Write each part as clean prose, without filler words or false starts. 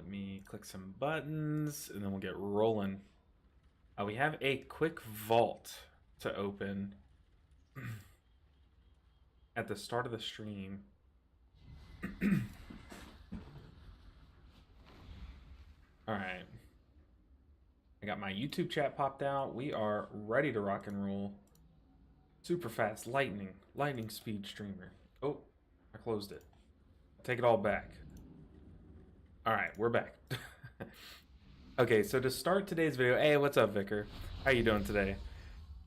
Let me click some buttons and then we'll get rolling. We have a quick vault to open at the start of the stream. All right. I got my YouTube chat popped out. We are ready to rock and roll. Super fast lightning speed streamer. Oh, I closed it. Take it all back. All right, we're back. Okay, so to start today's video, hey, what's up, Vicar? How you doing today?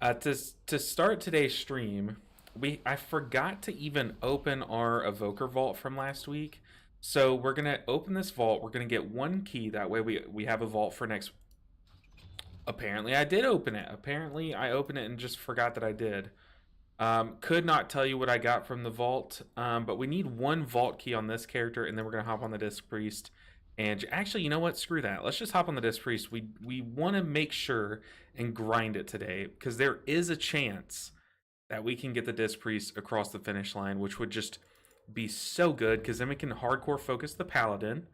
To start today's stream, I forgot to even open our Evoker Vault from last week. So we're gonna open this vault. We're gonna get one key. That way we have a vault for next. Apparently I did open it. Apparently I opened it and just forgot that I did. Could not tell you what I got from the vault, but we need one vault key on this character, and then we're gonna hop on the Disc Priest. And actually, you know what? Screw that. Let's just hop on the Disc Priest. We want to make sure and grind it today, because there is a chance that we can get the Disc Priest across the finish line, which would just be so good, because then we can hardcore focus the Paladin,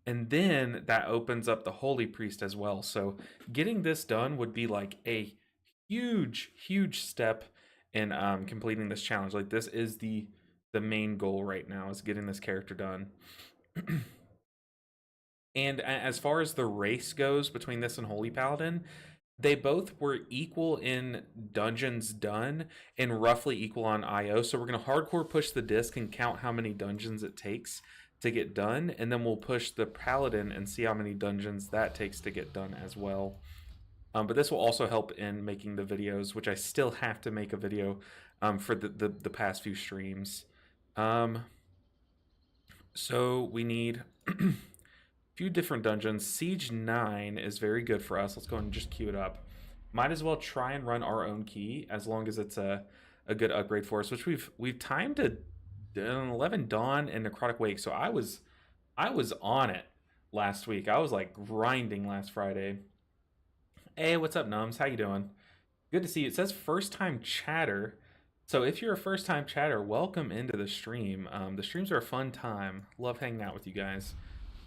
and then that opens up the Holy Priest as well. So getting this done would be like a huge step in completing this challenge. Like, this is the main goal right now, is getting this character done. And as far as the race goes between this and Holy Paladin, they both were equal in dungeons done and roughly equal on IO. So we're going to hardcore push the disc and count how many dungeons it takes to get done. And then we'll push the Paladin and see how many dungeons that takes to get done as well. But this will also help in making the videos, which I still have to make a video for the past few streams. So we need... few different dungeons. Siege 9 is very good for us. Let's go and just queue it up. Might as well try and run our own key, as long as it's a good upgrade for us, which we've timed to 11 Dawn and Necrotic Wake. So I was on it last week. I was like grinding last Friday. Hey, what's up, Nums? How you doing? Good to see you. It says first time chatter. So if you're a first time chatter, welcome into the stream. The streams are a fun time. Love hanging out with you guys.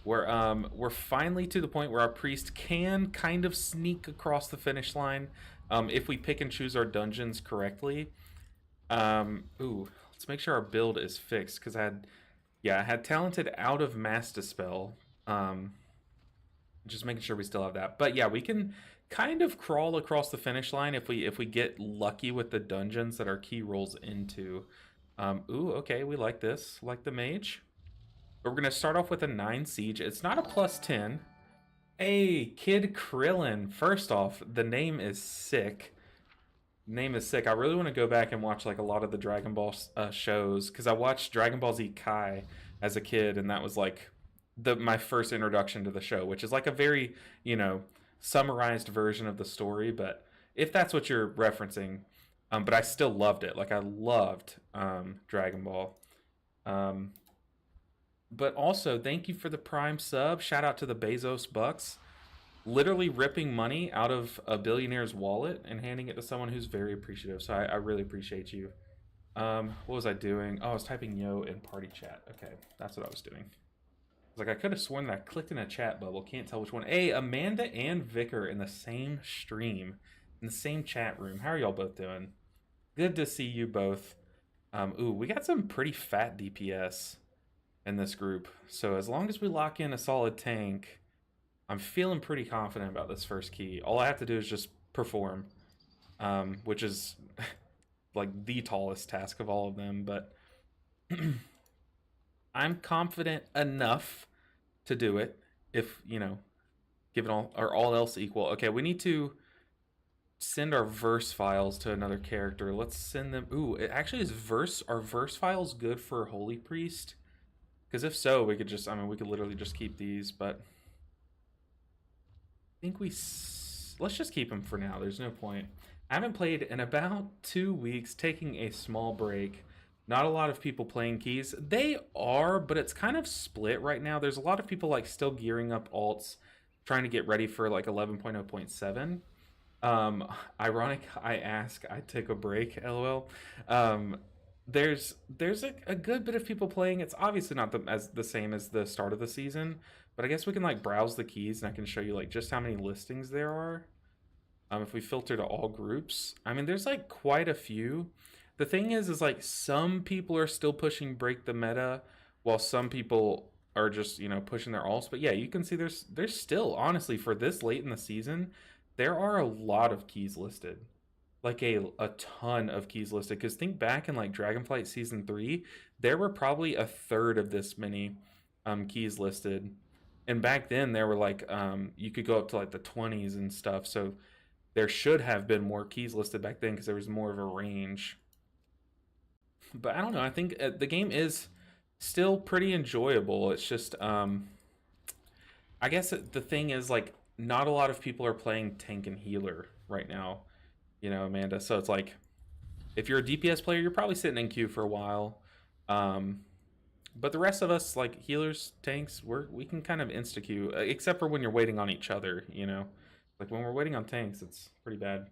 We're finally to the point where our priest can kind of sneak across the finish line if we pick and choose our dungeons correctly. Let's make sure our build is fixed, because I had talented out of Mass Dispel. Just making sure we still have that. But yeah, we can kind of crawl across the finish line if we get lucky with the dungeons that our key rolls into. Okay, we like this. Like the mage. But we're going to start off with a 9 siege. It's not a +10. Hey, Kid Krillin. First off, the name is sick. Name is sick. I really want to go back and watch like a lot of the Dragon Ball shows, because I watched Dragon Ball Z Kai as a kid, and that was like my first introduction to the show, which is like a very, summarized version of the story. But if that's what you're referencing, but I still loved it. Like, I loved Dragon Ball. But also, thank you for the Prime sub. Shout out to the Bezos Bucks. Literally ripping money out of a billionaire's wallet and handing it to someone who's very appreciative. So I really appreciate you. What was I doing? Oh, I was typing yo in party chat. Okay, that's what I was doing. I was like, I could have sworn that I clicked in a chat bubble. Can't tell which one. Hey, Amanda and Vicar in the same stream, in the same chat room. How are y'all both doing? Good to see you both. We got some pretty fat DPS in this group. So as long as we lock in a solid tank, I'm feeling pretty confident about this first key. All I have to do is just perform, which is like the tallest task of all of them, but I'm confident enough to do it if, given all else equal. Okay, we need to send our verse files to another character. Let's send them. It actually is are verse files good for Holy Priest? Because if so, we could we could literally just keep these, but I think let's just keep them for now. There's no point. I haven't played in about 2 weeks, taking a small break. Not a lot of people playing keys. They are, but it's kind of split right now. There's a lot of people like still gearing up alts, trying to get ready for like 11.0.7. Ironic, I took a break, lol. there's a good bit of people playing. It's obviously not as the same as the start of the season, but I guess we can like browse the keys and I can show you like just how many listings there are. If we filter to all groups, I mean, there's like quite a few. The thing is like some people are still pushing break the meta, while some people are just pushing their alts. But yeah, you can see there's still honestly for this late in the season, there are a lot of keys listed, like a ton of keys listed. Because think back in like Dragonflight season 3, there were probably a third of this many keys listed, and back then there were like you could go up to like the 20s and stuff. So there should have been more keys listed back then because there was more of a range. But I don't know. I think the game is still pretty enjoyable. It's just, I guess the thing is like not a lot of people are playing tank and healer right now, Amanda. So it's like if you're a DPS player, you're probably sitting in queue for a while. But the rest of us, like healers, tanks, we can kind of insta queue, except for when you're waiting on each other. Like when we're waiting on tanks, it's pretty bad.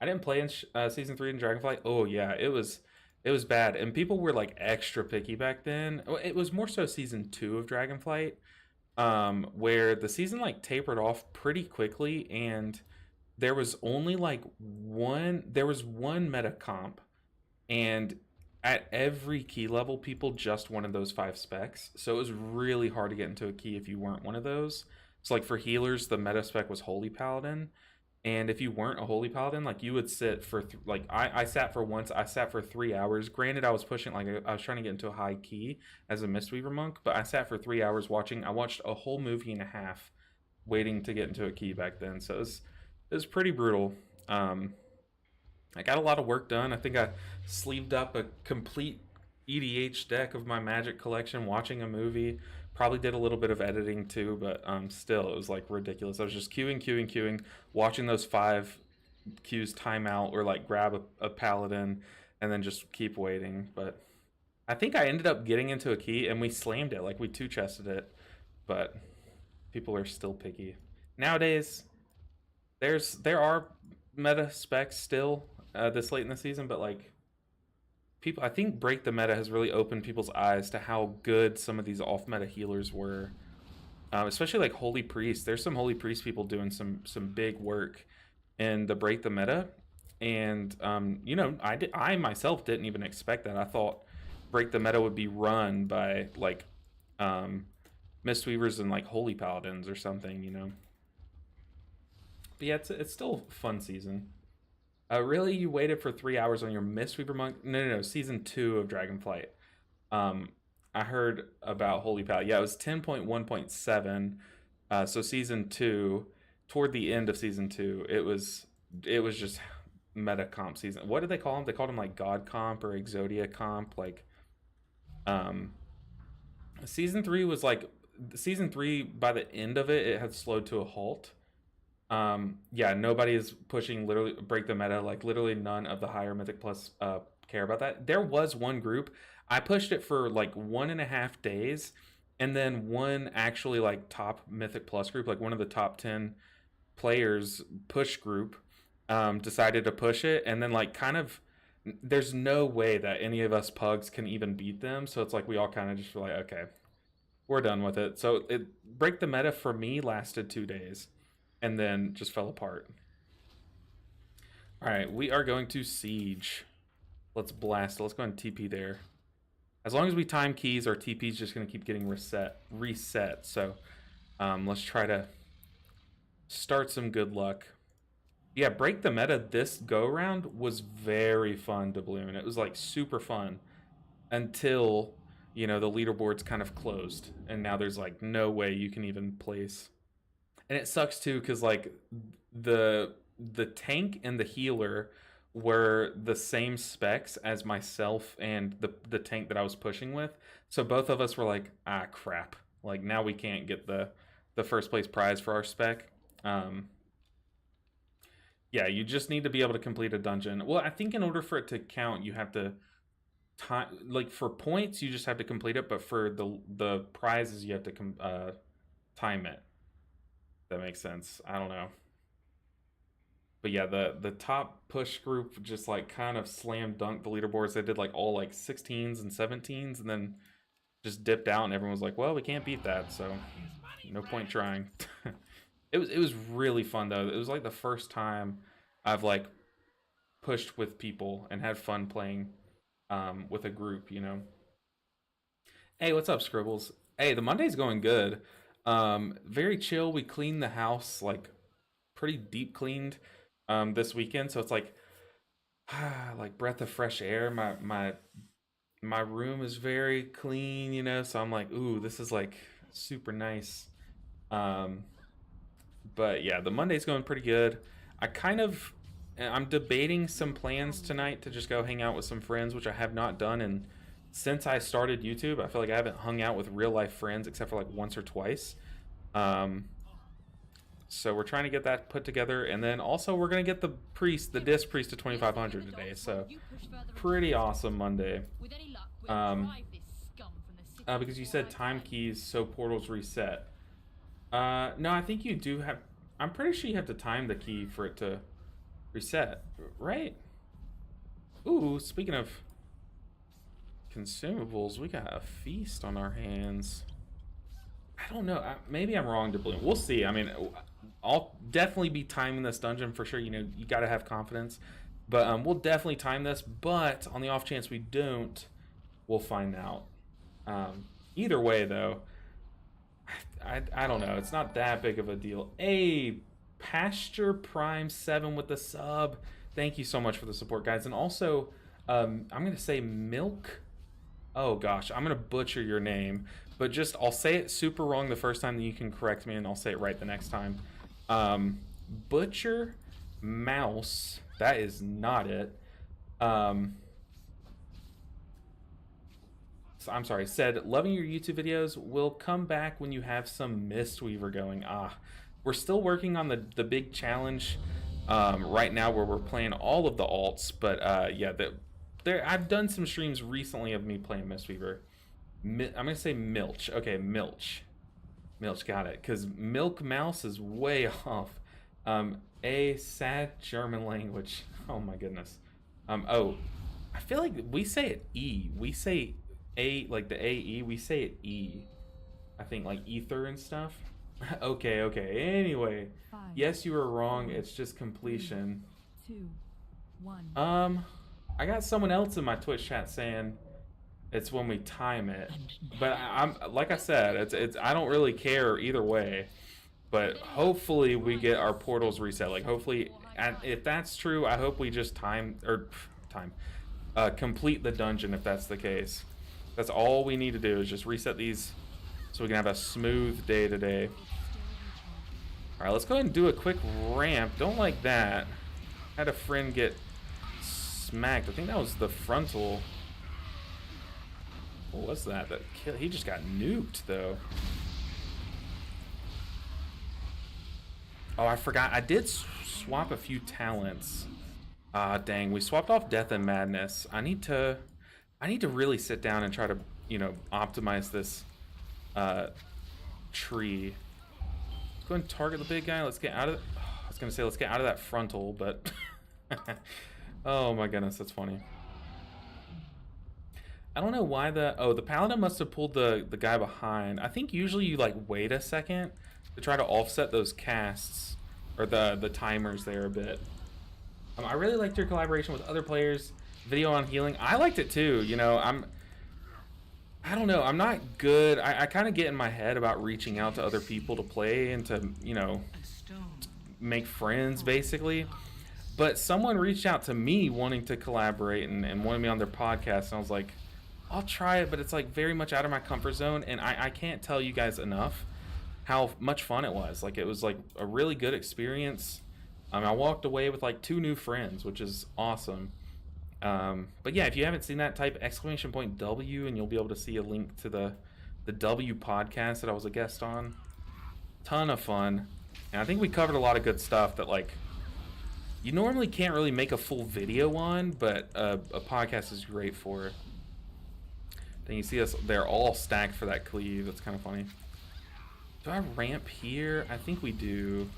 I didn't play in season 3 in Dragonflight. Oh yeah, it was bad, and people were like extra picky back then. It was more so season 2 of Dragonflight, where the season like tapered off pretty quickly, and there was only like one meta comp, and at every key level, people just wanted those 5 specs. So it was really hard to get into a key if you weren't one of those. So like for healers, the meta spec was Holy Paladin, and if you weren't a Holy Paladin, like you would sit for like I sat for once. I sat for 3 hours. Granted, I was pushing like I was trying to get into a high key as a Mistweaver monk, but I sat for 3 hours watching. I watched a whole movie and a half waiting to get into a key back then. So it was pretty brutal. I got a lot of work done. I think I sleeved up a complete EDH deck of my Magic collection watching a movie. Probably did a little bit of editing too, but still, it was like ridiculous. I was just queuing, watching those 5 queues time out or like grab a paladin and then just keep waiting. But I think I ended up getting into a key and we slammed it, like we two chested it. But people are still picky. Nowadays, there are meta specs still this late in the season, but like people, I think break the meta has really opened people's eyes to how good some of these off meta healers were, especially like Holy Priest. There's some Holy Priest people doing some big work in the break the meta, and I myself didn't even expect that. I thought break the meta would be run by like Mistweavers and like Holy Paladins or something. But yeah, it's still a fun season. Really, you waited for 3 hours on your Mistweaver monk? No. Season 2 of Dragonflight. I heard about Holy Paladin. Yeah, it was 10.1.7. So season 2, toward the end of season 2, it was just meta comp season. What did they call them? They called them like God comp or Exodia comp. Like, um, season 3 was like season 3. By the end of it, it had slowed to a halt. Yeah, nobody is pushing literally break the meta. Like literally none of the higher Mythic Plus care about that. There was one group. I pushed it for like 1.5 days, and then one actually like top Mythic Plus group, like one of the top 10 players push group, decided to push it, and then like kind of there's no way that any of us pugs can even beat them. So it's like we all kind of just were like, okay, we're done with it. So it break the meta for me lasted 2 days and then just fell apart. All right, we are going to siege. Let's blast. Let's go ahead and TP there. As long as we time keys, our TP is just going to keep getting reset. So let's try to start some good luck. Yeah, break the meta this go round was very fun to bloom. It was like super fun until the leaderboards kind of closed, and now there's like no way you can even place. And it sucks too because like the tank and the healer were the same specs as myself and the tank that I was pushing with. So both of us were like, ah, crap. Like now we can't get the first place prize for our spec. Yeah, you just need to be able to complete a dungeon. Well, I think in order for it to count, you have to time, like for points, you just have to complete it, but for the prizes, you have to time it. That makes sense. I don't know. But yeah, the top push group just like kind of slam dunked the leaderboards. They did like all like 16s and 17s, and then just dipped out, and everyone was like, "Well, we can't beat that, so no point trying." It was really fun though. It was like the first time I've like pushed with people and had fun playing with a group. Hey, what's up, Scribbles? Hey, the Monday's going good. Very chill. We cleaned the house like pretty deep cleaned this weekend, so it's like breath of fresh air. My room is very clean, so I'm like, ooh, this is like super nice. Um, but yeah, the Monday's going pretty good. I'm debating some plans tonight to just go hang out with some friends, which I have not done. And since I started YouTube, I feel like I haven't hung out with real life friends except for like once or twice. Um, so we're trying to get that put together, and then also we're gonna get the disc priest to 2,500 today. So pretty awesome Monday. Um, because you said time keys, so portals reset. No, I think you do have. I'm pretty sure you have to time the key for it to reset, right? Ooh, speaking of consumables, we got a feast on our hands. I don't know. Maybe I'm wrong to Bloom. We'll see. I mean, I'll definitely be timing this dungeon for sure. You got to have confidence. But we'll definitely time this. But on the off chance we don't, we'll find out. Either way, though, I don't know. It's not that big of a deal. Hey, Pasture Prime 7 with the sub. Thank you so much for the support, guys. And also, I'm going to say Milk. Oh, gosh. I'm going to butcher your name. But I'll say it super wrong the first time, then you can correct me, and I'll say it right the next time. Butcher Mouse. That is not it. I'm sorry. Said, loving your YouTube videos. Will come back when you have some Mistweaver going. We're still working on the big challenge right now where we're playing all of the alts. But yeah, I've done some streams recently of me playing Mistweaver. I'm going to say Milch. Okay, Milch. Milch, got it. Because Milk Mouse is way off. A sad German language. Oh my goodness. Oh, I feel like we say it E. We say A, like the AE, we say it E. I think like ether and stuff. Okay. Anyway. Yes, you were wrong. It's just completion. 2, 1. I got someone else in my Twitch chat saying it's when we time it, but I'm like I said, it's I don't really care either way. But hopefully we get our portals reset. Like hopefully, and if that's true, I hope we just complete the dungeon if that's the case. That's all we need to do is just reset these, so we can have a smooth day today. All right, let's go ahead and do a quick ramp. Don't like that. Had a friend get smacked. I think that was the frontal. What was that? He just got nuked though. Oh, I forgot. I did swap a few talents. Dang, we swapped off Death and Madness. I need to really sit down and try to, optimize this tree. Let's go ahead and target the big guy. Let's get out of I was gonna say let's get out of that frontal, but oh my goodness, that's funny. I don't know why the paladin must have pulled the guy behind. I think usually you like wait a second to try to offset those casts or the timers there a bit. I really liked your collaboration with other players. Video on healing. I liked it too. I don't know. I'm not good. I kind of get in my head about reaching out to other people to play and to make friends basically. But someone reached out to me wanting to collaborate and wanted me on their podcast, and I was like, I'll try it, but it's like very much out of my comfort zone, and I can't tell you guys enough how much fun it was. Like, it was like a really good experience. I walked away with like 2 new friends, which is awesome. But yeah, if you haven't seen that, type !W and you'll be able to see a link to the W podcast that I was a guest on. Ton of fun, and I think we covered a lot of good stuff that like you normally can't really make a full video on, but a podcast is great for it. Then you see us, they're all stacked for that cleave. That's kind of funny. Do I ramp here? I think we do.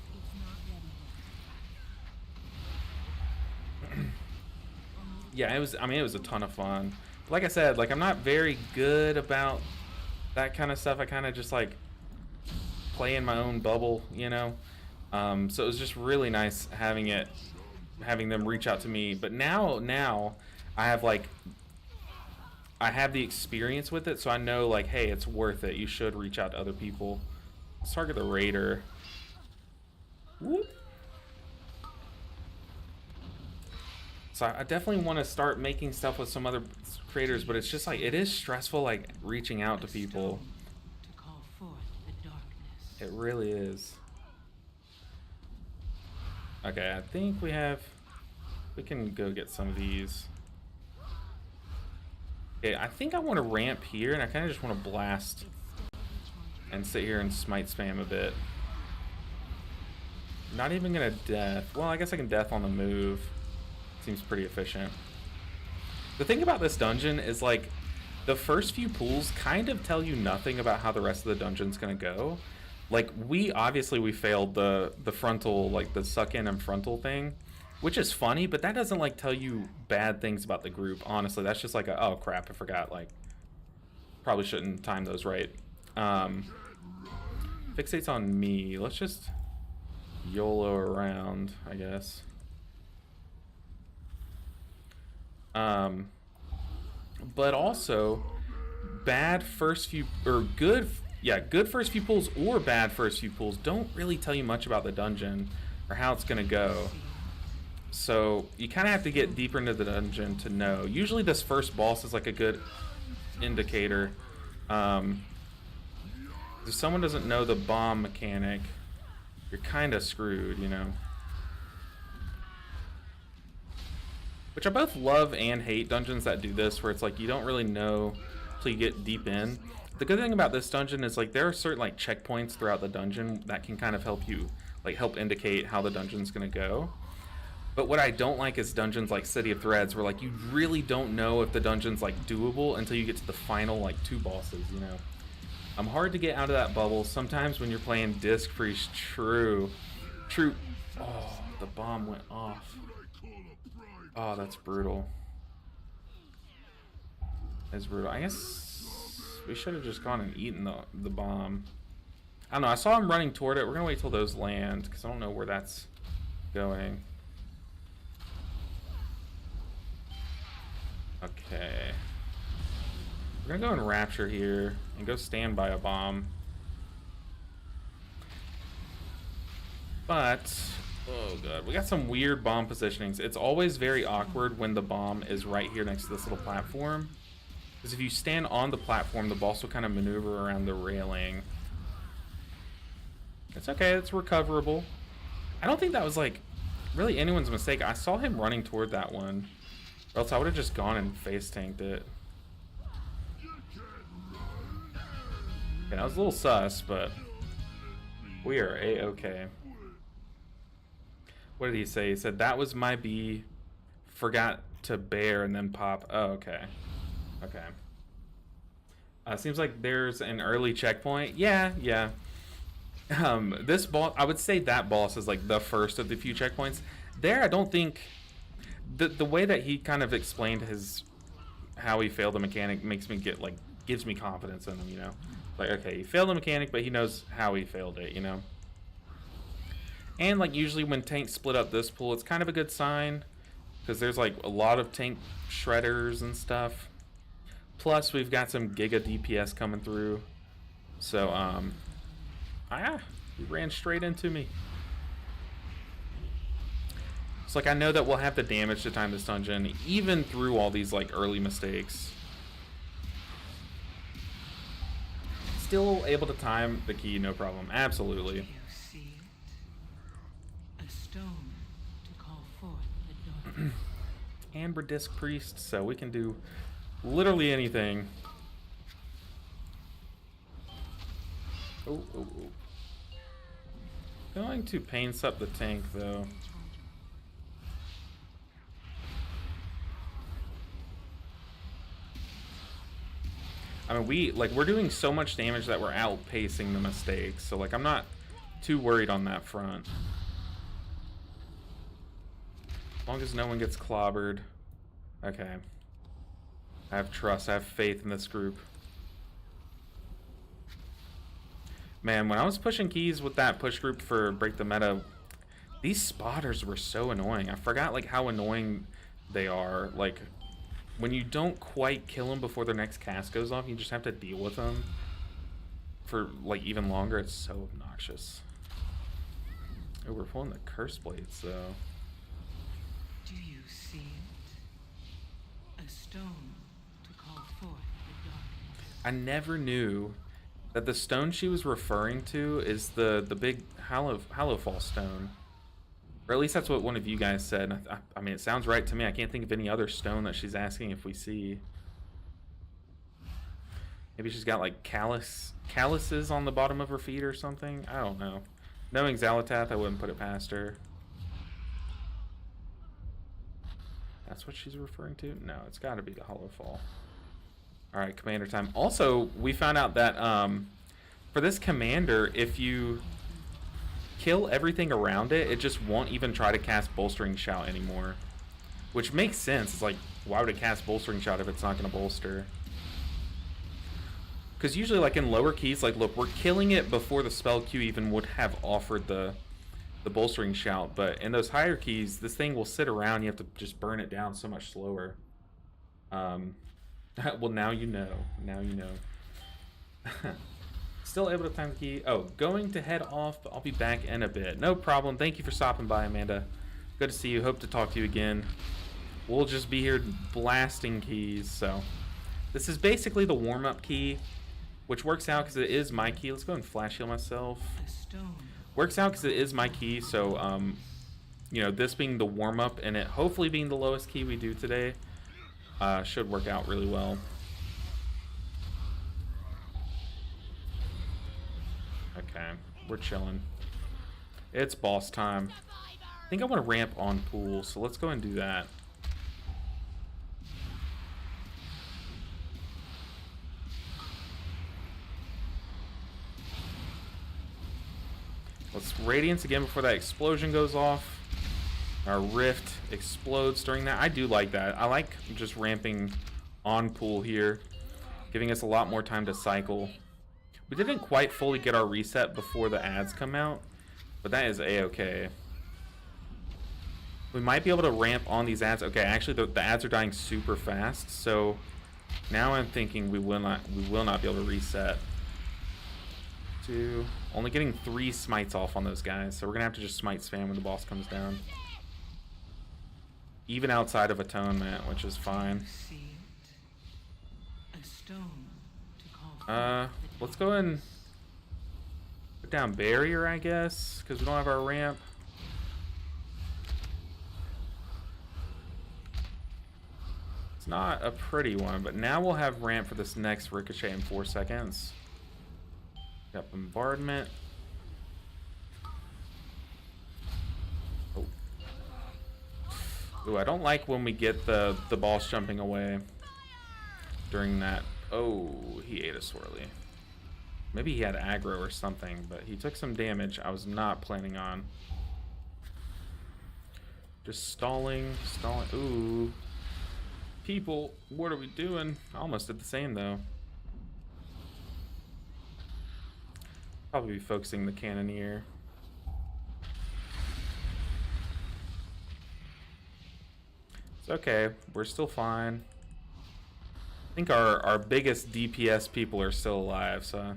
yeah, it was. I mean, it was a ton of fun. But like I said, like I'm not very good about that kind of stuff. I kind of just like play in my own bubble, you know. So it was just really nice having them reach out to me. But now I have I have the experience with it, so I know like, hey, it's worth it. You should reach out to other people. Let's target the raider. Whoop. So I definitely want to start making stuff with some other creators, but it's just like it is stressful, like reaching out to people. To call forth the darkness. It really is. Okay, I think we can go get some of these. Okay, I think I want to ramp here, and I kind of just want to blast and sit here and smite spam a bit. Not even gonna death. Well, I guess I can death on the move. Seems pretty efficient. The thing about this dungeon is like the first few pools kind of tell you nothing about how the rest of the dungeon's gonna go. Like we failed the frontal, like the suck in and frontal thing, which is funny, but that doesn't like tell you bad things about the group. Honestly, that's just like a, oh crap, I forgot, like probably shouldn't time those right. Fixates on me. Let's just YOLO around, I guess. But also bad first few, or good first few pulls or bad first few pulls don't really tell you much about the dungeon or how it's gonna go. So you kind of have to get deeper into the dungeon to know. Usually this first boss is like a good indicator. If someone doesn't know the bomb mechanic, you're kind of screwed, you know. Which I both love and hate dungeons that do this, where it's like you don't really know until you get deep in. The good thing about this dungeon is like there are certain like checkpoints throughout the dungeon that can kind of help you, like help indicate how the dungeon's gonna go. But what I don't like is dungeons like City of Threads, where like you really don't know if the dungeon's like doable until you get to the final like 2 bosses, you know. Hard to get out of that bubble sometimes when you're playing Disc Priest. True. Oh, the bomb went off. Oh, that's brutal. That's brutal. I guess we should have just gone and eaten the bomb. I don't know. I saw him running toward it. We're gonna wait till those land because I don't know where that's going. Okay. We're gonna go and Rapture here and go stand by a bomb. But, oh god, we got some weird bomb positionings. It's always very awkward when the bomb is right here next to this little platform. Because if you stand on the platform, the boss will kind of maneuver around the railing. It's okay, it's recoverable. I don't think that was like really anyone's mistake. I saw him running toward that one. Or else I would have just gone and face tanked it. Okay, that was a little sus, but we are a-okay. What did he say? He said, that was my B. Forgot to bear and then pop. Oh, okay. Okay. Seems like there's an early checkpoint. Yeah. This boss, I would say that boss is like the first of the few checkpoints. There, I don't think... The way that he kind of explained how he failed the mechanic makes me gives me confidence in him, you know? Like, okay, he failed the mechanic, but he knows how he failed it, you know? And, like, usually when tanks split up this pool, it's kind of a good sign. Because there's, like, a lot of tank shredders and stuff. Plus, we've got some Giga DPS coming through. So, he ran straight into me. It's like I know that we'll have the damage to time this dungeon, even through all these, like, early mistakes. Still able to time the key, no problem. Absolutely. You see it? A stone to call forth the darkness. And we're Disc Priest, so we can do literally anything. Oh. Going to pain sup the tank, though. I mean, we're doing so much damage that we're outpacing the mistakes. So, like, I'm not too worried on that front. As long as no one gets clobbered. Okay. I have trust. I have faith in this group. Man, when I was pushing keys with that push group for Break the Meta, these spotters were so annoying. I forgot like how annoying they are. Like when you don't quite kill them before their next cast goes off, you just have to deal with them for like even longer. It's so obnoxious. Oh, we're pulling the curse blades though. Do you see it? A stone to call forth the darkness. I never knew that the stone she was referring to is the big Hallowfall stone. Or at least that's what one of you guys said. I mean, it sounds right to me. I can't think of any other stone that she's asking if we see. Maybe she's got like calluses on the bottom of her feet or something. I don't know. Knowing Xalatath, I wouldn't put it past her. That's what she's referring to? No, it's got to be the Hallowfall. All right, commander time. Also, we found out that for this commander, if you kill everything around it, it just won't even try to cast Bolstering Shout anymore. Which makes sense. It's like, why would it cast Bolstering Shout if it's not going to bolster? Because usually, like in lower keys, like look, we're killing it before the spell queue even would have offered the Bolstering Shout. But in those higher keys, this thing will sit around. You have to just burn it down so much slower. Well, now you know. Now you know. Still able to time the key. Oh, going to head off, but I'll be back in a bit. No problem. Thank you for stopping by, Amanda. Good to see you. Hope to talk to you again. We'll just be here blasting keys. So this is basically the warm-up key, which works out because it is my key. Let's go and flash heal myself. Works out because it is my key. So, you know, this being the warm-up and it hopefully being the lowest key we do today, should work out really well. Okay, we're chilling. It's boss time. I think I want to ramp on pool, so let's go and do that. Let's Radiance again before that explosion goes off. Our Rift explodes during that. I do like that. I like just ramping on pool here, giving us a lot more time to cycle. We didn't quite fully get our reset before the ads come out, but that is a-okay. We might be able to ramp on these ads. Okay, actually the ads are dying super fast, so now I'm thinking we will not be able to reset. Only getting 3 smites off on those guys, so we're gonna have to just smite spam when the boss comes down. Even outside of Atonement, which is fine. Let's go and put down Barrier, I guess, because we don't have our ramp. It's not a pretty one, but now we'll have ramp for this next Ricochet in 4 seconds. Got Bombardment. Oh. Ooh, I don't like when we get the boss jumping away during that. Oh, he ate a swirly. Maybe he had aggro or something, but he took some damage I was not planning on. Just stalling. Ooh. People, what are we doing? I almost did the same, though. Probably be focusing the Cannoneer. It's okay. We're still fine. I think our biggest DPS people are still alive, so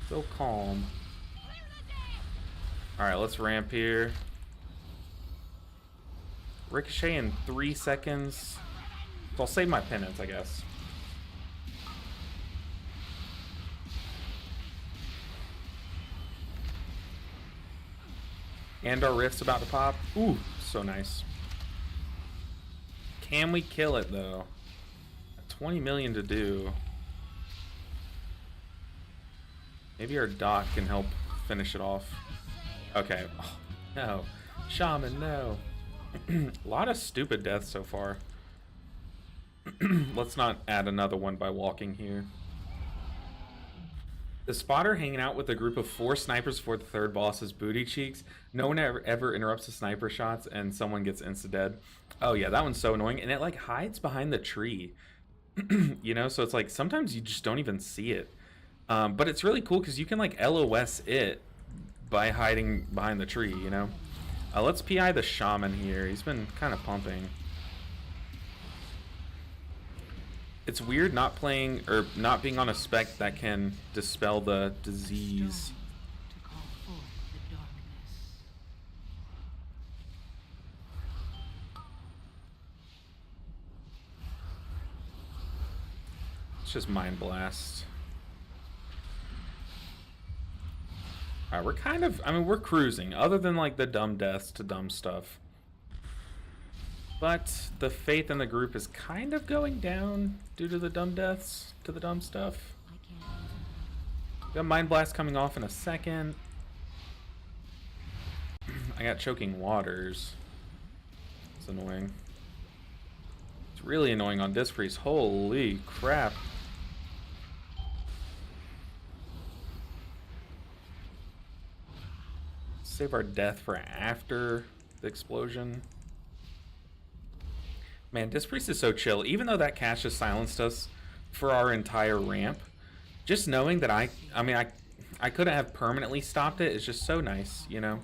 still calm. Alright, let's ramp here. Ricochet in 3 seconds. So I'll save my penance, I guess. And our Rift's about to pop. Ooh, so nice. Can we kill it, though? 20 million to do. Maybe our Doc can help finish it off. Okay. Oh, no. Shaman, no. A lot of stupid deaths so far. Let's not add another one by walking here. The spotter hanging out with a group of 4 snipers for the third boss is booty cheeks. No one ever interrupts the sniper shots and someone gets insta-dead. Oh yeah, that one's so annoying. And it like hides behind the tree. You know, so it's like sometimes you just don't even see it. But it's really cool because you can like LOS it by hiding behind the tree, you know? Let's PI the shaman here. He's been kind of pumping. It's weird not playing or not being on a spec that can dispel the disease. To call forth the darkness. It's just Mind Blast. Alright, we're kind of, I mean, we're cruising, other than like the dumb deaths to dumb stuff. But the faith in the group is kind of going down due to the dumb deaths to the dumb stuff. We got Mind Blast coming off in a second. I got Choking Waters. It's annoying. It's really annoying on Disc Priest. Holy crap. Save our death for after the explosion. Man, Disc Priest is so chill. Even though that cache just silenced us for our entire ramp, just knowing that I couldn't have permanently stopped it is just so nice, you know?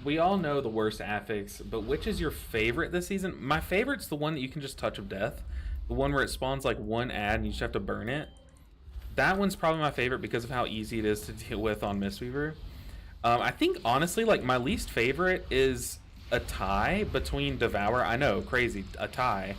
We all know the worst affix, but which is your favorite this season? My favorite's the one that you can just touch of death. The one where it spawns like one ad and you just have to burn it. That one's probably my favorite because of how easy it is to deal with on Mistweaver. I think, honestly, like, my least favorite is a tie between Devour. I know, crazy, a tie.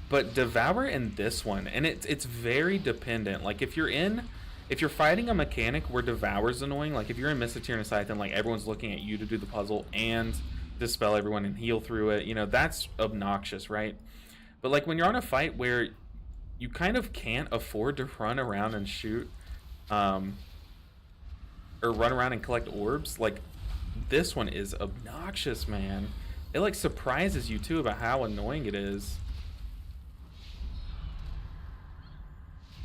But Devour and this one, and it's very dependent. Like, if you're fighting a mechanic where Devour's annoying, like, if you're in Mystic and Scythe, like, everyone's looking at you to do the puzzle and dispel everyone and heal through it, you know, that's obnoxious, right? But, like, when you're on a fight where you kind of can't afford to run around and shoot, or run around and collect orbs, like, this one is obnoxious, man. It, like, surprises you, too, about how annoying it is.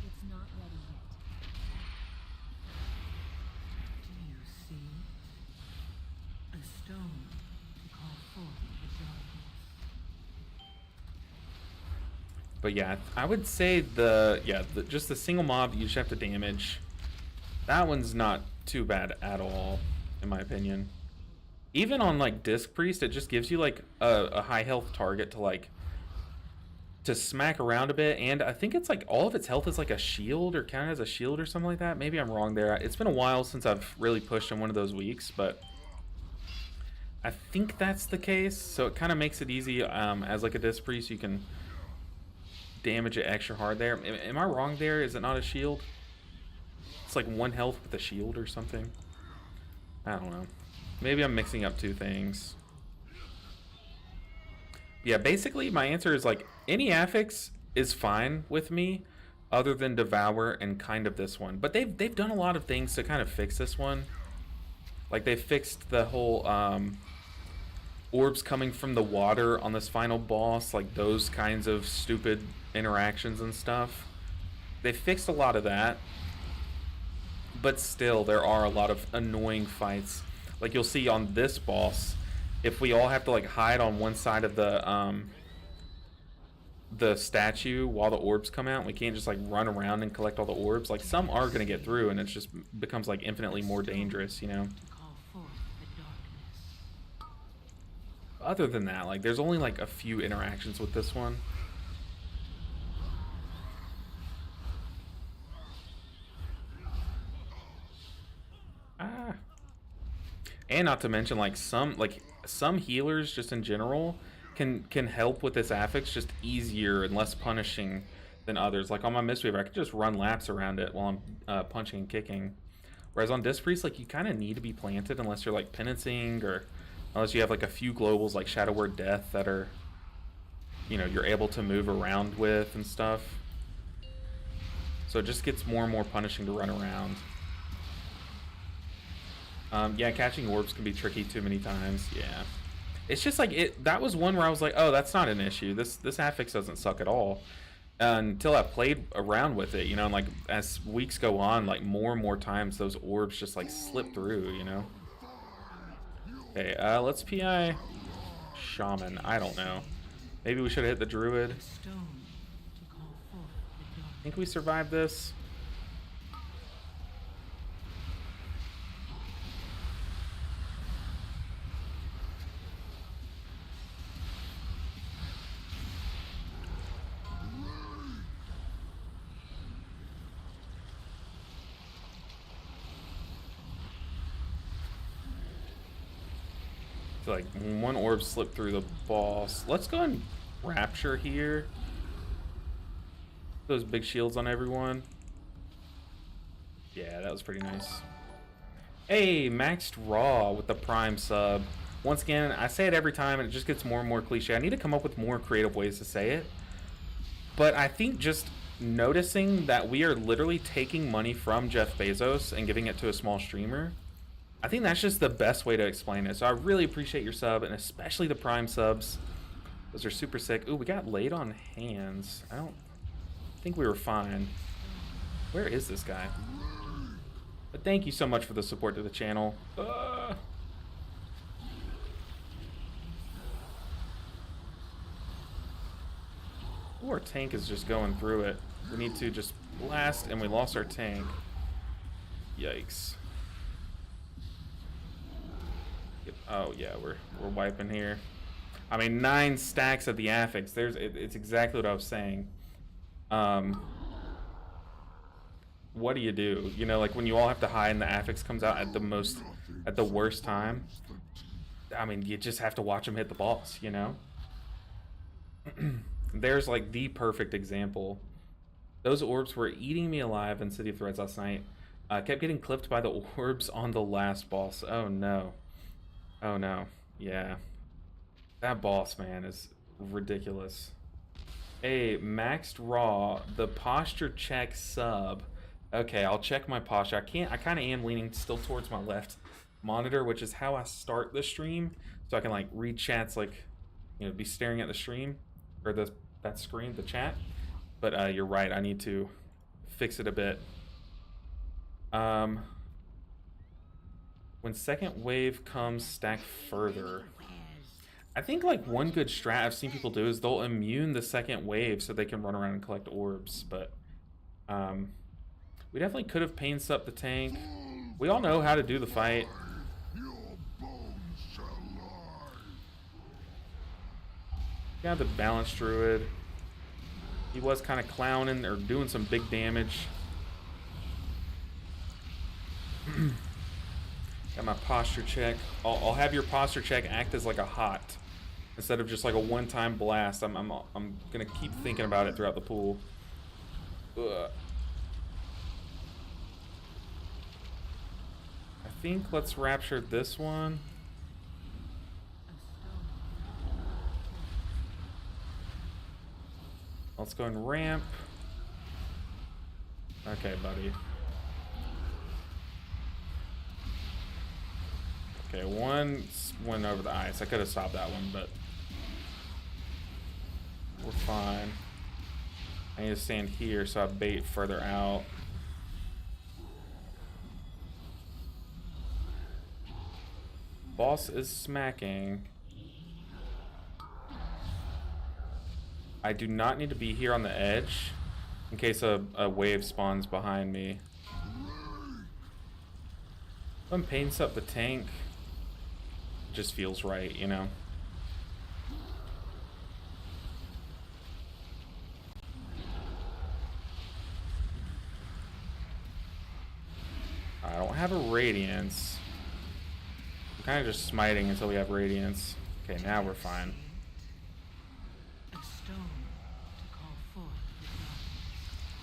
It's not ready yet. Do you see? A stone to call forth the darkness. But yeah, I would say just the single mob that you just have to damage, that one's not too bad at all, in my opinion. Even on like Disc Priest, it just gives you like a high health target to like to smack around a bit, and I think it's like all of its health is like a shield or counted as a shield or something like that. Maybe I'm wrong there. It's been a while since I've really pushed in one of those weeks, but I think that's the case. So it kind of makes it easy as like a Disc Priest. You can damage it extra hard there. Am I wrong there? Is it not a shield? It's like 1 health with a shield or something. I don't know. Maybe I'm mixing up two things. Yeah, basically my answer is like any affix is fine with me other than Devour and kind of this one. But they've done a lot of things to kind of fix this one. Like they fixed the whole orbs coming from the water on this final boss, like those kinds of stupid interactions and stuff. They fixed a lot of that. But still, there are a lot of annoying fights. Like you'll see on this boss, if we all have to like hide on one side of the statue while the orbs come out, we can't just like run around and collect all the orbs. Like some are gonna get through, and it just becomes like infinitely more dangerous, you know. To call forth the darkness. Other than that, like there's only like a few interactions with this one. And not to mention like some healers just in general can help with this affix just easier and less punishing than others. Like on my Mistweaver, I could just run laps around it while I'm punching and kicking. Whereas on Disc Priest, like you kind of need to be planted unless you're like penancing or unless you have like a few globals like Shadow Word Death that are, you know, you're able to move around with and stuff. So it just gets more and more punishing to run around. Yeah, catching orbs can be tricky too many times. Yeah, it's just like that was one where I was like, oh, that's not an issue. This affix doesn't suck at all. until I played around with it, you know, and like as weeks go on, like more and more times those orbs just like slip through, you know. Okay, let's PI Shaman. I don't know. Maybe we should have hit the Druid. A stone to call forth the dark. Think we survived this? I feel like one orb slipped through the boss. Let's go and Rapture here. Those big shields on everyone. Yeah, that was pretty nice. Hey, Maxed Raw with the Prime sub. Once again, I say it every time and it just gets more and more cliche. I need to come up with more creative ways to say it. But I think just noticing that we are literally taking money from Jeff Bezos and giving it to a small streamer, I think that's just the best way to explain it. So I really appreciate your sub, and especially the Prime subs. Those are super sick. Ooh, we got laid on hands. I don't think we were fine. Where is this guy? But thank you so much for the support to the channel. Ooh, our tank is just going through it. We need to just blast, and we lost our tank. Yikes. Oh yeah, we're wiping here. I mean, 9 stacks of the Affix. It's exactly what I was saying. What do? You know, like when you all have to hide and the Affix comes out at the worst time. I mean, you just have to watch them hit the boss, you know? There's like the perfect example. Those orbs were eating me alive in City of Threads last night. Kept getting clipped by the orbs on the last boss. Oh no. Oh no. Yeah. That boss, man, is ridiculous. Hey, Maxed Raw, the posture check sub. Okay, I'll check my posture. I kind of am leaning still towards my left monitor, which is how I start the stream. So I can like read chats, like, you know, be staring at the stream or that screen, the chat. But you're right, I need to fix it a bit. When second wave comes, stack further. I think like one good strat I've seen people do is they'll immune the second wave so they can run around and collect orbs, but we definitely could have pain sup the tank. We all know how to do the fight. Got the Balance Druid. He was kind of clowning or doing some big damage. Got my posture check. I'll have your posture check act as like a hot instead of just like a one-time blast. I'm gonna keep thinking about it throughout the pool. Ugh. I think let's rapture this one. Let's go and ramp. Okay, buddy. Okay, one went over the ice. I could have stopped that one, but we're fine. I need to stand here so I bait further out. Boss is smacking. I do not need to be here on the edge in case a wave spawns behind me. When paints up the tank, it just feels right, you know? I don't have a Radiance. I'm kind of just smiting until we have Radiance. Okay, now we're fine.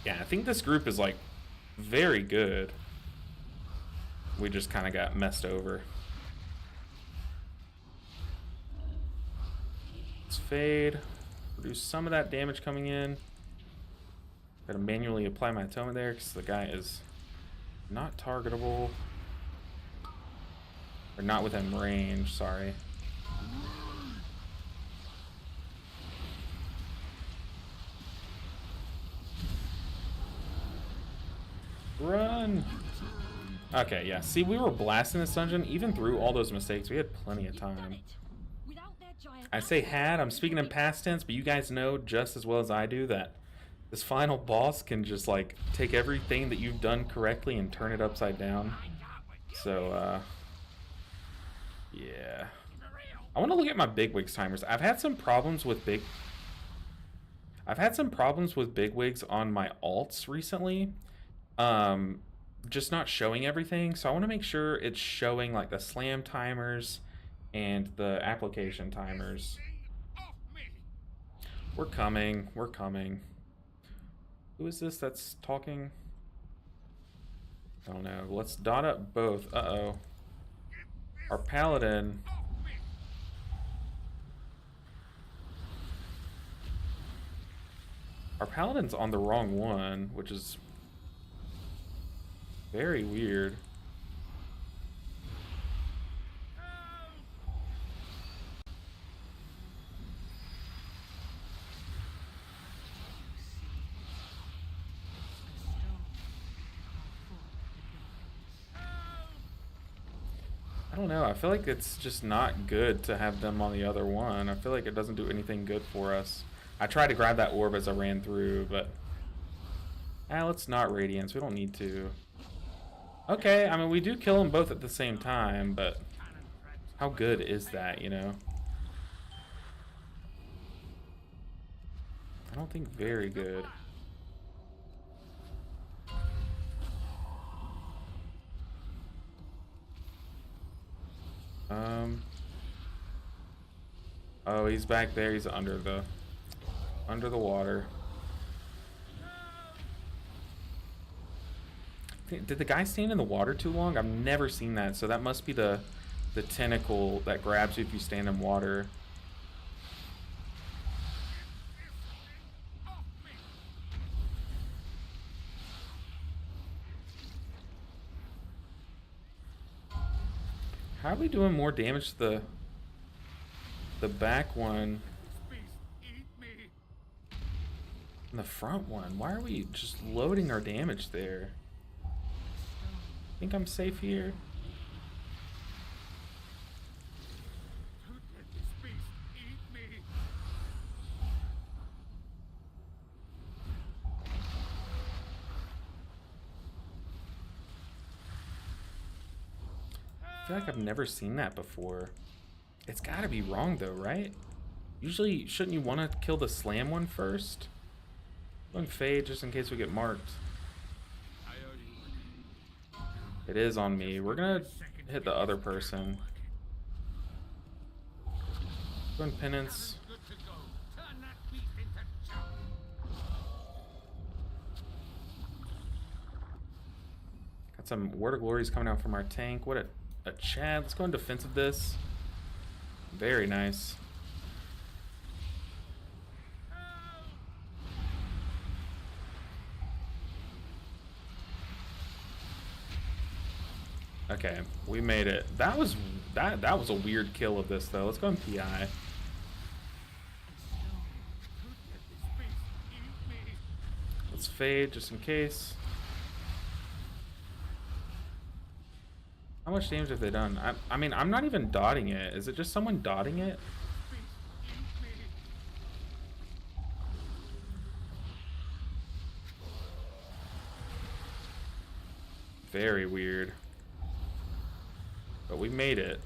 Yeah, I think this group is like very good. We just kind of got messed over. Let's fade. Reduce some of that damage coming in. Gotta manually apply my atonement there because the guy is not targetable. Or not within range, sorry. Run! Okay, yeah. See, we were blasting this dungeon. Even through all those mistakes, we had plenty of time. I say had, I'm speaking in past tense, but you guys know just as well as I do that this final boss can just, like, take everything that you've done correctly and turn it upside down. So, yeah. I want to look at my bigwigs timers. I've had some problems with bigwigs on my alts recently. Just not showing everything, so I want to make sure it's showing like the slam timers and the application timers. We're coming. We're coming. Who is this that's talking? I don't know. Let's dot up both. Uh-oh. Our paladin. Our paladin's on the wrong one, which is very weird. I don't know. I feel like it's just not good to have them on the other one. I feel like it doesn't do anything good for us. I tried to grab that orb as I ran through, but... let's not Radiance. We don't need to. Okay, I mean, we do kill them both at the same time, but... how good is that, you know? I don't think very good. Oh, he's back there. He's under the water. Did the guy stand in the water too long? I've never seen that, so that must be the tentacle that grabs you if you stand in water. How are we doing more damage to the back one than the front one? Why are we just loading our damage there? Think I'm safe here? I feel like I've never seen that before. It's gotta be wrong though, right? Usually, shouldn't you want to kill the slam one first? Going fade just in case we get marked. It is on me. We're gonna hit the other person. Going penance. Got some Word of Glories coming out from our tank. What a Chad. Let's go in defensive this. Very nice. Okay, we made it. That was a weird kill of this though. Let's go in PI. Let's fade just in case. How much damage have they done? I mean, I'm not even dotting it. Is it just someone dotting it? Very weird. But we made it.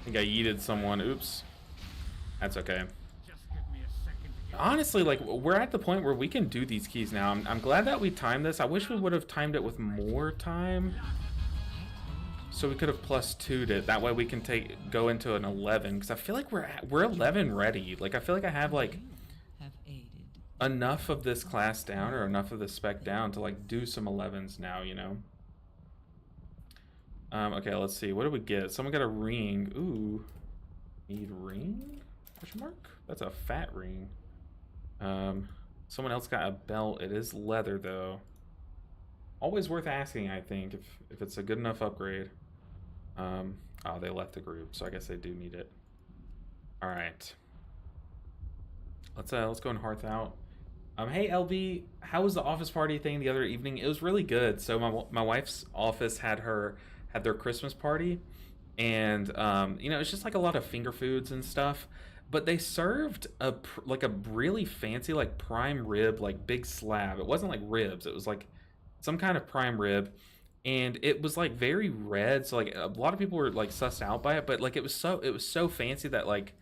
I think I yeeted someone. Oops. That's okay. Honestly, like, we're at the point where we can do these keys now. I'm glad that we timed this. I wish we would have timed it with more time. So we could have +2'd it. That way we can go into an 11. Because I feel like we're 11 ready. Like, I feel like I have, like, enough of this class down or enough of this spec down to, like, do some 11s now, you know? Okay, let's see. What did we get? Someone got a ring. Ooh. Need ring? Question mark? That's a fat ring. Someone else got a belt. It is leather though. Always worth asking, I think, if it's a good enough upgrade. Oh, they left the group, so I guess they do need it. All right. Let's go and hearth out. Hey LB, how was the office party thing the other evening? It was really good. So my wife's office had their Christmas party, and you know, it's just like a lot of finger foods and stuff. But they served like a really fancy like prime rib, like big slab. It wasn't like ribs. It was like some kind of prime rib, and it was like very red. So like a lot of people were like sussed out by it, but like it was so fancy that like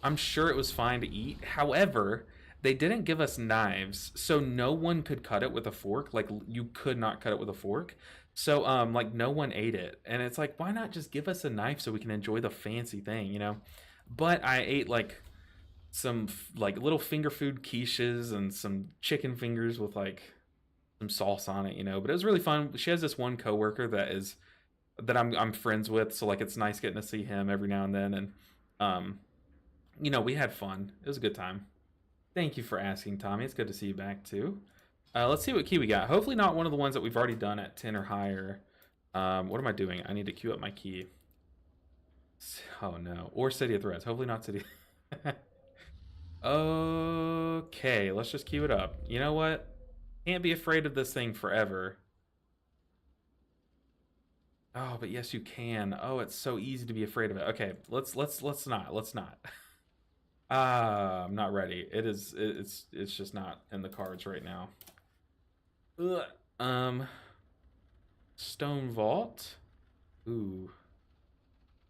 I'm sure it was fine to eat. However, they didn't give us knives, so no one could cut it with a fork. Like you could not cut it with a fork. So like no one ate it. And it's like why not just give us a knife so we can enjoy the fancy thing, you know? But I ate like some like little finger food quiches and some chicken fingers with like some sauce on it, you know. But it was really fun. She has this one coworker that I'm friends with, so like it's nice getting to see him every now and then and um you know, we had fun. It was a good time. Thank you for asking, Tommy. It's good to see you back too. Let's see what key we got. Hopefully not one of the ones that we've already done at 10 or higher. What am I doing? I need to queue up my key. Oh no. Or City of Threats. Hopefully not City. Okay, let's just queue it up. You know what? Can't be afraid of this thing forever. Oh, but yes, you can. Oh, it's so easy to be afraid of it. Okay, let's not. Let's not. I'm not ready. It's just not in the cards right now. Ugh. Stone Vault. Ooh.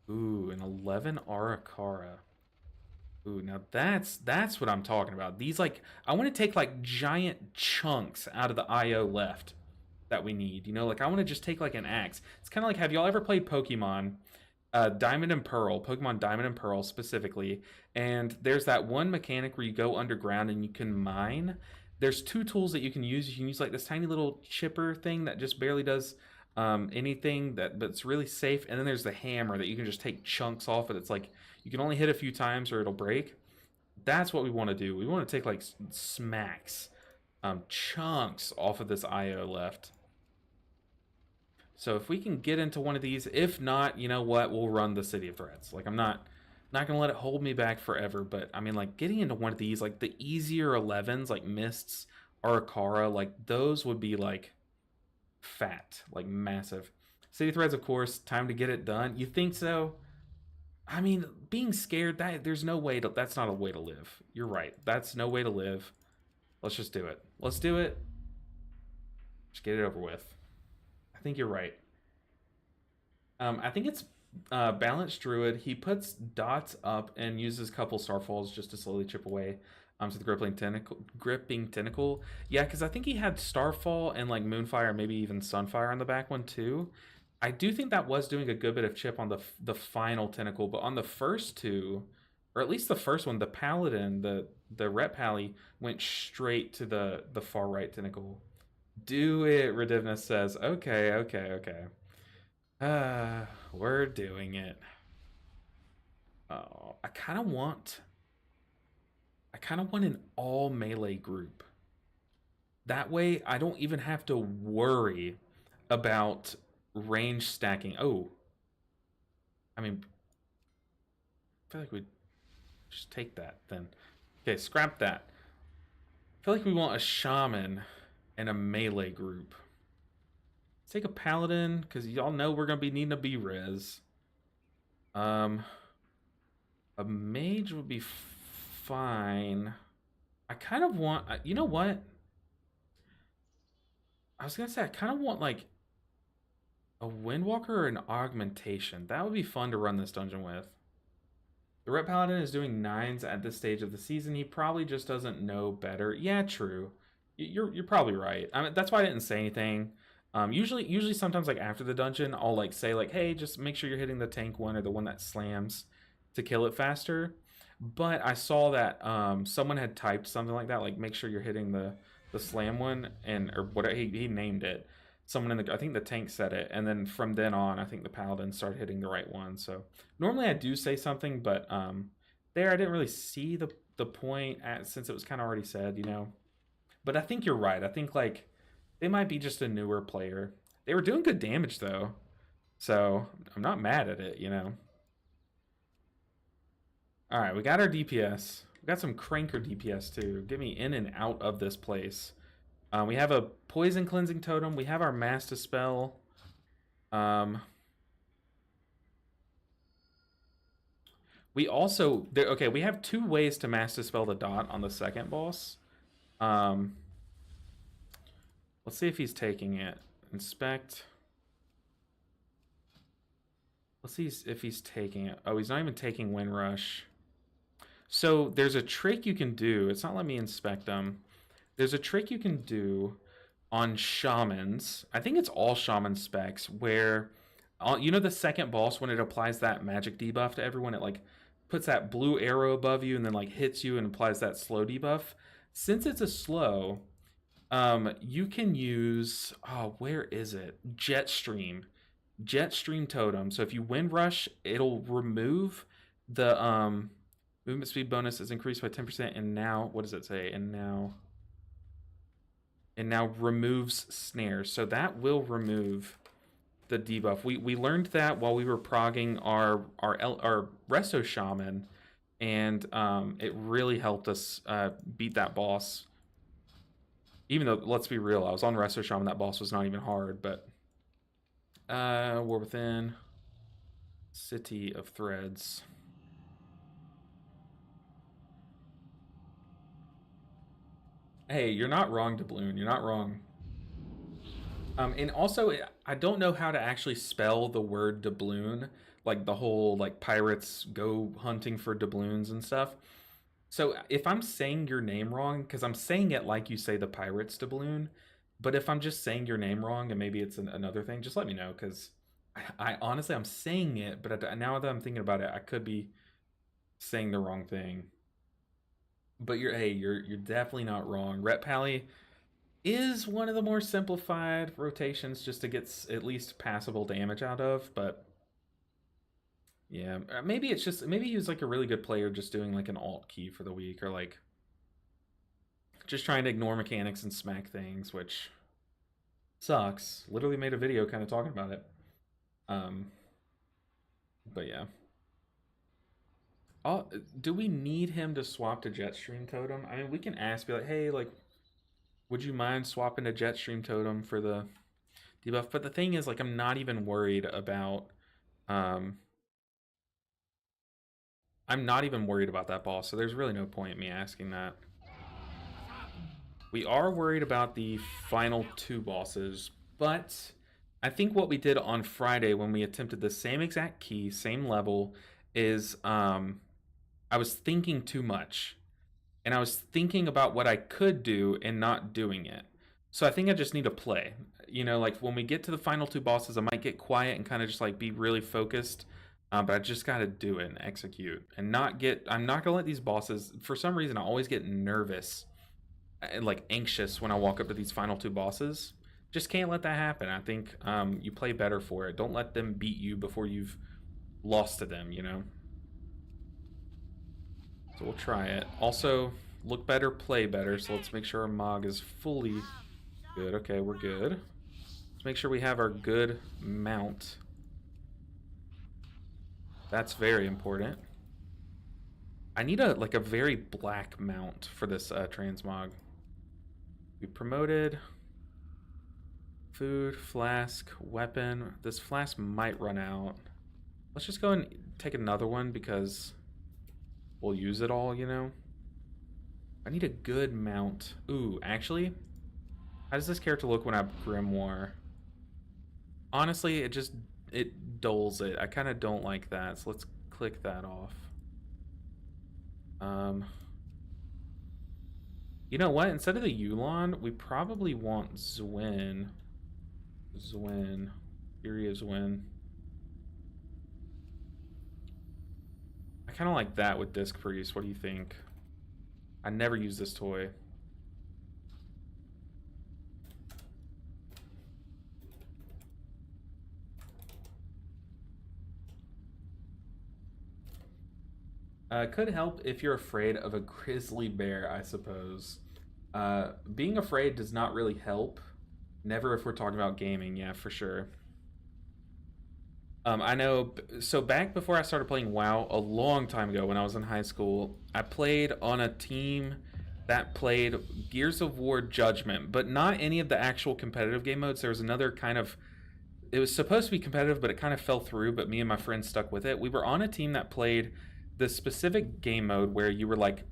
Ooh, an 11 Arakara. Ooh, now that's what I'm talking about. These like I want to take like giant chunks out of the IO left that we need. You know, like I want to just take like an axe. It's kind of like have y'all ever played Pokemon? Diamond and Pearl, Pokemon Diamond and Pearl specifically, and there's that one mechanic where you go underground and you can mine. There's two tools that you can use. You can use like this tiny little chipper thing that just barely does anything but it's really safe. And then there's the hammer that you can just take chunks off it. It's like you can only hit a few times or it'll break. That's what we want to do. We want to take like smacks, chunks off of this IO left. So if we can get into one of these, if not, you know what, we'll run the City of Threats. Like I'm not gonna let it hold me back forever. But I mean, like getting into one of these, like the easier 11s, like Mists, Arakara, like those would be like fat, like massive. City of Threats, of course, time to get it done. You think so? I mean, being scared that there's no way to. That's not a way to live. You're right. That's no way to live. Let's just do it. Let's do it. Just get it over with. I think you're right. I think it's balanced druid. He puts dots up and uses a couple starfalls just to slowly chip away to the gripping tentacle. Yeah, because I think he had starfall and like moonfire, maybe even sunfire on the back one too. I do think that was doing a good bit of chip on the final tentacle, but on the first two, or at least the first one, the paladin, the rep pally went straight to the far right tentacle. Do it, Redivnus says. Okay, okay, okay. We're doing it. Oh, I kind of want an all melee group. That way, I don't even have to worry about range stacking. Oh, I mean, I feel like we'd just take that then. Okay, scrap that. I feel like we want a shaman and a melee group. Let's take a paladin, because y'all know we're going to be needing a B-res. A mage would be fine. I kind of want... You know what? I was going to say, I kind of want, like, a Windwalker or an Augmentation. That would be fun to run this dungeon with. The Ret Paladin is doing 9s at this stage of the season. He probably just doesn't know better. Yeah, true. You're probably right. I mean, that's why I didn't say anything. Usually sometimes like after the dungeon, I'll like say like, hey, just make sure you're hitting the tank one or the one that slams to kill it faster. But I saw that someone had typed something like that, like make sure you're hitting the slam one and or whatever he named it. Someone in the I think the tank said it, and then from then on, I think the paladin started hitting the right one. So normally I do say something, but there I didn't really see the point at since it was kind of already said, you know. But I think you're right. I think like they might be just a newer player. They were doing good damage though, so I'm not mad at it, you know. All right, we got our DPS. We got some cranker DPS too. Get me in and out of this place. We have a poison cleansing totem. We have our mass dispel. We also okay. We have 2 ways to mass dispel the dot on the second boss. Let's see if he's taking it. Inspect. Let's see if he's taking it. Oh, he's not even taking Windrush. So there's a trick you can do. It's not letting me inspect them. There's a trick you can do on shamans. I think it's all shaman specs where, you know, the second boss, when it applies that magic debuff to everyone, it like puts that blue arrow above you and then like hits you and applies that slow debuff. Since it's a slow, you can use, oh, where is it? Jetstream totem. So if you wind rush, it'll remove the movement speed bonus is increased by 10%, and now what does it say? And now removes snares. So that will remove the debuff. We learned that while we were progging our resto shaman, and it really helped us beat that boss. Even though, let's be real, I was on resto shaman, that boss was not even hard, but War Within, City of Threads. Hey, you're not wrong, Doubloon. You're not wrong. And also, I don't know how to actually spell the word doubloon, like the whole like pirates go hunting for doubloons and stuff. So if I'm saying your name wrong, because I'm saying it like you say the pirates doubloon, but if I'm just saying your name wrong and maybe it's another thing, just let me know, because I honestly, I'm saying it, but now that I'm thinking about it, I could be saying the wrong thing. But you're definitely not wrong. Ret Pally is one of the more simplified rotations just to get at least passable damage out of, but yeah, maybe it's just, maybe he was like a really good player just doing like an alt key for the week, or like just trying to ignore mechanics and smack things, which sucks. Literally made a video kind of talking about it. But yeah. Oh, do we need him to swap to Jetstream Totem? I mean, we can ask, be like, hey, like, would you mind swapping to Jetstream Totem for the debuff? But the thing is, like, I'm not even worried about, I'm not even worried about that boss, so there's really no point in me asking that. We are worried about the final 2 bosses, but I think what we did on Friday when we attempted the same exact key, same level, is I was thinking too much. And I was thinking about what I could do and not doing it. So I think I just need to play. You know, like when we get to the final 2 bosses, I might get quiet and kind of just like be really focused. But I just got to do it and execute. And not get, I'm not going to let these bosses, for some reason, I always get nervous and like anxious when I walk up to these final 2 bosses. Just can't let that happen. I think you play better for it. Don't let them beat you before you've lost to them, you know? So we'll try it. Also, look better, play better. So let's make sure our Mog is fully good. Okay, we're good. Let's make sure we have our good mount. That's very important. I need a very black mount for this transmog. We promoted. Food, flask, weapon. This flask might run out. Let's just go and take another one because we'll use it all, you know? I need a good mount. Ooh, actually, how does this character look when I have Grimoire? Honestly, it dulls it. I kind of don't like that, so let's click that off. You know what? Instead of the Yulon, we probably want Zwin. Fury of Zwin. I kind of like that with Disc Priest. What do you think? I never use this toy. Could help if you're afraid of a grizzly bear, I suppose. Being afraid does not really help. Never if we're talking about gaming, yeah, for sure. I know. So back before I started playing WoW, a long time ago when I was in high school, I played on a team that played Gears of War Judgment, but not any of the actual competitive game modes. There was another kind of. It was supposed to be competitive, but it kind of fell through. But me and my friends stuck with it. We were on a team that played the specific game mode where you were like,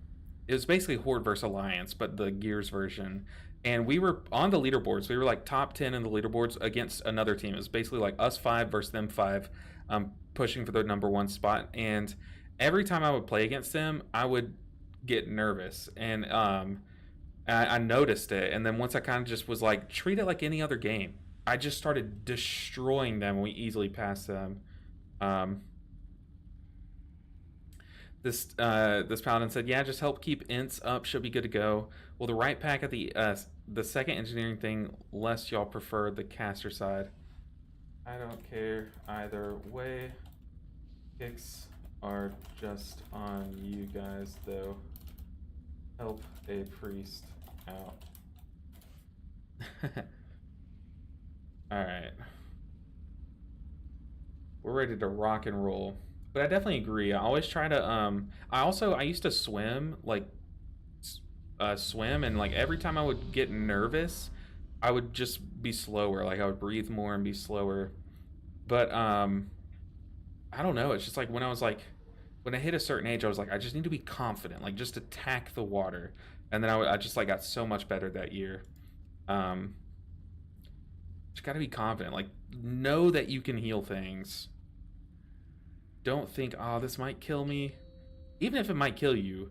it was basically Horde versus Alliance, but the Gears version. And we were on the leaderboards. We were like top 10 in the leaderboards against another team. It was basically like us five versus them five, pushing for the number one spot. And every time I would play against them, I would get nervous. And I noticed it. And then once I kind of just was like, treat it like any other game, I just started destroying them. We easily passed them. This paladin said, "Yeah, just help keep ints up. Should be good to go. Well, the right pack at the second engineering thing, lest y'all prefer the caster side. I don't care either way. Kicks are just on you guys, though. Help a priest out." All right, we're ready to rock and roll. But I definitely agree. I always try to I used to swim, like swim, and like every time I would get nervous, I would just be slower. Like I would breathe more and be slower. But I don't know, it's just like when I hit a certain age, I was like, I just need to be confident, like just attack the water. And then I just like got so much better that year. Just got to be confident, like know that you can heal things. Don't think, oh, this might kill me. Even if it might kill you,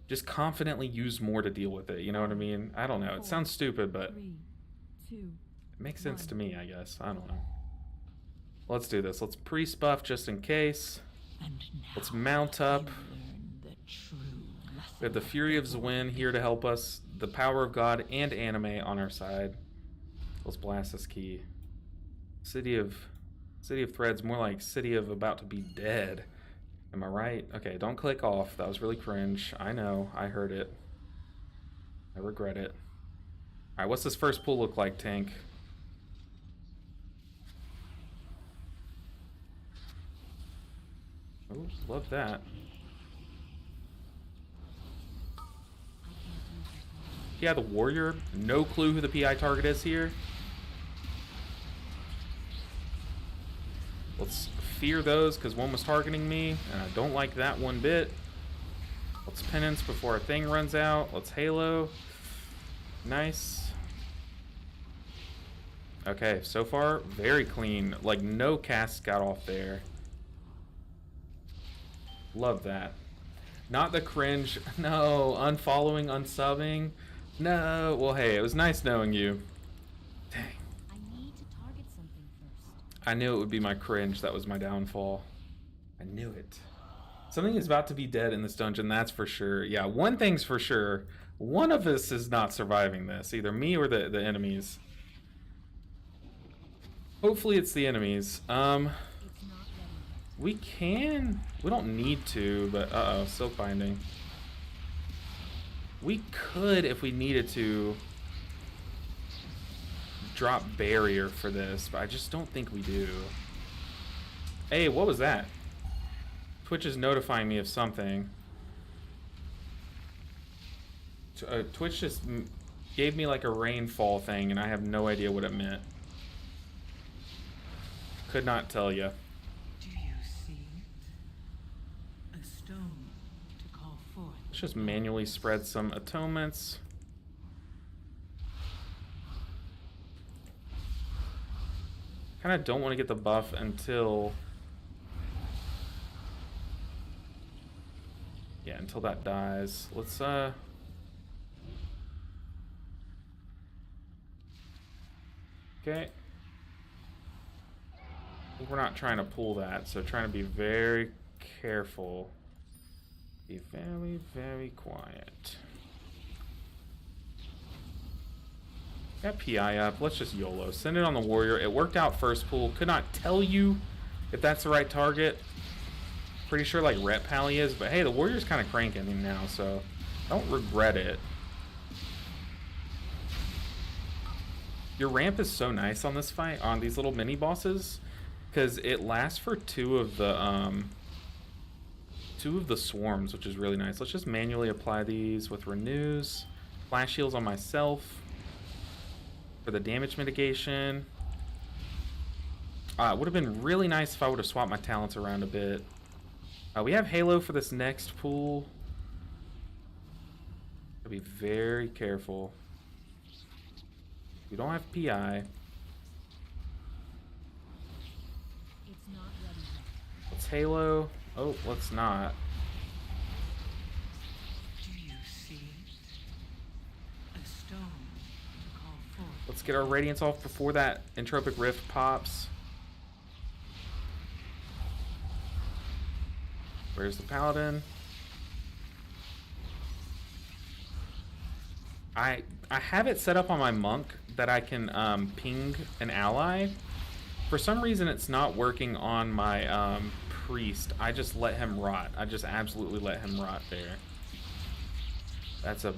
just confidently use more to deal with it. You know what I mean? I don't know. It sounds stupid, but it makes sense to me, I guess. I don't know. Let's do this. Let's priest buff just in case. Let's mount up. We have the Fury of Zwin here to help us. The Power of God and Anime on our side. Let's blast this key. City of Threads, more like City of About to Be Dead. Am I right? Okay, don't click off. That was really cringe. I know. I heard it. I regret it. Alright, what's this first pool look like, Tank? Oh, love that. Yeah, the warrior. No clue who the PI target is here. Let's fear those, because one was targeting me, and I don't like that one bit. Let's penance before our thing runs out. Let's halo. Nice. Okay, so far, very clean. Like, no casts got off there. Love that. Not the cringe. No, unfollowing, unsubbing. No. Well, hey, it was nice knowing you. Dang. I knew it would be my cringe that was my downfall. I knew it. Something is about to be dead in this dungeon, that's for sure. Yeah, one thing's for sure. One of us is not surviving this. Either me or the enemies. Hopefully it's the enemies. We don't need to, but uh-oh, silk binding. We could, if we needed to, drop barrier for this, but I just don't think we do. Hey, what was that? Twitch is notifying me of something. Twitch just gave me like a rainfall thing, and I have no idea what it meant. Could not tell you. Do you see it? A stone to call forth. Let's just manually spread some atonements. Kind of don't want to get the buff until until that dies. Let's okay, I think we're not trying to pull that, so trying to be very careful, be very, very quiet. Got PI up. Let's just YOLO. Send it on the warrior. It worked out first pool. Could not tell you if that's the right target. Pretty sure like Rep Pally is, but hey, the warrior's kind of cranking him now, so don't regret it. Your ramp is so nice on this fight, on these little mini bosses. because it lasts for two of the swarms, which is really nice. Let's just manually apply these with renews. Flash heals on myself for the damage mitigation. It would have been really nice if I would have swapped my talents around a bit. We have Halo for this next pool. Gotta be very careful. We don't have PI. It's not ready yet. Let's Halo. Oh, let's not. Do you see it? A stone to call forth. Let's get our Radiance off before that Entropic Rift pops. Where's the Paladin? I have it set up on my Monk that I can ping an ally. For some reason it's not working on my Priest. I just let him rot. I just absolutely let him rot there. That's a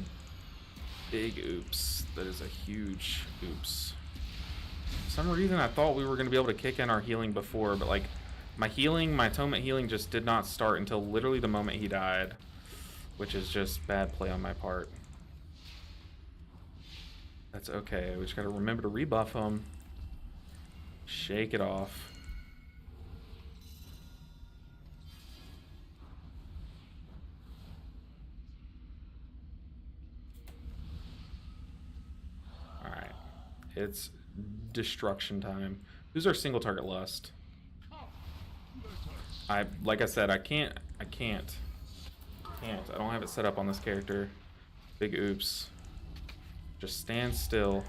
big oops. That is a huge oops. For some reason I thought we were going to be able to kick in our healing before, but like my atonement healing just did not start until literally the moment he died, which is just bad play on my part. That's okay. We just got to remember to rebuff him. Shake it off. Alright. It's destruction time. Who's our single target lust? Like I said, I can't. I don't have it set up on this character. Big oops. Just stand still.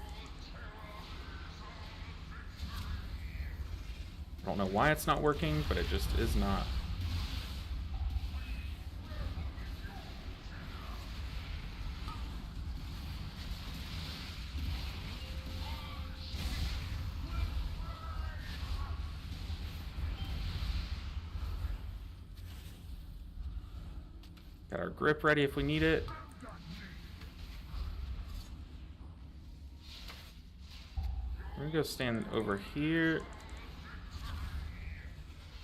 I don't know why it's not working, but it just is not. Got our grip ready if we need it. We're gonna go stand over here.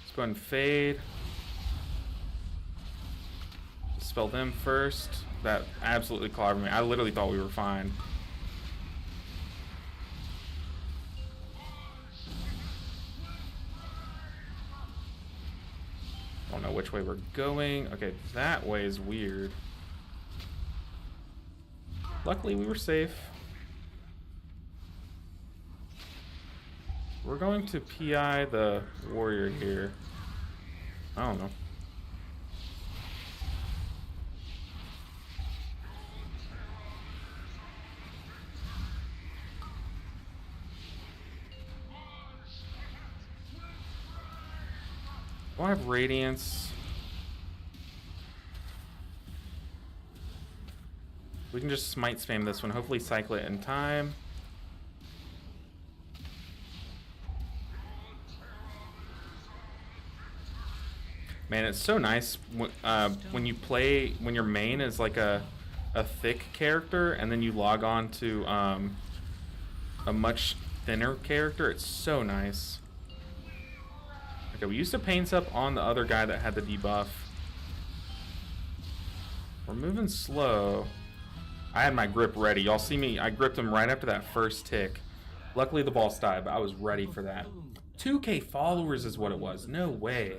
Let's go ahead and fade. Dispel them first. That absolutely clobbered me. I literally thought we were fine. Don't know which way we're going. Okay, that way is weird. Luckily, we were safe. We're going to PI the warrior here. I don't know. I have Radiance. We can just smite spam this one. Hopefully cycle it in time. Man, it's so nice when you play, when your main is like a thick character and then you log on to a much thinner character. It's so nice. Okay, we used to paint up on the other guy that had the debuff. We're moving slow. I had my grip ready. Y'all see me, I gripped him right after that first tick. Luckily the boss died, but I was ready for that. 2K followers is what it was. No way.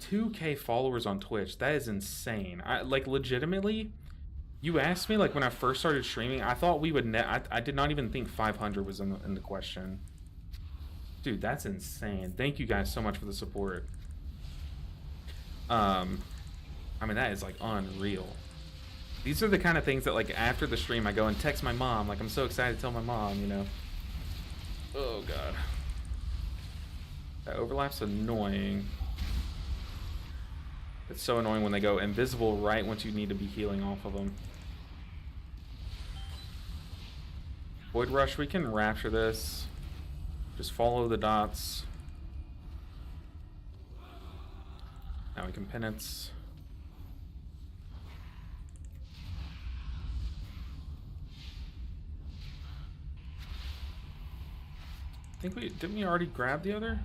2K followers on Twitch. That is insane. Like legitimately, you asked me like when I first started streaming, I thought we would I did not even think 500 was in the question. Dude, that's insane. Thank you guys so much for the support. I mean, that is like unreal. These are the kind of things that like after the stream I go and text my mom. Like I'm so excited to tell my mom, you know. Oh god. That overlap's annoying. It's so annoying when they go invisible right once you need to be healing off of them. Void Rush, we can rapture this. Just follow the dots. Now we can penance. I think didn't we already grab the other?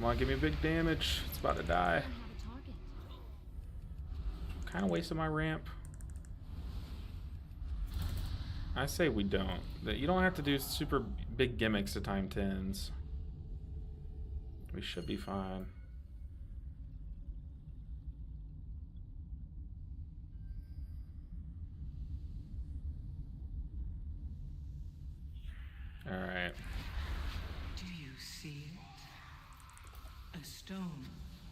Come on, give me big damage. It's about to die. I have a target. Kind of wasted my ramp. I say we don't. That you don't have to do super big gimmicks to time 10s. We should be fine. All right. Do you see it? A stone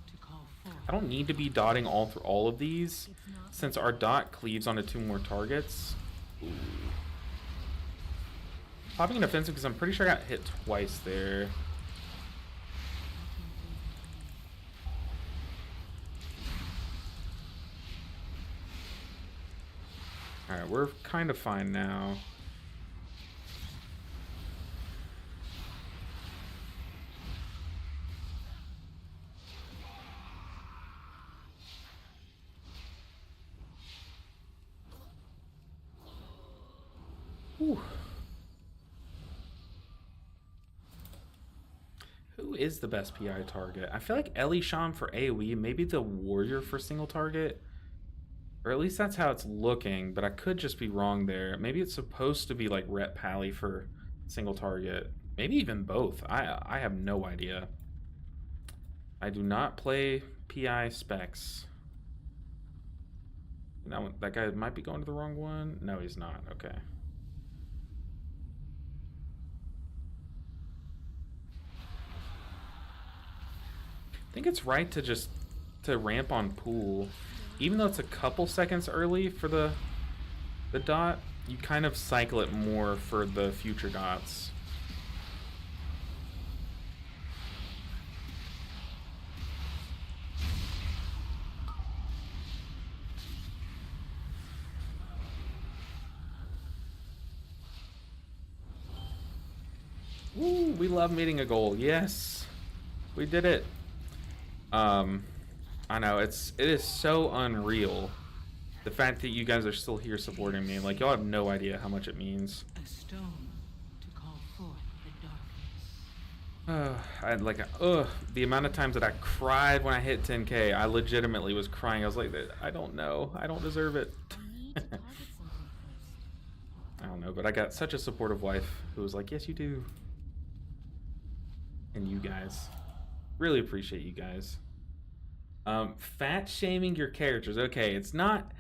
to call forth. I don't need to be dotting all of these, It's not since our dot cleaves onto 2 more targets. Ooh. Popping an offensive because I'm pretty sure I got hit twice there. Alright, we're kind of fine now. Whew. Who is the best PI target? I feel like Elishan for AoE, maybe the Warrior for single target. Or at least that's how it's looking, but I could just be wrong there. Maybe it's supposed to be like Rhett Pally for single target. Maybe even both. I have no idea. I do not play PI specs. That guy might be going to the wrong one. No, he's not. Okay. I think it's right to just ramp on pool. Even though it's a couple seconds early for the dot, you kind of cycle it more for the future dots. Ooh, we love meeting a goal. Yes, we did it. I know it is so unreal, the fact that you guys are still here supporting me. Like, y'all have no idea how much it means. A stone to call forth the darkness. The amount of times that I cried when I hit 10K, I legitimately was crying. I was like, I don't know, I don't deserve it. I need to target something first. I don't know, but I got such a supportive wife who was like, yes, you do. And you guys, really appreciate you guys. Fat shaming your characters. Okay, it's not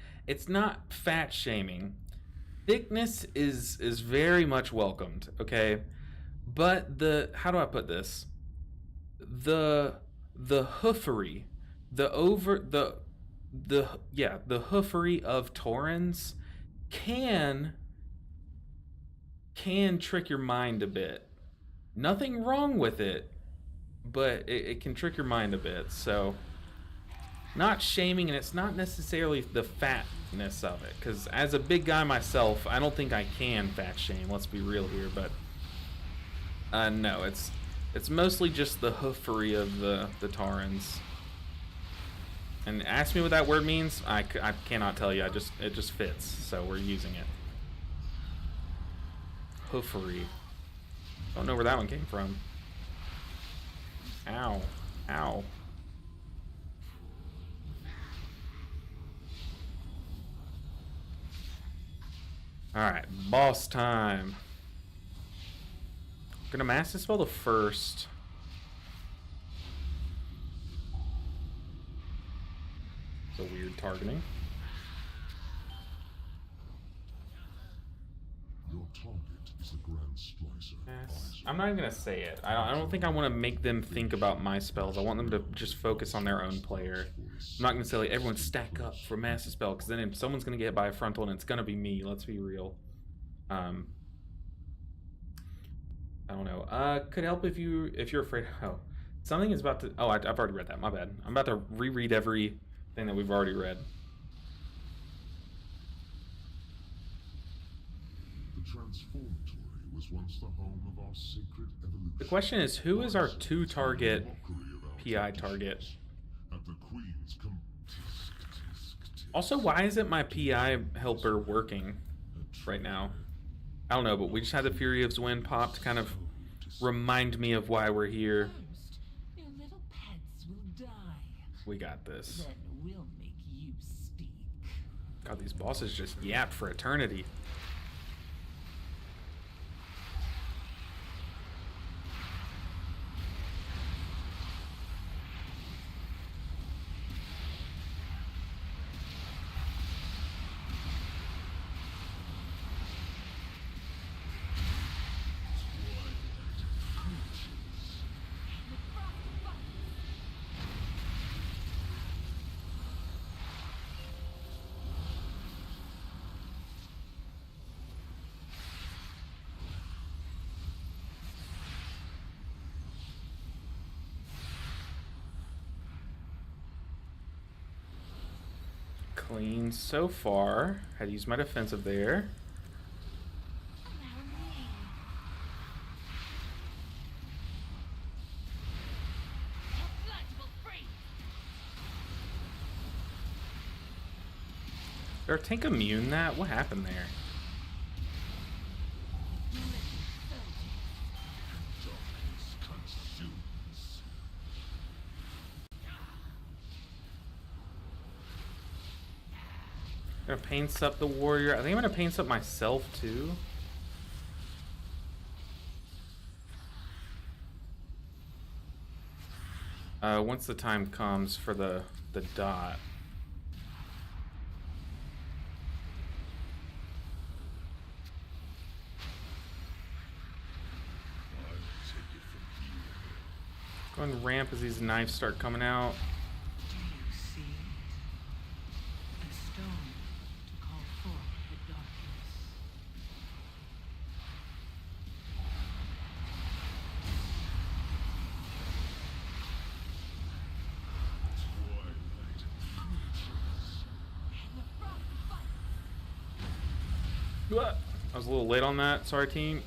fat shaming. Thickness is very much welcomed, okay? But how do I put this? The hoofery, the hoofery of Taurens can trick your mind a bit. Nothing wrong with it, but it can trick your mind a bit. So, not shaming, and it's not necessarily the fatness of it, because as a big guy myself, I don't think I can fat shame. Let's be real here, but no, it's mostly just the hoofery of the Taurens. And ask me what that word means. I cannot tell you. It just fits, so we're using it. Hoofery. Don't know where that one came from. Ow. Ow. Alright, boss time. Gonna mass dispel the first. It's a weird targeting. Your target is the Grand Splicer. Yes. I'm not even gonna say it. I don't think I want to make them think about my spells. I want them to just focus on their own player. I'm not gonna say like everyone stack up for mass dispel, because then if someone's gonna get by a frontal and it's gonna be me. Let's be real. I don't know. Could help if you're afraid. Oh, something is about to. Oh, I've already read that. My bad. I'm about to reread everything that we've already read. The Transformatory was once the home of our sacred evolution. The question is, who is our 2-target PI target? At the Queen's Also, why isn't my PI helper working right now? I don't know, but we just had the Fury of Zwin pop to kind of remind me of why we're here. First, your little We got this. Then we'll make you speak. God, these bosses just yap for eternity. Clean so far. Had to use my defensive there. Allow me. Your blood will freeze. Did our tank immune that? What happened there? Darkness consumes. I'm gonna pain sup the warrior. I think I'm gonna pain sup myself too. Once the time comes for the dot. I'll take it from here. Go and ramp as these knives start coming out. Do you see it? A stone to call forth the darkness. Twilight creatures. I was a little late on that. Sorry, team.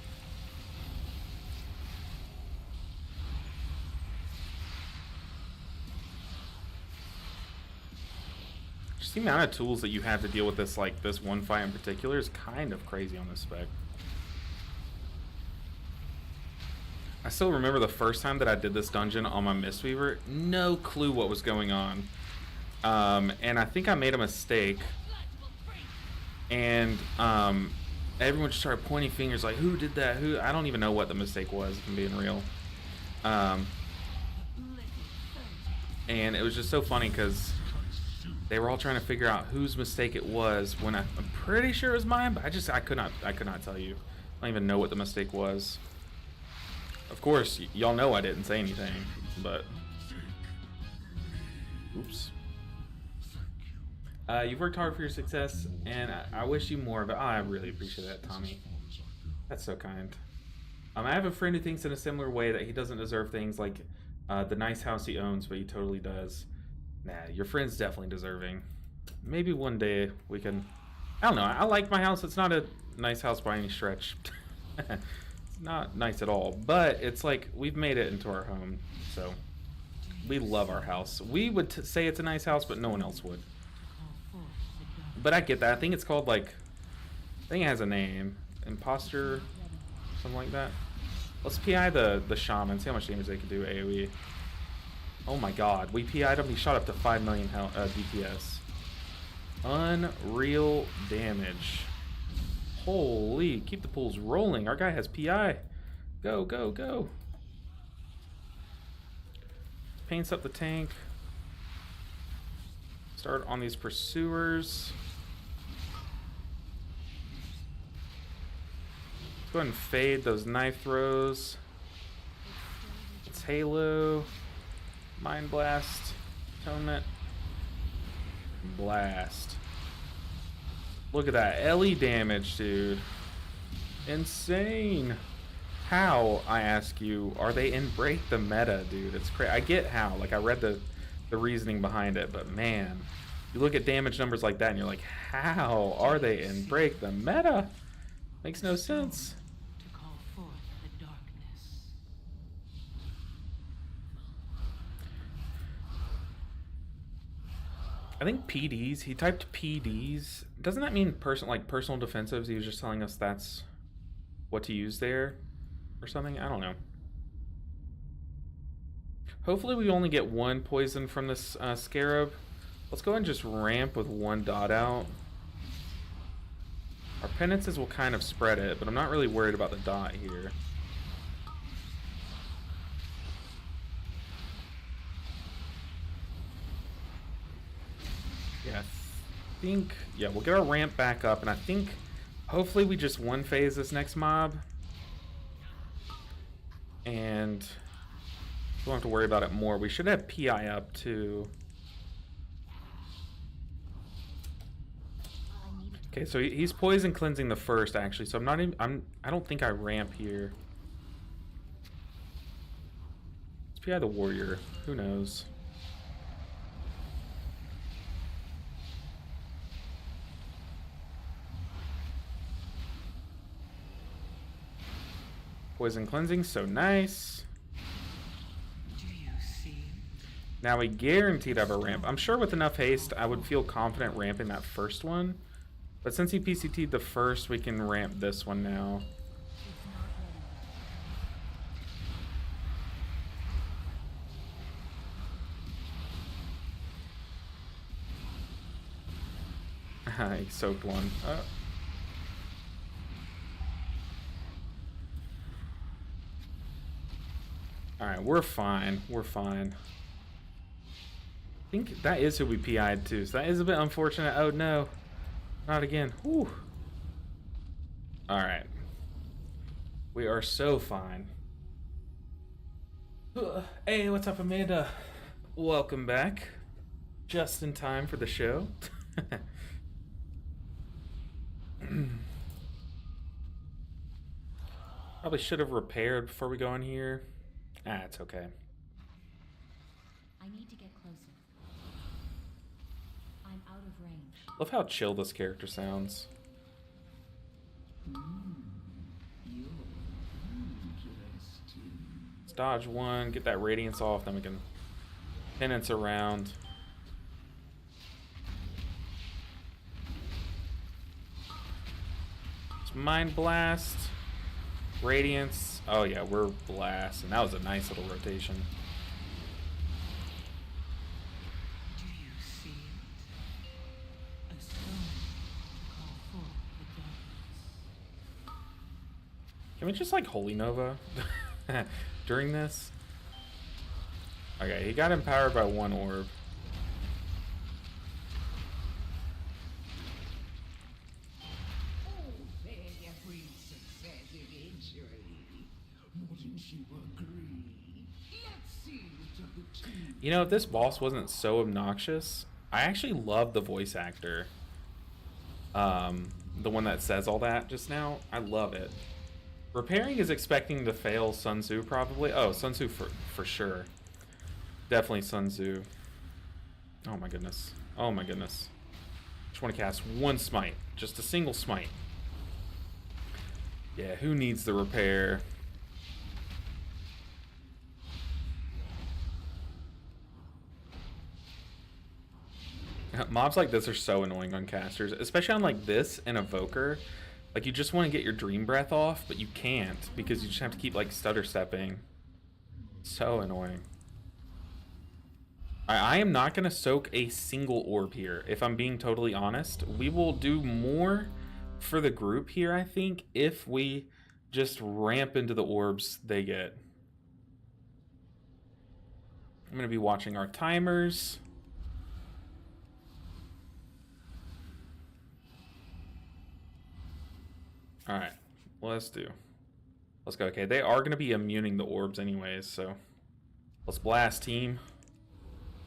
Just the amount of tools that you have to deal with this, like this one fight in particular, is kind of crazy on this spec. I still remember the first time that I did this dungeon on my Mistweaver. No clue what was going on. And I think I made a mistake. And everyone just started pointing fingers like, who did that? Who? I don't even know what the mistake was, if I'm being real. And it was just so funny because they were all trying to figure out whose mistake it was when I'm pretty sure it was mine, but I could not tell you. I don't even know what the mistake was. Of course, y'all know I didn't say anything, but oops. You've worked hard for your success, and I wish you more of it. Oh, I really appreciate that, Tommy. That's so kind. I have a friend who thinks in a similar way that he doesn't deserve things like the nice house he owns, but he totally does. Nah, your friend's definitely deserving. Maybe one day we can... I don't know. I like my house. It's not a nice house by any stretch. It's not nice at all. But it's like we've made it into our home. So we love our house. We would say it's a nice house, but no one else would. But I get that. I think it's called like... I think it has a name. Imposter... Something like that. Let's PI the shaman. See how much damage they can do AoE. Oh my god. We PI'd him. He shot up to 5 million DPS. Unreal damage. Holy. Keep the pools rolling. Our guy has PI. Go, go, go. Paints up the tank. Start on these pursuers. Go ahead and fade those knife throws. It's Halo. Mind Blast. Atonement. Blast. Look at that. LE damage, dude. Insane. How, I ask you, are they in Break the Meta, dude? It's crazy. I get how. Like, I read the reasoning behind it, but man. You look at damage numbers like that and you're like, how are they in Break the Meta? Makes no sense. To call forth the darkness. I think PDs, he typed PDs. Doesn't that mean personal defensives? He was just telling us that's what to use there or something? I don't know. Hopefully we only get one poison from this scarab. Let's go and just ramp with one dot out. Our penances will kind of spread it, but I'm not really worried about the dot here. Yeah, I think... Yeah, we'll get our ramp back up, and I think... Hopefully we just one phase this next mob. And... Don't have to worry about it more. We should have PI up, too. Okay, so he's poison cleansing the first, actually. So I'm not even... I don't think I ramp here. Let's PI the warrior. Who knows? Poison cleansing, so nice. Do you see? Now we guaranteed have a ramp. I'm sure with enough haste, I would feel confident ramping that first one. But since he PCT'd the first, we can ramp this one now. He soaked one. Alright, we're fine. We're fine. I think that is who we PI'd too, so that is a bit unfortunate. Oh no. Not again. Whew. Alright. We are so fine. Hey, what's up, Amanda? Welcome back. Just in time for the show. Probably should have repaired before we go in here. Ah, it's okay. I need to get closer. I'm out of range. Love how chill this character sounds. Let's dodge one, get that radiance off, then we can penance around. It's Mind Blast. Radiance. Oh yeah, we're blast, and that was a nice little rotation. Do you see it? A stone to call forth the darkness. Can we just like Holy Nova during this? Okay, he got empowered by one orb. You know, if this boss wasn't so obnoxious, I actually love the voice actor. The one that says all that just now. I love it. Repairing is expecting to fail Sun Tzu, probably. Oh, Sun Tzu for sure. Definitely Sun Tzu. Oh my goodness. Oh my goodness. Just want to cast one smite. Just a single smite. Yeah, who needs the repair? Mobs like this are so annoying on casters, especially on like this and Evoker. Like you just want to get your Dream Breath off, but you can't because you just have to keep like stutter stepping. So annoying. I am not going to soak a single orb here, if I'm being totally honest. We will do more for the group here, I think, if we just ramp into the orbs they get. I'm going to be watching our timers. Alright, let's go. Okay, they are going to be immuning the orbs anyways, so let's blast, team.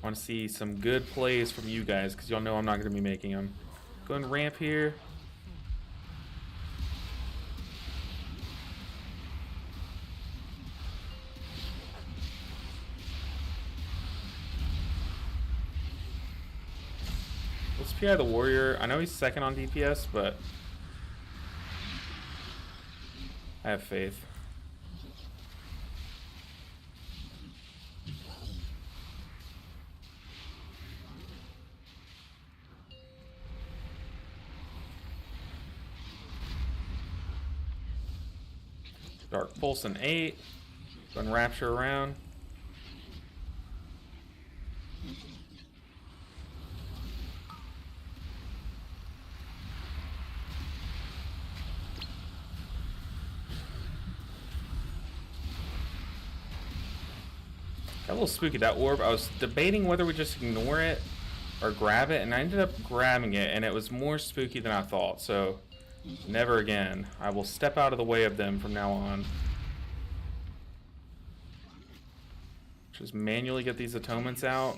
I want to see some good plays from you guys, because y'all know I'm not going to be making them. Go and ramp here. Let's PI the warrior. I know he's second on DPS, but I have faith. Dark Pulse and 8. Go and Rapture around. Got a little spooky, that orb. I was debating whether we just ignore it or grab it, and I ended up grabbing it, and it was more spooky than I thought, so never again. I will step out of the way of them from now on. Just manually get these atonements out.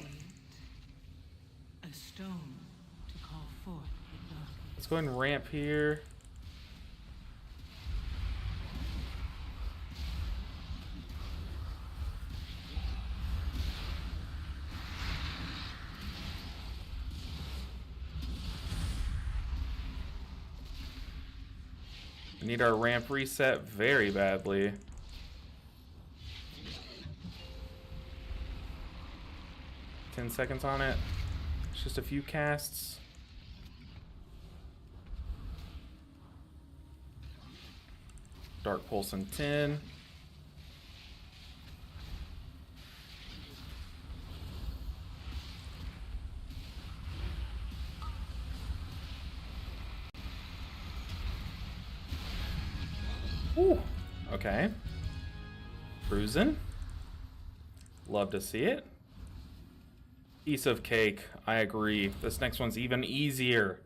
A stone to call forth the darkness. Let's go ahead and ramp here. We need our ramp reset very badly. Ten seconds on it. It's just a few casts. Dark Pulse in 10. Ooh, okay. Cruising. Love to see it. Piece of cake. I agree. This next one's even easier.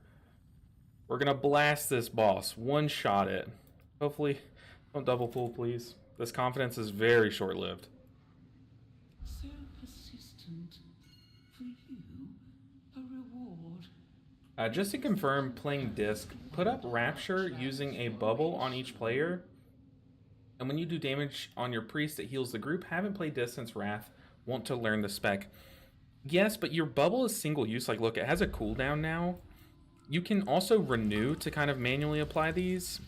We're gonna blast this boss. One-shot it. Hopefully, don't double pull, please. This confidence is very short-lived. So persistent. For you, a reward. Just to confirm, playing disc, put up Rapture using a bubble on each player. And when you do damage on your priest, it heals the group. Haven't played disc since Wrath. Want to learn the spec. Yes, but your bubble is single use. Like, look, it has a cooldown now. You can also renew to kind of manually apply these.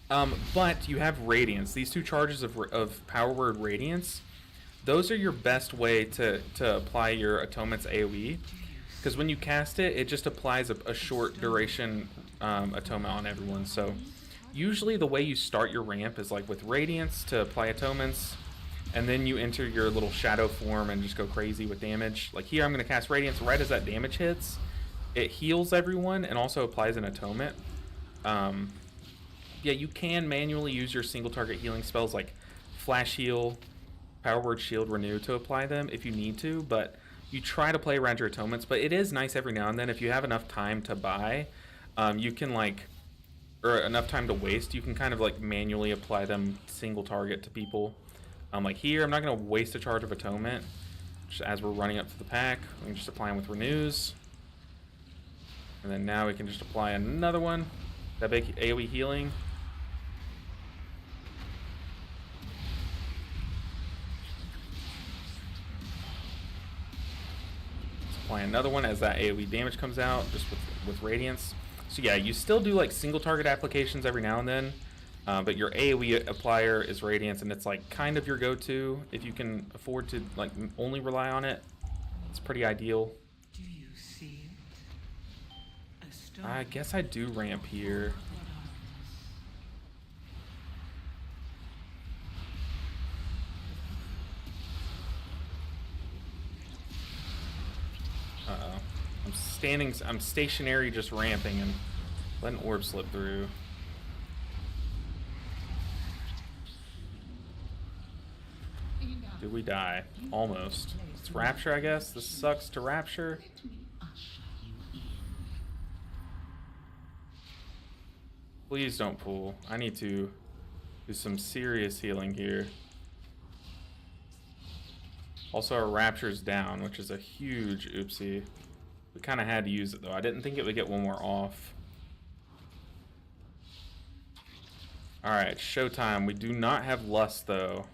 But you have Radiance. These two charges of Power Word Radiance, those are your best way to apply your Atonement's AoE. Because when you cast it, it just applies a short duration Atonement on everyone. So usually the way you start your ramp is like with Radiance to apply Atonements. And then you enter your little shadow form and just go crazy with damage. Like here, I'm going to cast Radiance right as that damage hits. It heals everyone and also applies an atonement. Yeah, you can manually use your single target healing spells like Flash Heal, Power Word Shield, Renew to apply them if you need to. But you try to play around your atonements. But it is nice every now and then if you have enough time to buy. You can like, or enough time to waste, you can kind of like manually apply them single target to people. Like here, I'm not going to waste a charge of Atonement. Just as we're running up to the pack, we can just apply them with Renews. And then now we can just apply another one. That big AoE healing. Let's apply another one as that AoE damage comes out, just with Radiance. So yeah, you still do like single target applications every now and then. But your AoE applier is Radiance, and it's like kind of your go-to if you can afford to like only rely on it. It's pretty ideal. Do you see it? A stone. I guess I do ramp here. Uh-oh. I'm stationary just ramping and letting orb slip through. Did we die? Almost. It's Rapture, I guess. This sucks to Rapture. Please don't pull. I need to do some serious healing here. Also, our Rapture's down, which is a huge oopsie. We kind of had to use it, though. I didn't think it would get one more off. Alright, showtime. We do not have Lust, though.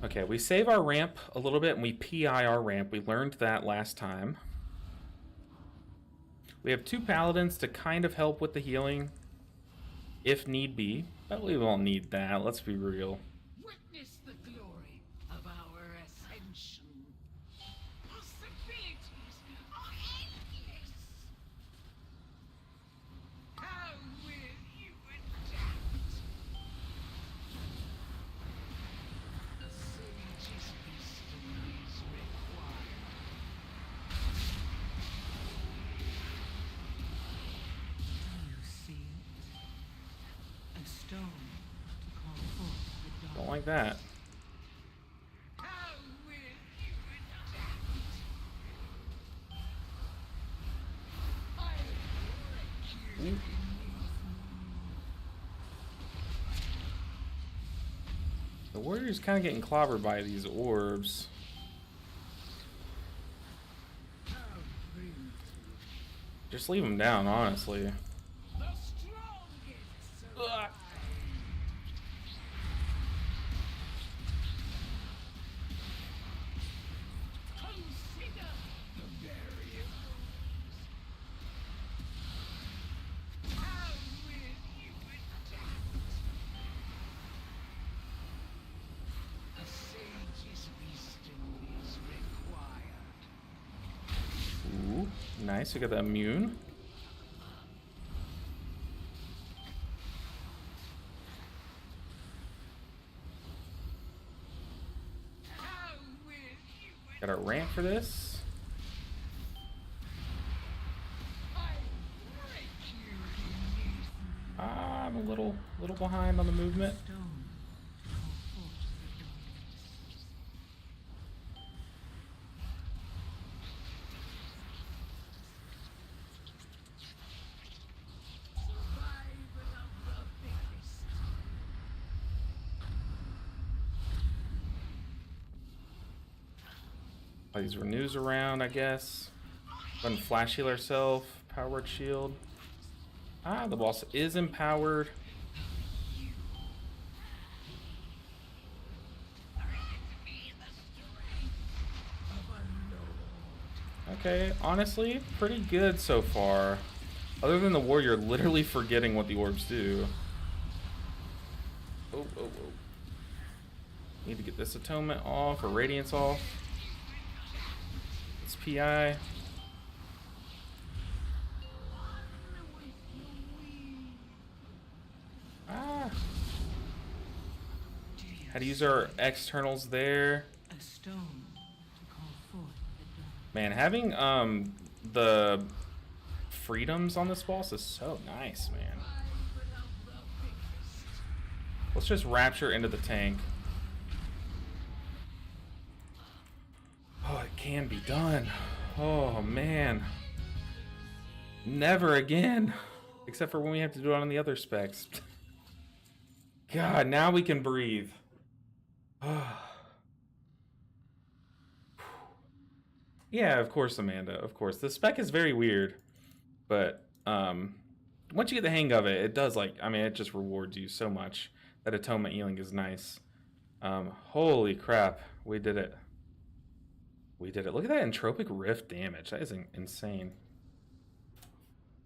Okay, we save our ramp a little bit and we PI our ramp. We learned that last time. We have two paladins to kind of help with the healing, if need be. But we won't need that, let's be real. Witness the glory of our ascension. Possibilities are endless. How will you adapt? stone to call forth the Don't dawn. like that. How will you adapt? I'll break you. The warrior's kind of getting clobbered by these orbs. Just leave him down, honestly. The strongest survive. Ugh. Consider the variables. How will you adapt? A sage's wisdom is required. Ooh, nice. We got the immune. How will you Got a ramp for this. I'll break you beneath. Ah, I'm a little behind on the movement. Stone to call forth the darkness. Survival of the fittest. Play these renews around, I guess. Go ahead and flash heal ourselves. Power word shield. Ah, the boss is empowered. Okay, honestly, pretty good so far. Other than the warrior literally forgetting what the orbs do. Oh. Need to get this atonement off or radiance off. It's PI. Ah. Do you Had to use our externals there. a stone to call forth the dawn? Man, having the freedoms on this boss is so nice, man. Let's just rapture into the tank. Oh, it can be done. Oh man. Never again. Except for when we have to do it on the other specs. God, now we can breathe. Yeah, of course, Amanda. Of course. The spec is very weird. But once you get the hang of it, it does it just rewards you so much. That atonement healing is nice. Holy crap. We did it. We did it. Look at that entropic rift damage. That is insane.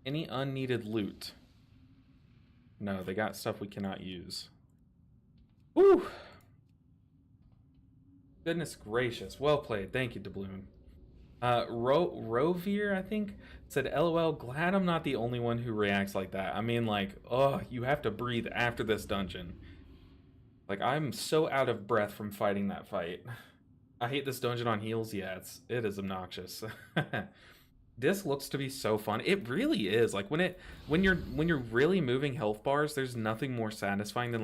Any unneeded loot? No, they got stuff we cannot use. Woo! Goodness gracious. Well played. Thank you, Doubloon. Rovier, I think, said, LOL, glad I'm not the only one who reacts like that. I mean, like, oh, you have to breathe after this dungeon. Like, I'm so out of breath from fighting that fight. I hate this dungeon on heals. Yeah, it is obnoxious. This looks to be so fun. It really is. Like when you're really moving health bars, there's nothing more satisfying than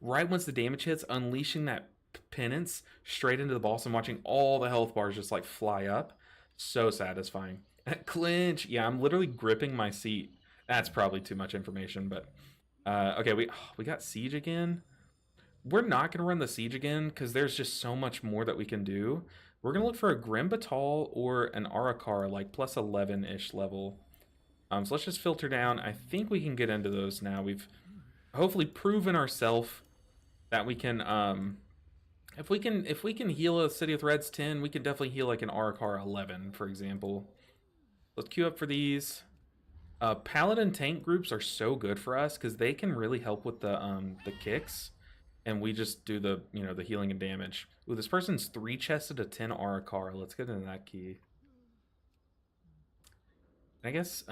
right once the damage hits, unleashing that penance straight into the boss and watching all the health bars just like fly up. So satisfying. Clinch. Yeah, I'm literally gripping my seat. That's probably too much information, but okay, we got siege again. We're not going to run the siege again because there's just so much more that we can do. We're going to look for a Grim Batal or an Arakar, like plus 11-ish level. So let's just filter down. I think we can get into those now. We've hopefully proven ourselves that we can, if we can heal a City of Reds 10, we can definitely heal like an Arakar 11, for example. Let's queue up for these. Paladin tank groups are so good for us because they can really help with the kicks. And we just do the, the healing and damage. Ooh, this person's 3-chested a 10 Arakar. Let's get into that key. I guess,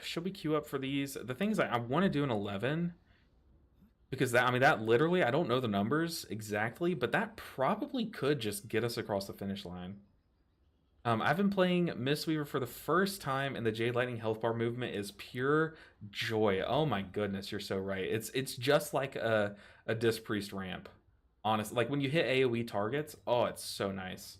should we queue up for these? The thing is, I want to do an 11. Because that literally, I don't know the numbers exactly, but that probably could just get us across the finish line. I've been playing Mistweaver for the first time, and the Jade Lightning health bar movement is pure joy. Oh my goodness, you're so right. It's just like a Disc Priest ramp. Honest, like when you hit AOE targets, oh, it's so nice.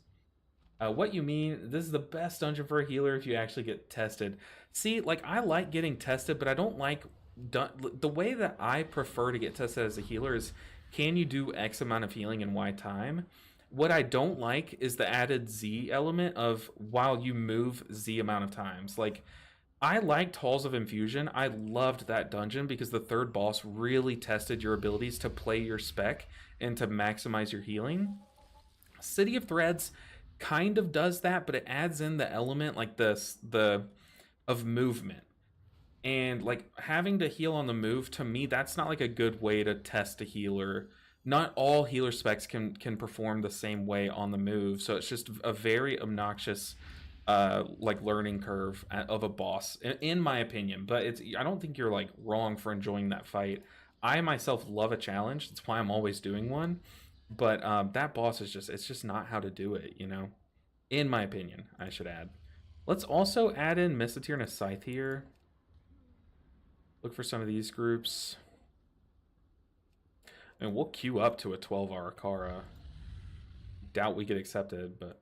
What you mean? This is the best dungeon for a healer if you actually get tested. See, like I like getting tested, but I don't like the way that I prefer to get tested as a healer is can you do X amount of healing in Y time? What I don't like is the added Z element of while you move Z amount of times. Like I liked Halls of Infusion. I loved that dungeon because the third boss really tested your abilities to play your spec and to maximize your healing. City of Threads kind of does that, but it adds in the element like the of movement. And like having to heal on the move, to me that's not like a good way to test a healer. Not all healer specs can perform the same way on the move, so it's just a very obnoxious like learning curve of a boss in my opinion. But it's I don't think you're like wrong for enjoying that fight. I myself love a challenge, that's why I'm always doing one. But that boss is just it's just not how to do it, you know, in my opinion. I should add, let's also add in Missatir and a Scythe here. Look for some of these groups. I mean, we'll queue up to a 12-hour Kara. Doubt we get accepted, but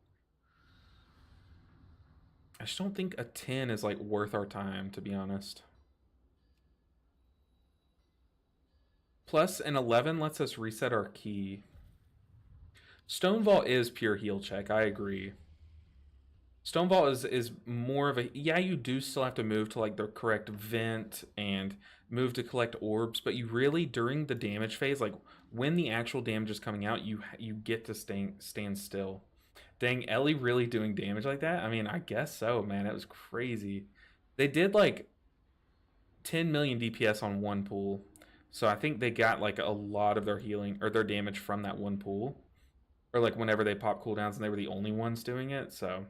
I just don't think a 10 is like worth our time, to be honest. Plus an 11 lets us reset our key. Stone Vault is pure heal check, I agree. Stone Vault is more of a, yeah, you do still have to move to like the correct vent and move to collect orbs, but you really during the damage phase, like when the actual damage is coming out, you get to stand still. Dang, Ellie really doing damage like that? I mean, I guess so, man. It was crazy. They did like 10 million DPS on one pool. So I think they got like a lot of their healing or their damage from that one pool. Or like whenever they pop cooldowns and they were the only ones doing it, so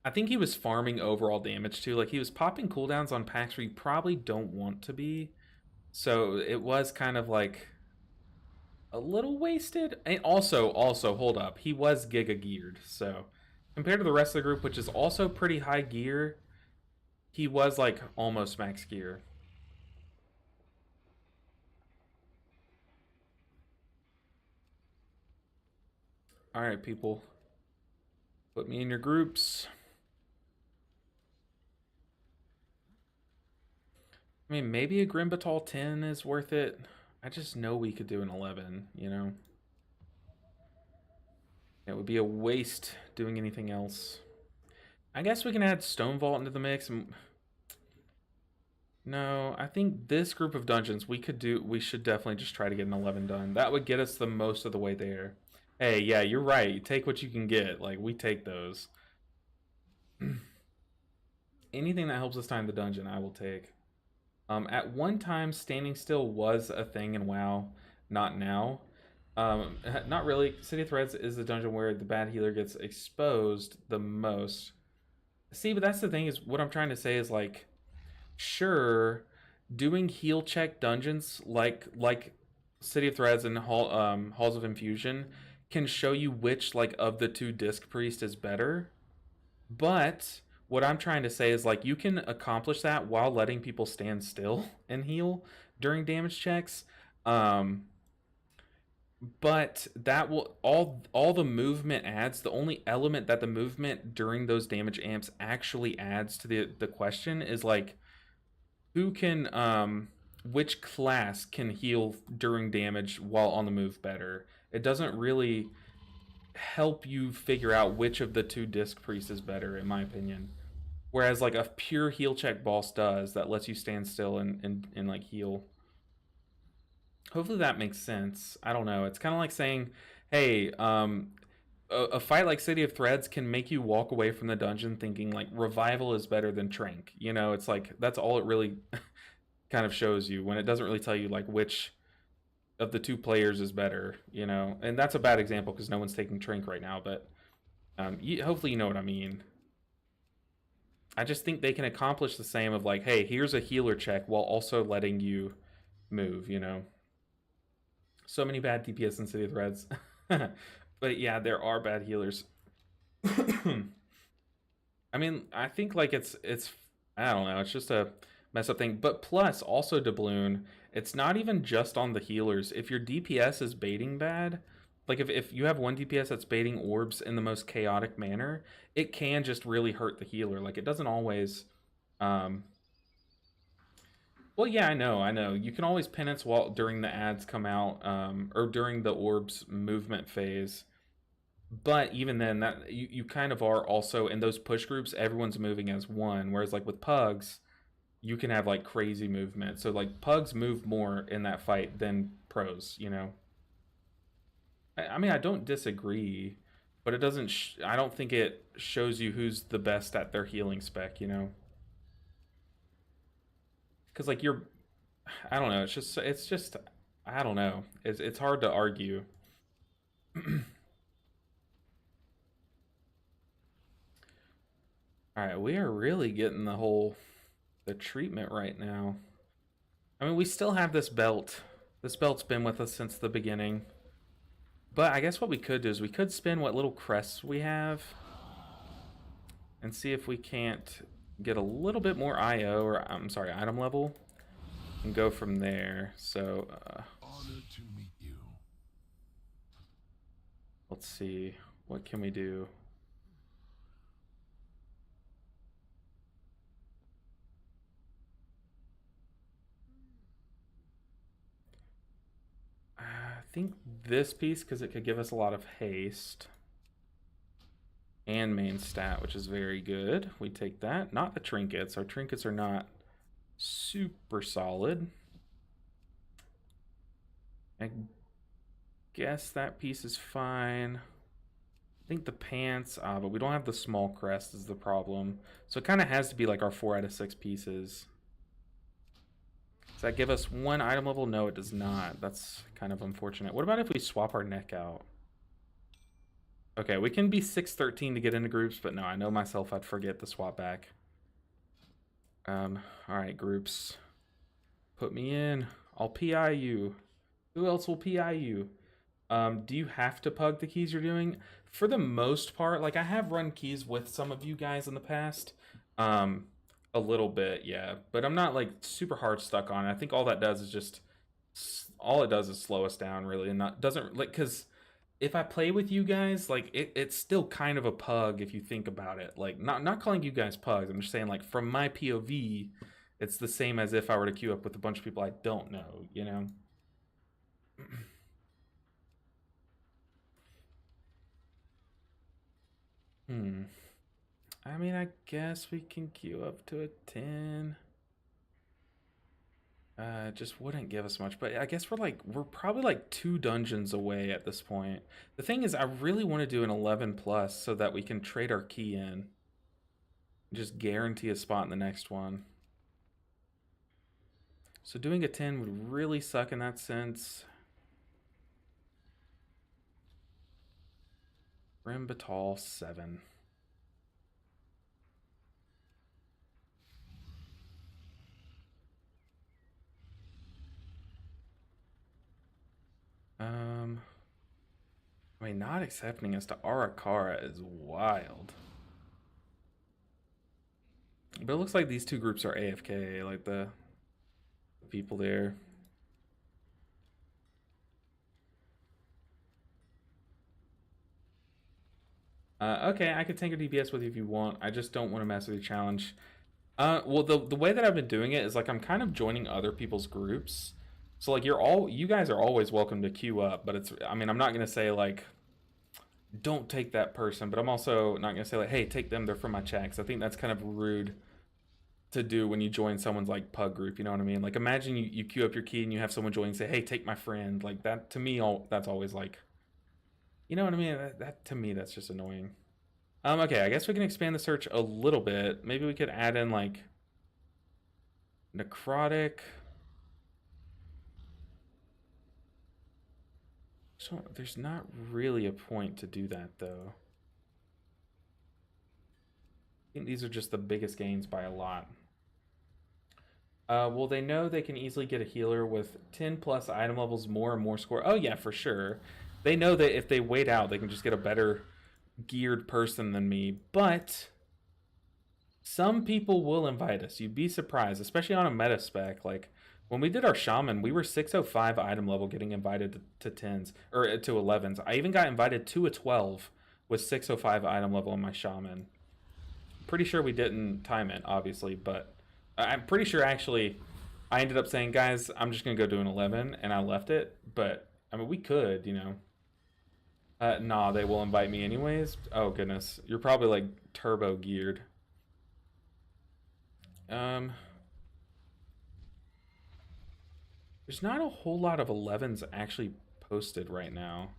I think he was farming overall damage too. Like he was popping cooldowns on packs where you probably don't want to be. So it was kind of like a little wasted. And also hold up, he was giga geared. So compared to the rest of the group, which is also pretty high gear, he was like almost max gear. All right, people. Put me in your groups. I mean, maybe a Grimbatal 10 is worth it. I just know we could do an 11, you know? It would be a waste doing anything else. I guess we can add Stone Vault into the mix. No, I think this group of dungeons we should definitely just try to get an 11 done. That would get us the most of the way there. Hey, yeah, you're right. You take what you can get. Like, we take those. Anything that helps us time the dungeon, I will take. At one time, standing still was a thing in WoW. Not now. Not really. City of Threads is the dungeon where the bad healer gets exposed the most. See, but that's the thing is what I'm trying to say is like, sure, doing heal check dungeons like City of Threads and Halls of Infusion can show you which like of the two Disc Priest is better. But what I'm trying to say is like you can accomplish that while letting people stand still and heal during damage checks. But that will all the movement adds. The only element that the movement during those damage amps actually adds to the question is like who can which class can heal during damage while on the move better. It doesn't really help you figure out which of the two Disc Priests is better, in my opinion. Whereas like a pure heal check boss does that lets you stand still and like heal. Hopefully that makes sense. I don't know. It's kind of like saying, hey, a fight like City of Threads can make you walk away from the dungeon thinking like Revival is better than Trank. You know, it's like that's all it really kind of shows you when it doesn't really tell you like which of the two players is better, you know. And that's a bad example because no one's taking Trank right now, but hopefully you know what I mean. I just think they can accomplish the same of like, hey, here's a healer check while also letting you move, you know. So many bad DPS in City of Threads. But yeah, there are bad healers. I mean, I think like it's I don't know, it's just a mess up thing. But plus also doubloon, it's not even just on the healers. If your DPS is baiting bad, like if you have one DPS that's baiting orbs in the most chaotic manner, it can just really hurt the healer. Like it doesn't always well, yeah, I know. You can always penance while during the ads come out, or during the orbs movement phase. But even then, that you kind of are also in those push groups. Everyone's moving as one, whereas like with pugs, you can have like crazy movement. So like pugs move more in that fight than pros. You know. I mean, I don't disagree, but it doesn't. I don't think it shows you who's the best at their healing spec. You know. Because like you're, I don't know. It's just I don't know. It's hard to argue. All right, we are really getting the treatment right now. I mean, we still have this belt. This belt's been with us since the beginning. But I guess what we could do is we could spin what little crests we have and see if we can't get a little bit more IO, or I'm sorry, item level, and go from there. So Honored to meet you. let's see, what can we do? I think this piece, because it could give us a lot of haste and main stat, which is very good. We take that. Not the trinkets. Our trinkets are not super solid. I guess that piece is fine. I think the pants, but we don't have the small crest is the problem. So it kind of has to be like our 4 out of 6 pieces. Does that give us one item level? No, it does not. That's kind of unfortunate. What about if we swap our neck out? Okay, we can be 613 to get into groups, but no, I know myself I'd forget the swap back. All right, groups. Put me in. I'll PI you. Who else will PI you? Do you have to pug the keys you're doing? For the most part, like I have run keys with some of you guys in the past. A little bit, yeah. But I'm not like super hard stuck on it. I think all that does is just all it does is slow us down really, and not doesn't like because if I play with you guys, like it's still kind of a pug if you think about it. Like not calling you guys pugs. I'm just saying like from my POV, it's the same as if I were to queue up with a bunch of people I don't know, you know? I mean, I guess we can queue up to a 10. It just wouldn't give us much, but I guess we're probably like 2 dungeons away at this point. The thing is, I really want to do an 11 plus so that we can trade our key in. Just guarantee a spot in the next one. So doing a 10 would really suck in that sense. Rimbatal 7. I mean, not accepting us to Arakara is wild. But it looks like these 2 groups are AFK, like the people there. Okay, I could tank a DPS with you if you want. I just don't want to mess with your challenge. Well, the way that I've been doing it is like I'm kind of joining other people's groups. So like you guys are always welcome to queue up, but I mean, I'm not gonna say like don't take that person, but I'm also not gonna say like, hey, take them, they're from my chat, 'cause I think that's kind of rude to do when you join someone's like pug group, you know what I mean? Like imagine you queue up your key and you have someone join and say, hey, take my friend. Like that to me, that's always like, you know what I mean? That to me, that's just annoying. Okay, I guess we can expand the search a little bit. Maybe we could add in like necrotic. So there's not really a point to do that though. I think these are just the biggest gains by a lot. Well, they know they can easily get a healer with 10 plus item levels more and more score. Oh yeah, for sure. They know that if they wait out, they can just get a better geared person than me, but some people will invite us. You'd be surprised, especially on a meta spec. Like when we did our shaman, we were 605 item level getting invited to 10s or to 11s. I even got invited to a 12 with 605 item level in my shaman. Pretty sure we didn't time it, obviously, but I'm pretty sure actually I ended up saying, guys, I'm just gonna go do an 11, and I left it. But I mean, we could, you know. Nah, they will invite me anyways. Oh goodness, you're probably like turbo geared. Um, there's not a whole lot of 11s actually posted right now.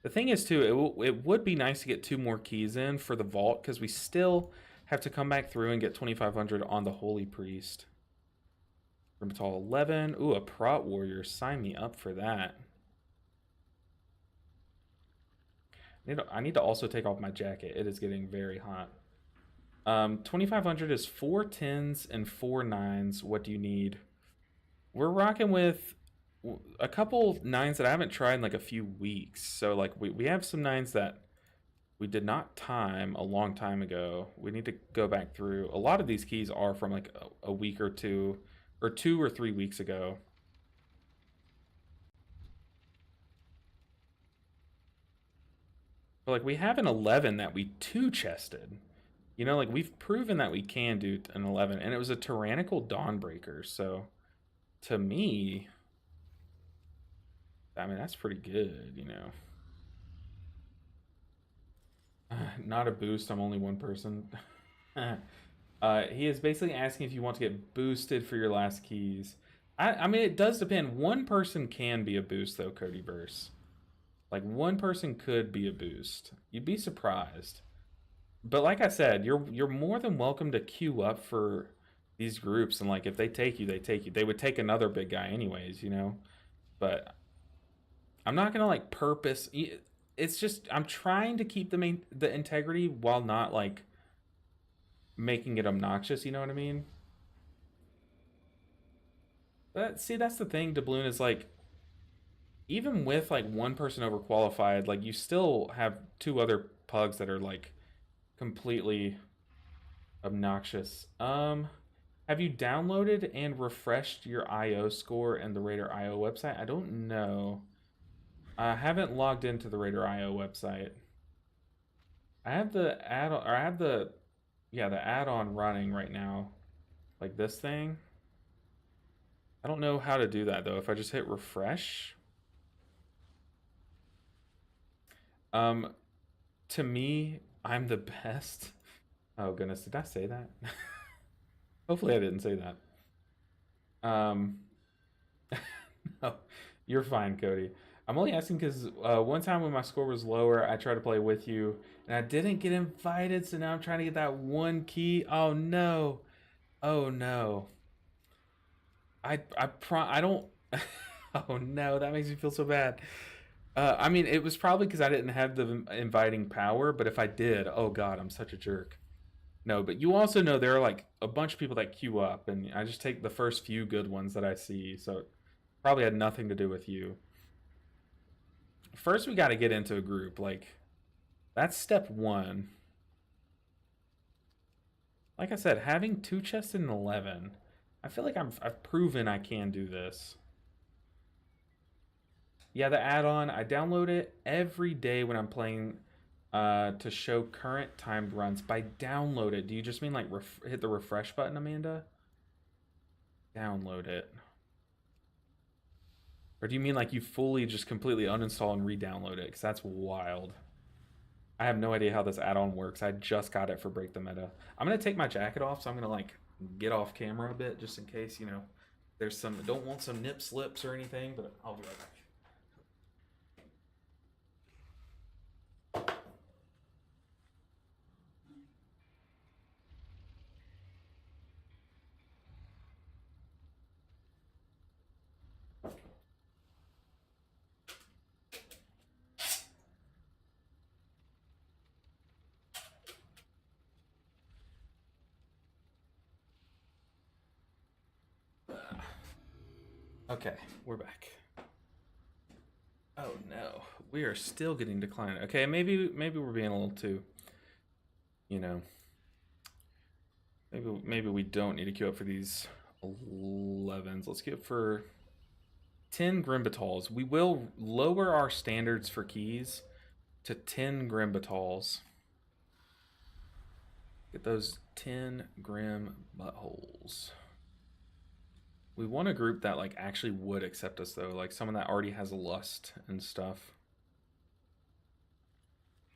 The thing is, too, it would be nice to get 2 more keys in for the vault, because we still have to come back through and get 2,500 on the Holy Priest. Rheumatol 11. Ooh, a Prot Warrior. Sign me up for that. I need to also take off my jacket. It is getting very hot. 2,500 is 4 10s and 4 9s. What do you need? We're rocking with a couple 9s that I haven't tried in like a few weeks. So like we have some 9s that we did not time a long time ago. We need to go back through. A lot of these keys are from like a week or 2 or 3 weeks ago. But like we have an 11 that we 2-chested. You know, like we've proven that we can do an 11, and it was a Tyrannical Dawnbreaker. So to me, I mean, that's pretty good, you know. Not a boost, I'm only one person. He is basically asking if you want to get boosted for your last keys. I mean, it does depend. One person can be a boost, though, Codyverse. Like, one person could be a boost. You'd be surprised. But like I said, you're more than welcome to queue up for these groups, and like if they take you, they take you. They would take another big guy anyways, you know. But I'm not gonna like purpose. It's just I'm trying to keep the integrity while not like making it obnoxious. You know what I mean? But see, that's the thing. Doubloon is like, even with like one person overqualified, like you still have 2 other pugs that are like completely obnoxious. Have you downloaded and refreshed your IO score in the Raider IO website? I don't know. I haven't logged into the Raider IO website. I have the add-on, or I have the, yeah, the add-on running right now, like this thing. I don't know how to do that though. If I just hit refresh, to me, I'm the best. Oh goodness, did I say that? Hopefully I didn't say that. No, you're fine, Cody. I'm only asking because one time when my score was lower, I tried to play with you, and I didn't get invited, so now I'm trying to get that 1 key. Oh no. Oh no. I don't. Oh no, that makes me feel so bad. I mean, it was probably because I didn't have the inviting power, but if I did, oh god, I'm such a jerk. No, but you also know there are like a bunch of people that queue up, and I just take the first few good ones that I see, so it probably had nothing to do with you. First, we got to get into a group. Like, that's step 1. Like I said, having 2 chests in 11, I feel like I've proven I can do this. Yeah, the add-on, I download it every day when I'm playing to show current timed runs. By download it, do you just mean like hit the refresh button, Amanda? Download it. Or do you mean like you fully just completely uninstall and re-download it? Because that's wild. I have no idea how this add-on works. I just got it for Break the Meta. I'm going to take my jacket off, so I'm going to like get off camera a bit just in case, you know, there's some, don't want some nip slips or anything, but I'll be right back. Okay, we're back. Oh no, we are still getting declined. Okay, maybe we're being a little too, you know, maybe we don't need to queue up for these 11s. Let's queue up for 10 Grimbatals. We will lower our standards for keys to 10 Grimbatals. Get those 10 Grim buttholes. We want a group that like actually would accept us though, like someone that already has lust and stuff.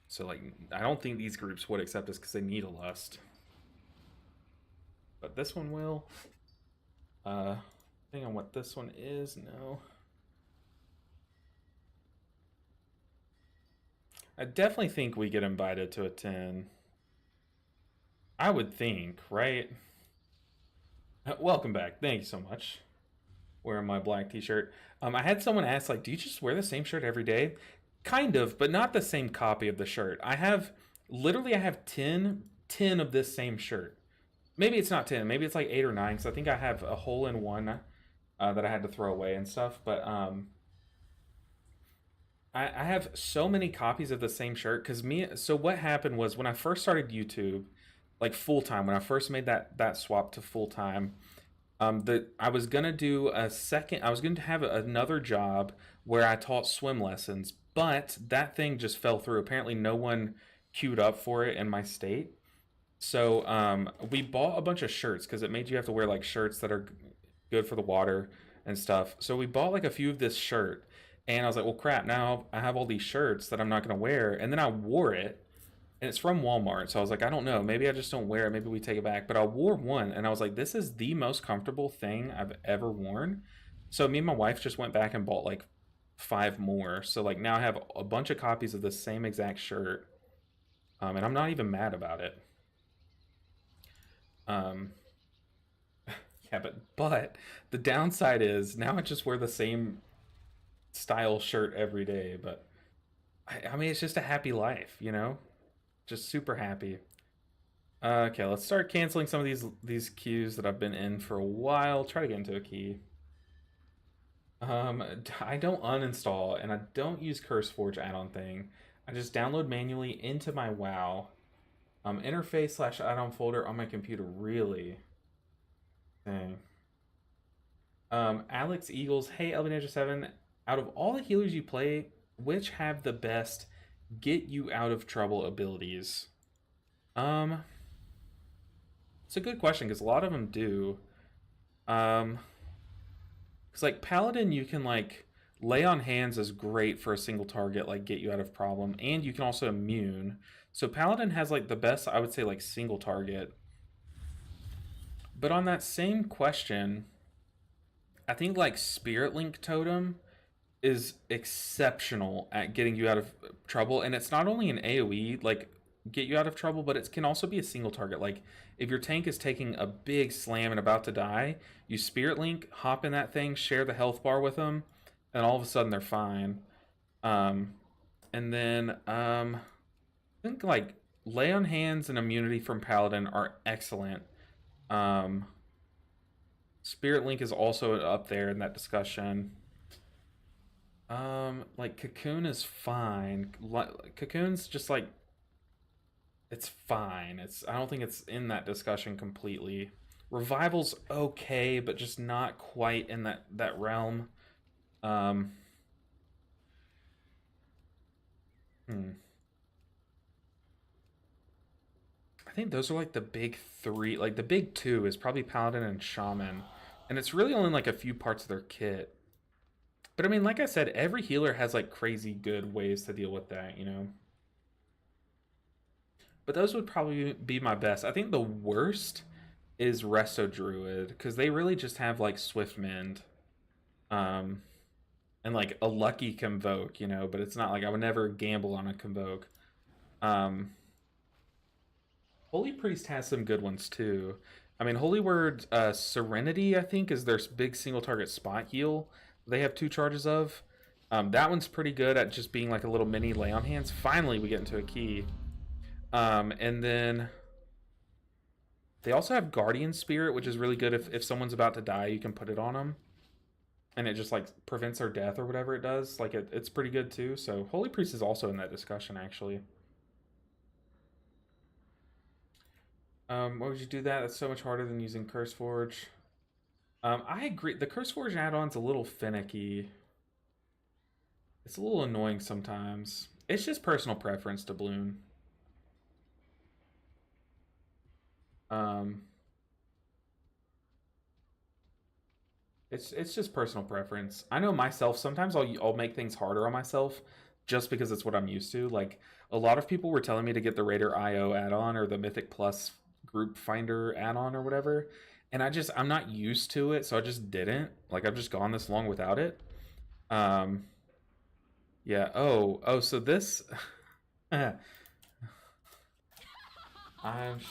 So like I don't think these groups would accept us because they need a lust. But this one will. Depending on what this one is, no. I definitely think we get invited to a 10. I would think, right? Welcome back. Thank you so much. Wearing my black t-shirt. I had someone ask, like, do you just wear the same shirt every day? Kind of, but not the same copy of the shirt. I have 10 of this same shirt. Maybe it's not 10. Maybe it's like 8 or 9, because I think I have a hole in one that I had to throw away and stuff. But I have so many copies of the same shirt because so what happened was when I first started YouTube, like full time, when I first made that swap to full time, I was gonna do I was going to have another job where I taught swim lessons, but that thing just fell through. Apparently no one queued up for it in my state. So we bought a bunch of shirts because it made you have to wear like shirts that are good for the water and stuff. So we bought like a few of this shirt. And I was like, well, crap, now I have all these shirts that I'm not going to wear. And then I wore it, and it's from Walmart. So I was like, I don't know. Maybe I just don't wear it. Maybe we take it back. But I wore one, and I was like, this is the most comfortable thing I've ever worn. So me and my wife just went back and bought like 5 more. So like now I have a bunch of copies of the same exact shirt. And I'm not even mad about it. Yeah, but the downside is now I just wear the same style shirt every day, but I mean it's just a happy life, you know, just super happy. Okay, let's start canceling some of these queues that I've been in for a while. Try to get into a key. I don't uninstall and I don't use CurseForge add-on thing. I just download manually into my WoW interface / add-on folder on my computer. Really? Dang. Alex Eagles, hey Elvin Ninja 7. Out of all the healers you play, which have the best get you out of trouble abilities? It's a good question because a lot of them do. Because like Paladin, you can like lay on hands is great for a single target, like get you out of problem, and you can also immune. So Paladin has like the best, I would say, like single target. But on that same question, I think like Spirit Link Totem is exceptional at getting you out of trouble, and it's not only an AoE like get you out of trouble, but it can also be a single target. Like if your tank is taking a big slam and about to die, you Spirit Link, hop in that thing, share the health bar with them, and all of a sudden they're fine. And then I think like lay on hands and immunity from Paladin are excellent. Spirit Link is also up there in that discussion. Like Cocoon is fine. Cocoon's just like it's fine. I don't think it's in that discussion completely. Revival's okay, but just not quite in that realm. I think those are like the big 3. Like the big 2 is probably Paladin and Shaman, and it's really only like a few parts of their kit. But I mean, like I said, every healer has like crazy good ways to deal with that, you know? But those would probably be my best. I think the worst is Resto Druid, because they really just have like Swift Mend. And like a lucky Convoke, you know, but it's not like I would never gamble on a Convoke. Holy Priest has some good ones too. I mean, Holy Word Serenity, I think, is their big single target spot heal. They have 2 charges of. That one's pretty good at just being like a little mini lay on hands. Finally, we get into a key. And then they also have Guardian Spirit, which is really good if someone's about to die, you can put it on them. and it just like prevents their death or whatever it does. Like it's pretty good too. So Holy Priest is also in that discussion actually. Why would you do that? That's so much harder than using Curse Forge. I agree. The Curse Forge add-on's a little finicky. It's a little annoying sometimes. It's just personal preference to Bloon. Um, it's just personal preference. I know myself. Sometimes I'll make things harder on myself just because it's what I'm used to. Like a lot of people were telling me to get the Raider IO add-on or the Mythic Plus Group Finder add-on or whatever, and I'm not used to it, so I just didn't. Like I've just gone this long without it. Um, yeah. Oh. So this. I'm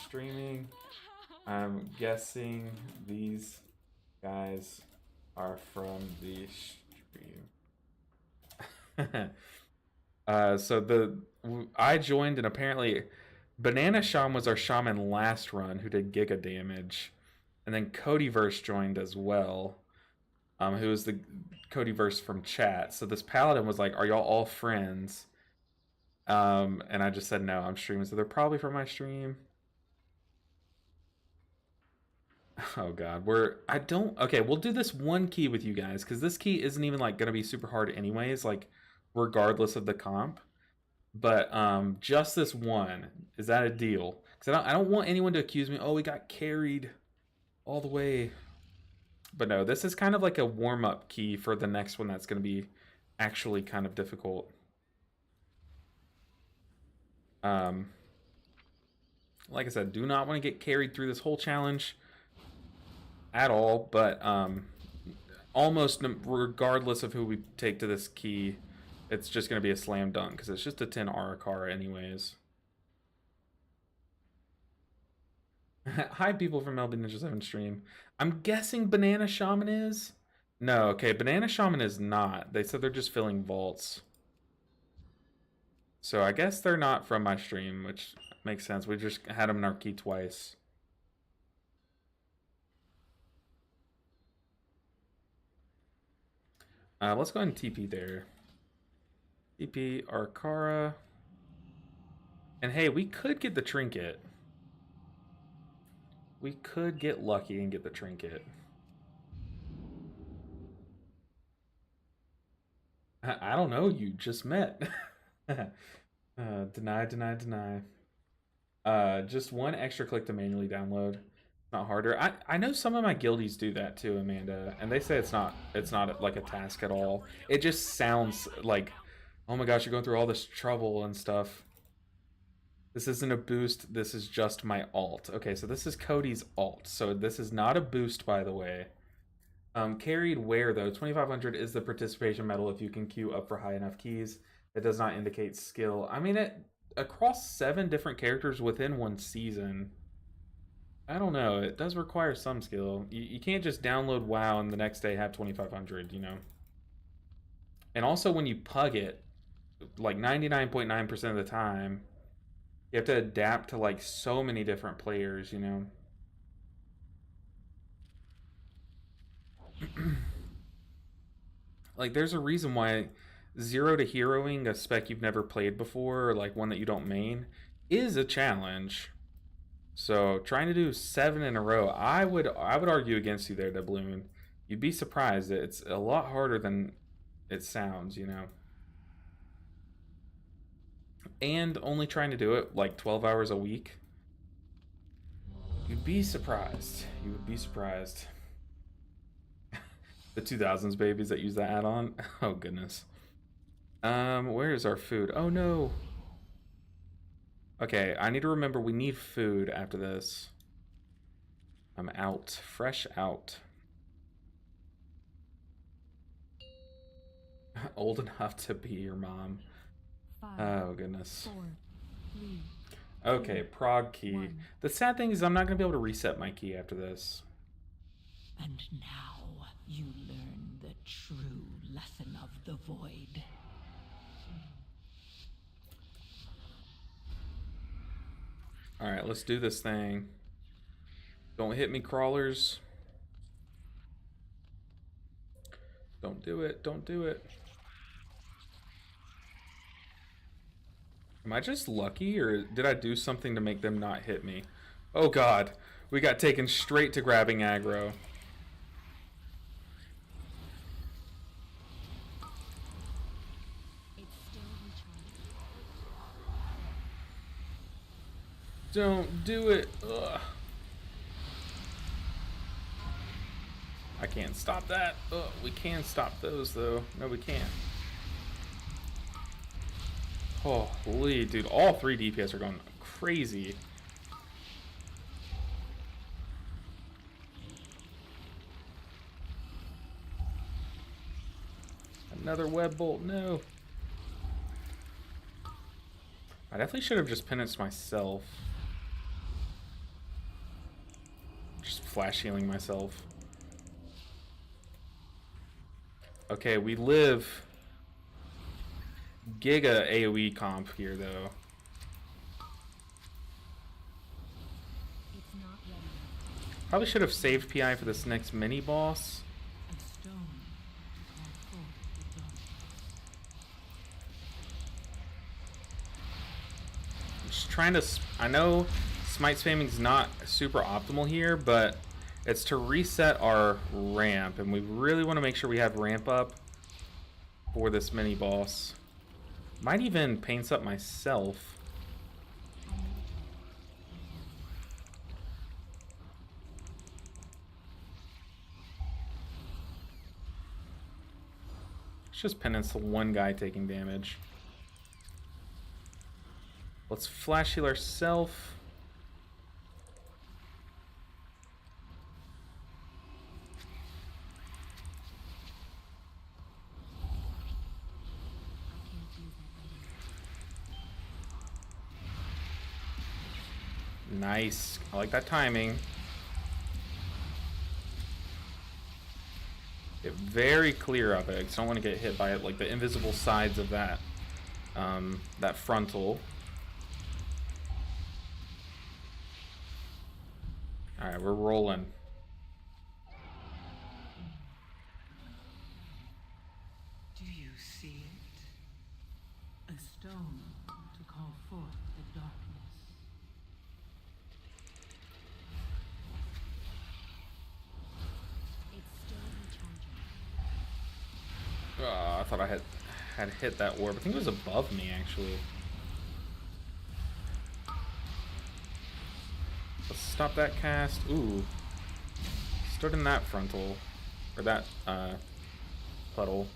streaming. I'm guessing these guys are from the stream. I joined, and apparently Banana Shaman was our shaman last run who did giga damage, and then Codyverse joined as well, who was the Codyverse from chat. So this paladin was like, "Are y'all all friends?" And I just said no, I'm streaming, so they're probably from my stream. Oh god, okay, we'll do this one key with you guys, because this key isn't even like gonna be super hard anyways, like regardless of the comp. But just this one, is that a deal? Because I don't want anyone to accuse me, oh, we got carried all the way. But no, this is kind of like a warm-up key for the next one that's gonna be actually kind of difficult. Like I said, do not want to get carried through this whole challenge at all, but almost regardless of who we take to this key, it's just going to be a slam dunk because it's just a 10 Arakara anyways. Hi, people from LB Ninja 7 stream. I'm guessing Banana Shaman is? No, okay, Banana Shaman is not. They said they're just filling vaults. So I guess they're not from my stream, which makes sense. We just had them in our key twice. Let's go ahead and TP there. TP Arakara. And hey, we could get the trinket. We could get lucky and get the trinket. I don't know, you just met. Deny. Just one extra click to manually download. Not harder. I know some of my guildies do that too, Amanda, and they say it's not like a task at all. It just sounds like, oh my gosh, you're going through all this trouble and stuff. This isn't a boost, this is just my alt. Okay, so this is Cody's alt, so this is not a boost, by the way. Carried where though? 2500 is the participation medal if you can queue up for high enough keys. It does not indicate skill. I mean, it across 7 different characters within one season. I don't know. It does require some skill. You can't just download WoW and the next day have 2500, you know. And also when you pug it, like 99.9% of the time, you have to adapt to like so many different players, you know. Like there's a reason why 0 to heroing a spec you've never played before, or like one that you don't main, is a challenge. So trying to do 7 in a row, I would argue against you there, Doubloon. You'd be surprised. It's a lot harder than it sounds, you know. And only trying to do it like 12 hours a week. You'd be surprised. You would be surprised. The 2000s babies that use that add-on. Oh goodness. Where is our food? Oh no. Okay, I need to remember we need food after this. I'm out. Fresh out. Old enough to be your mom. 5, Oh goodness. 4, 3. Okay, prog key. 1. The sad thing is I'm not going to be able to reset my key after this. And now you learn the true lesson of the void. Alright, let's do this thing. Don't hit me, crawlers. Don't do it. Don't do it. Am I just lucky, or did I do something to make them not hit me? Oh god. We got taken straight to grabbing aggro. It's still recharging. Don't do it. Ugh. I can't stop that. Ugh, we can stop those, though. No, we can't. Holy, dude. All 3 DPS are going crazy. Another web bolt. No. I definitely should have just penanced myself. Just flash healing myself. Okay, we live Giga AoE comp here, though. It's not ready. Probably should have saved PI for this next mini boss. A stone to call forth the darkness. I'm just trying to. I know smite spamming is not super optimal here, but it's to reset our ramp, and we really want to make sure we have ramp up for this mini boss. Might even paints up myself. Let's just penance the one guy taking damage. Let's flash heal ourselves. Nice. I like that timing. Get very clear of it, because I don't want to get hit by it, like the invisible sides of that that frontal. Alright, we're rolling. Do you see it? A stone to call forth the darkness. It's still recharging. I thought I had hit that orb. I think it was above me, actually. Let's stop that cast. Ooh. Stood in that frontal. Or that, puddle.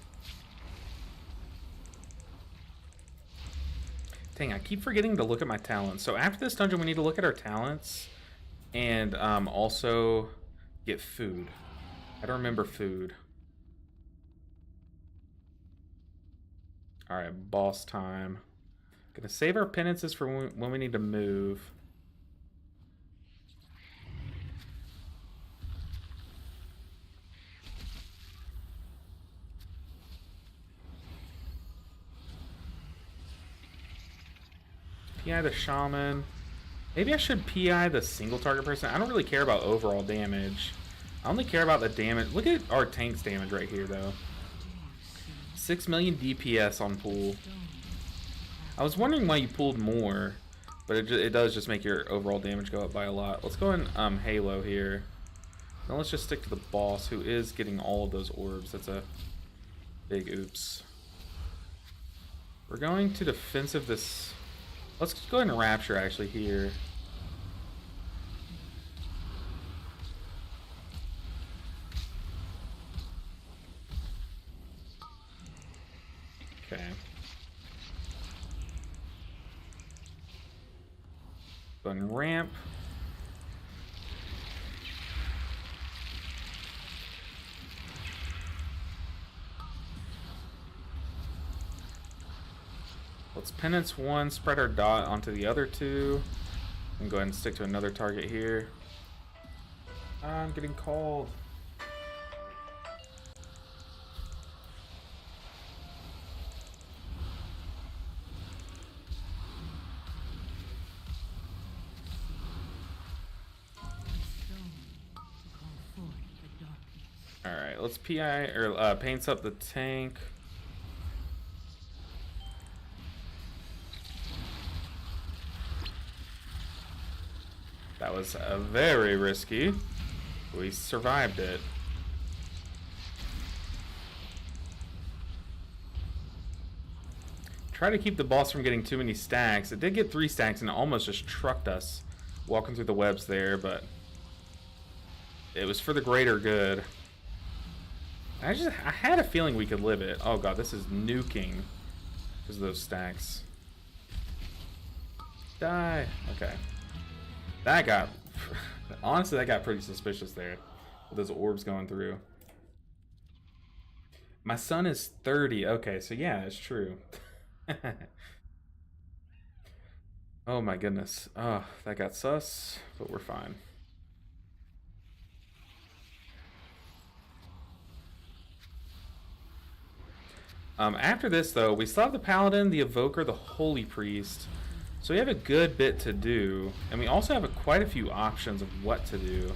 Dang, I keep forgetting to look at my talents. So after this dungeon, we need to look at our talents. And, also get food. I don't remember food. Alright, boss time. Gonna save our penances for when we need to move. PI the shaman. Maybe I should PI the single target person. I don't really care about overall damage. I only care about the damage. Look at our tank's damage right here, though. 6 million DPS on pool. I was wondering why you pulled more, but it does just make your overall damage go up by a lot. Let's go in Halo here. Now let's just stick to the boss, who is getting all of those orbs. That's a big oops. We're going to defensive this. Let's go ahead and rapture actually here. Okay. Go ahead and ramp. Let's penance one, spread our dot onto the other two, and go ahead and stick to another target here. I'm getting called. Alright, let's PI or paints up the tank. That was very risky. We survived it. Try to keep the boss from getting too many stacks. It did get 3 stacks and it almost just trucked us walking through the webs there, but it was for the greater good. I had a feeling we could live it. Oh god, this is nuking because of those stacks. Die. Okay. That got honestly, that got pretty suspicious there with those orbs going through. My son is 30. Okay, so yeah, it's true. Oh my goodness. Oh, that got sus, but we're fine. After this, though, we still have the Paladin, the Evoker, the Holy Priest. So we have a good bit to do. And we also have quite a few options of what to do.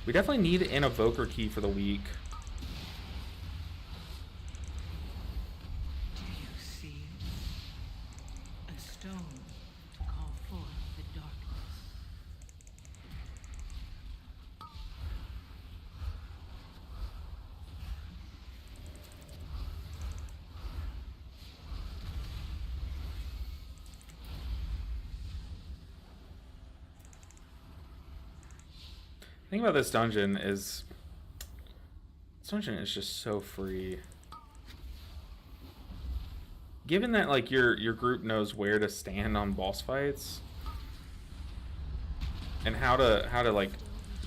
We definitely need an Evoker key for the week. Do you see it? A stone to call forth the darkness. The thing about this dungeon is just so free. Given that like your group knows where to stand on boss fights and how to like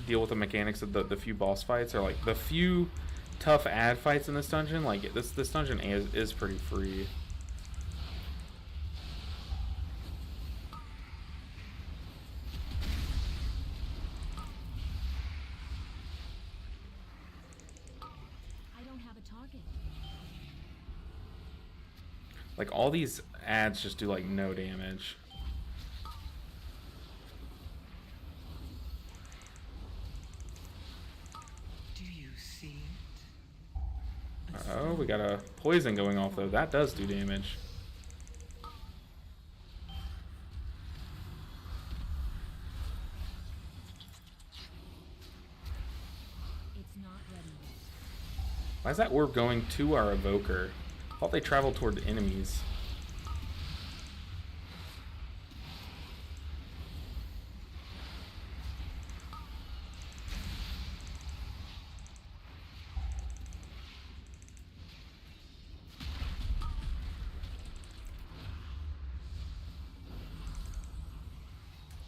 deal with the mechanics of the few boss fights, or like the few tough ad fights in this dungeon, like this dungeon is pretty free. I don't have a target. Like all these ads just do like no damage. Do you see it? Oh, we got a poison going off though. That does do damage. It's not ready yet. Why is that orb going to our Evoker? I thought they traveled toward the enemies.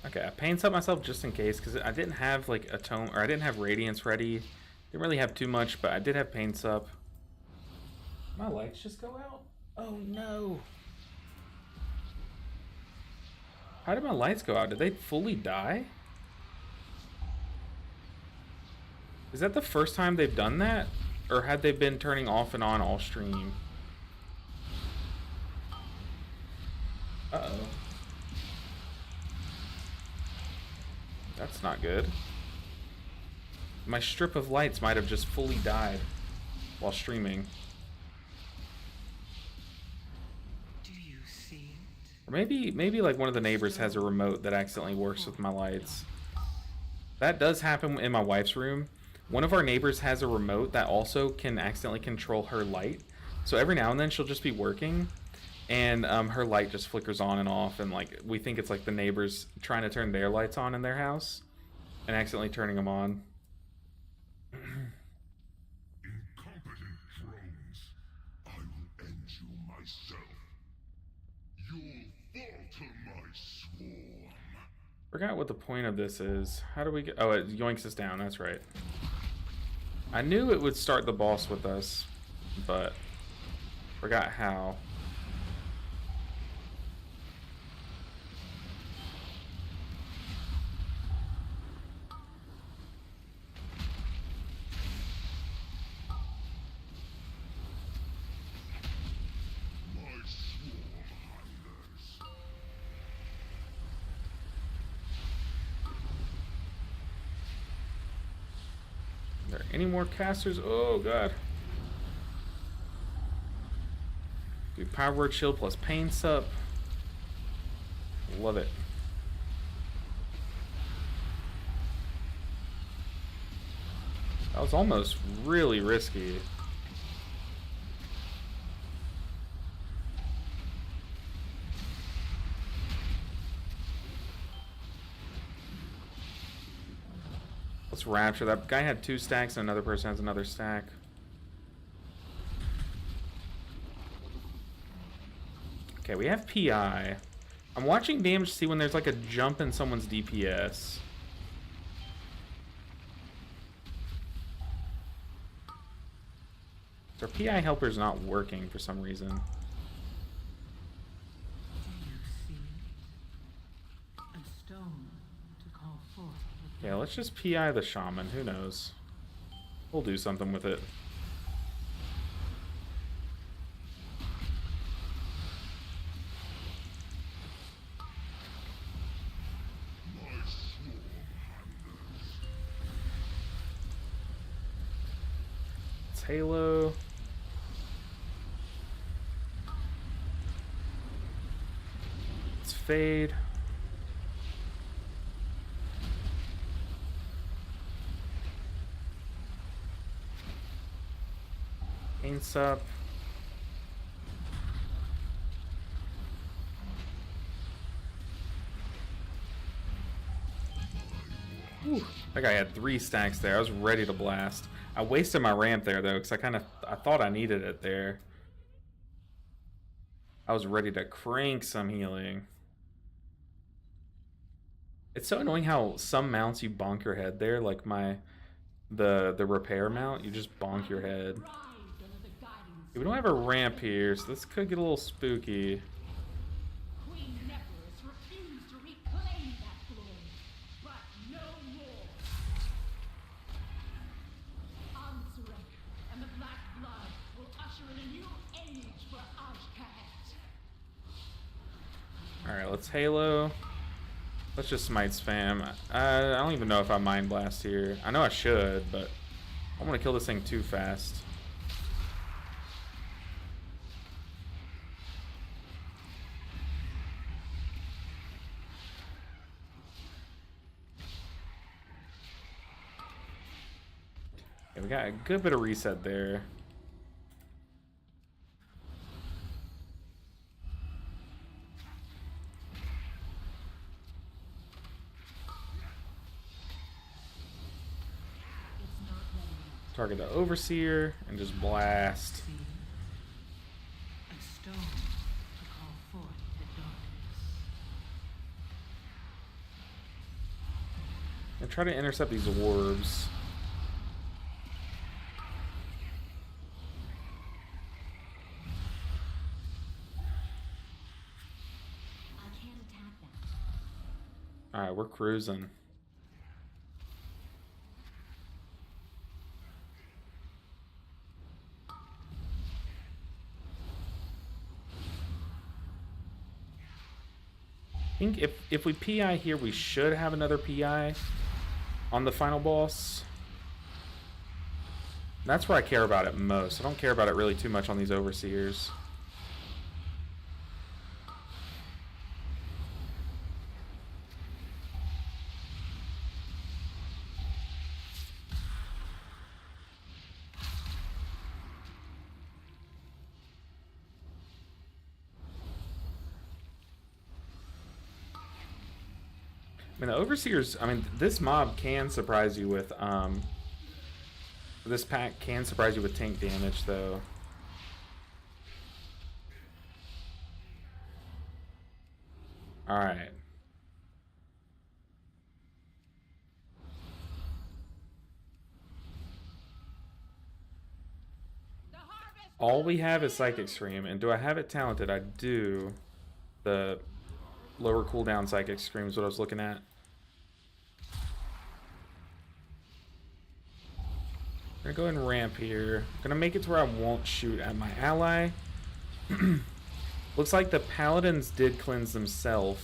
Okay, I paints up myself just in case because I didn't have like a tome, or I didn't have Radiance ready. Didn't really have too much, but I did have paints up. My lights just go out? Oh no. How did my lights go out? Did they fully die? Is that the first time they've done that? Or had they been turning off and on all stream? Uh-oh. That's not good. My strip of lights might have just fully died while streaming. Do you see it? Or maybe like one of the neighbors has a remote that accidentally works with my lights. That does happen in my wife's room. One of our neighbors has a remote that also can accidentally control her light. So every now and then she'll just be working and her light just flickers on and off, and like we think it's like the neighbors trying to turn their lights on in their house and accidentally turning them on. Incompetent drones. I will end you myself. You'll falter my swarm. Forgot what the point of this is. How do we get... Oh, it yoinks us down. That's right. I knew it would start the boss with us, but forgot how. My swarm hungers. There, any more casters? Oh god. Dude, power word shield plus pain sup. Love it. That was almost really risky. Let's rapture. That guy had 2 stacks and another person has another stack. Okay, we have PI. I'm watching damage to see when there's like a jump in someone's DPS. Our PI helper's not working for some reason. Do you see it? A stone to call forth the Yeah, let's just PI the shaman. Who knows? We'll do something with it. It's Halo. It's Fade. Paints up. Whew. That guy had 3 stacks there. I was ready to blast. I wasted my ramp there though, because I thought I needed it there. I was ready to crank some healing. It's so annoying how some mounts you bonk your head there, like the repair mount, you just bonk your head. We don't have a ramp here, so this could get a little spooky. Queen Nephris refused to reclaim that glory, but no more. Answerek and the Black Blood will usher in a new age for Ashkat. Alright, let's Halo. Let's just smite spam. I don't even know if I Mind Blast here. I know I should, but I want to kill this thing too fast. Okay, we got a good bit of reset there. Target the Overseer and just blast. sea. A stone to call forth the darkness. And try to intercept these orbs. I can't attack them. Alright, we're cruising. I think if we PI here, we should have another PI on the final boss. That's where I care about it most. I don't care about it really too much on these Overseers. I mean, the Overseers, I mean, this mob can surprise you with, this pack can surprise you with tank damage, though. Alright. All we have is Psychic Scream, and do I have it talented? I do. The lower cooldown Psychic Scream is what I was looking at. I'm gonna go ahead and ramp here. Gonna make it to where I won't shoot at my ally. Looks like the paladins did cleanse themselves.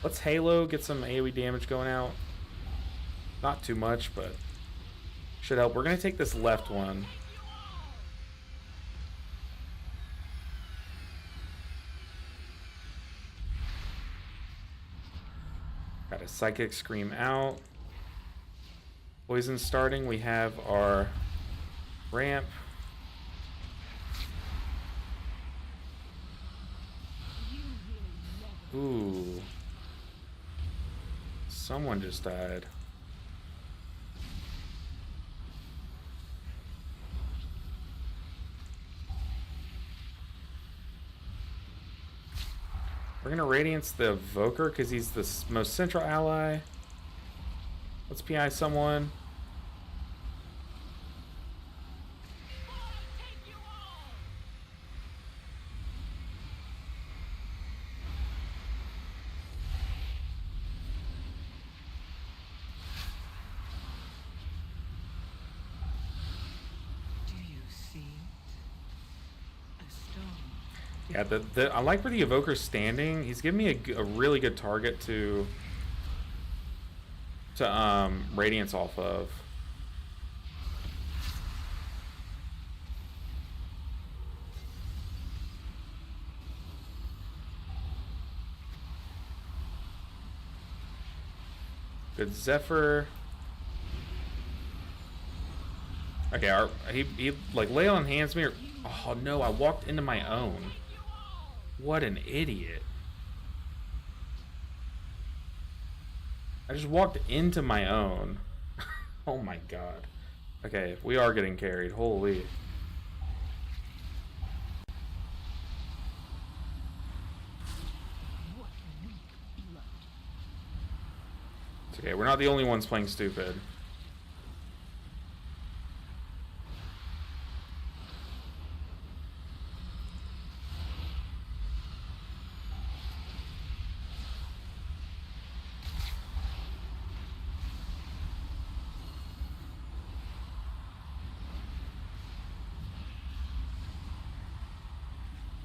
Let's Halo, get some AoE damage going out. Not too much, but Should help. We're gonna take this left one. Got a Psychic Scream out. Poison starting. We have our ramp. Ooh. Someone just died. We're gonna Radiance the Evoker because he's the most central ally. Let's PI someone. Do you see it? A stone. Yeah, I like where the Evoker's standing. He's giving me a really good target to Radiance off of. Good Zephyr. Okay, he like lay on hands me. Oh no, I walked into my own. What an idiot. I just walked into my own. Oh my god. Okay, we are getting carried. Holy. It's okay, we're not the only ones playing stupid.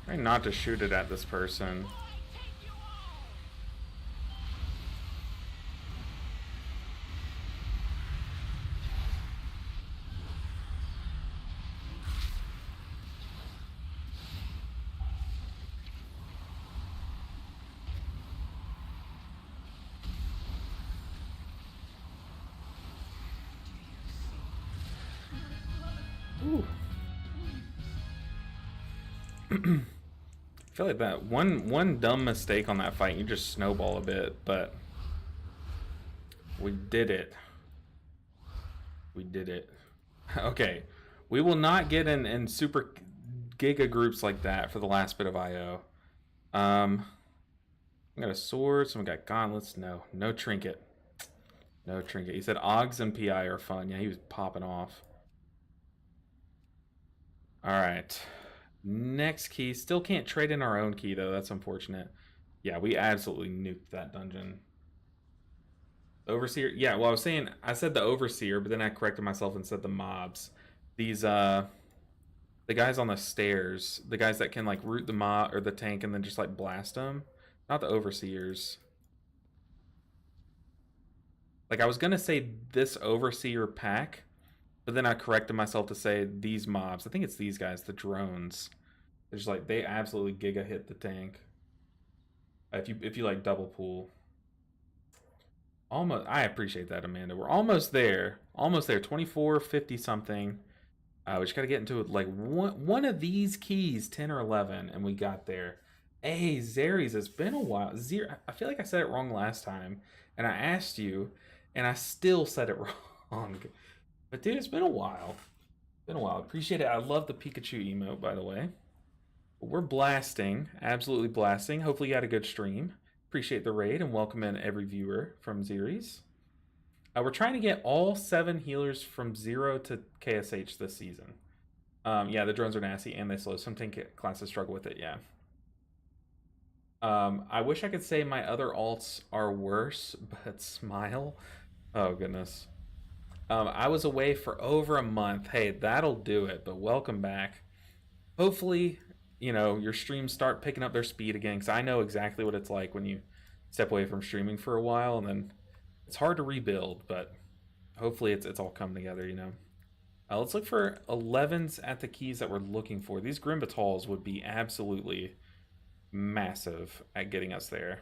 Try not to shoot it at this person. Ooh. I feel like that one dumb mistake on that fight, you just snowball a bit, but we did it. We did it. Okay, we will not get in super giga groups like that for the last bit of IO. We got a sword, someone got gauntlets. No trinket. No trinket. He said Oggs and PI are fun. Yeah, he was popping off. Alright. Next key. Still can't trade in our own key, though. That's unfortunate. Yeah, we absolutely nuked that dungeon. Overseer? Yeah, well, I said the Overseer, but then I corrected myself and said the mobs. These, the guys on the stairs. The guys that can, like, root the mob or the tank and then just, like, blast them. Not the Overseers. Like, I was gonna say this Overseer pack, but then I corrected myself to say these mobs. I think it's these guys, the drones. They're just like, they absolutely giga hit the tank. If you like double pull. Almost, I appreciate that, Amanda. We're almost there. Almost there. 2450 something. We just gotta get into it like one of these keys, 10 or 11, and we got there. Hey, Zeres, it's been a while. I feel like I said it wrong last time, and I asked you, and I still said it wrong. But dude, it's been a while. Been a while. Appreciate it. I love the Pikachu emote, by the way. We're blasting. Absolutely blasting. Hopefully you had a good stream. Appreciate the raid and welcome in every viewer from Zeres. We're trying to get all 7 healers from 0 to KSH this season. Yeah, the drones are nasty and they slow. Some tank classes struggle with it, yeah. I wish I could say my other alts are worse, but smile. Oh, goodness. I was away for over a month. Hey, that'll do it, but welcome back. Hopefully, you know, your streams start picking up their speed again, because I know exactly what it's like when you step away from streaming for a while, and then it's hard to rebuild, but hopefully it's all come together, you know. Let's look for 11s at the keys that we're looking for. These Grim Batals would be absolutely massive at getting us there.